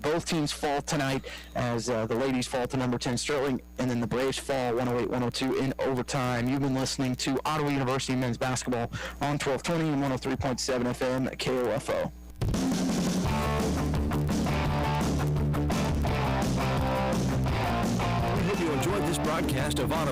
Both teams fall tonight, as the ladies fall to number 10 Sterling, and then the Braves fall 108-102 in overtime. You've been listening to Ottawa University men's basketball on 1220 and 103.7 FM KOFO. We hope you enjoyed this broadcast of Ottawa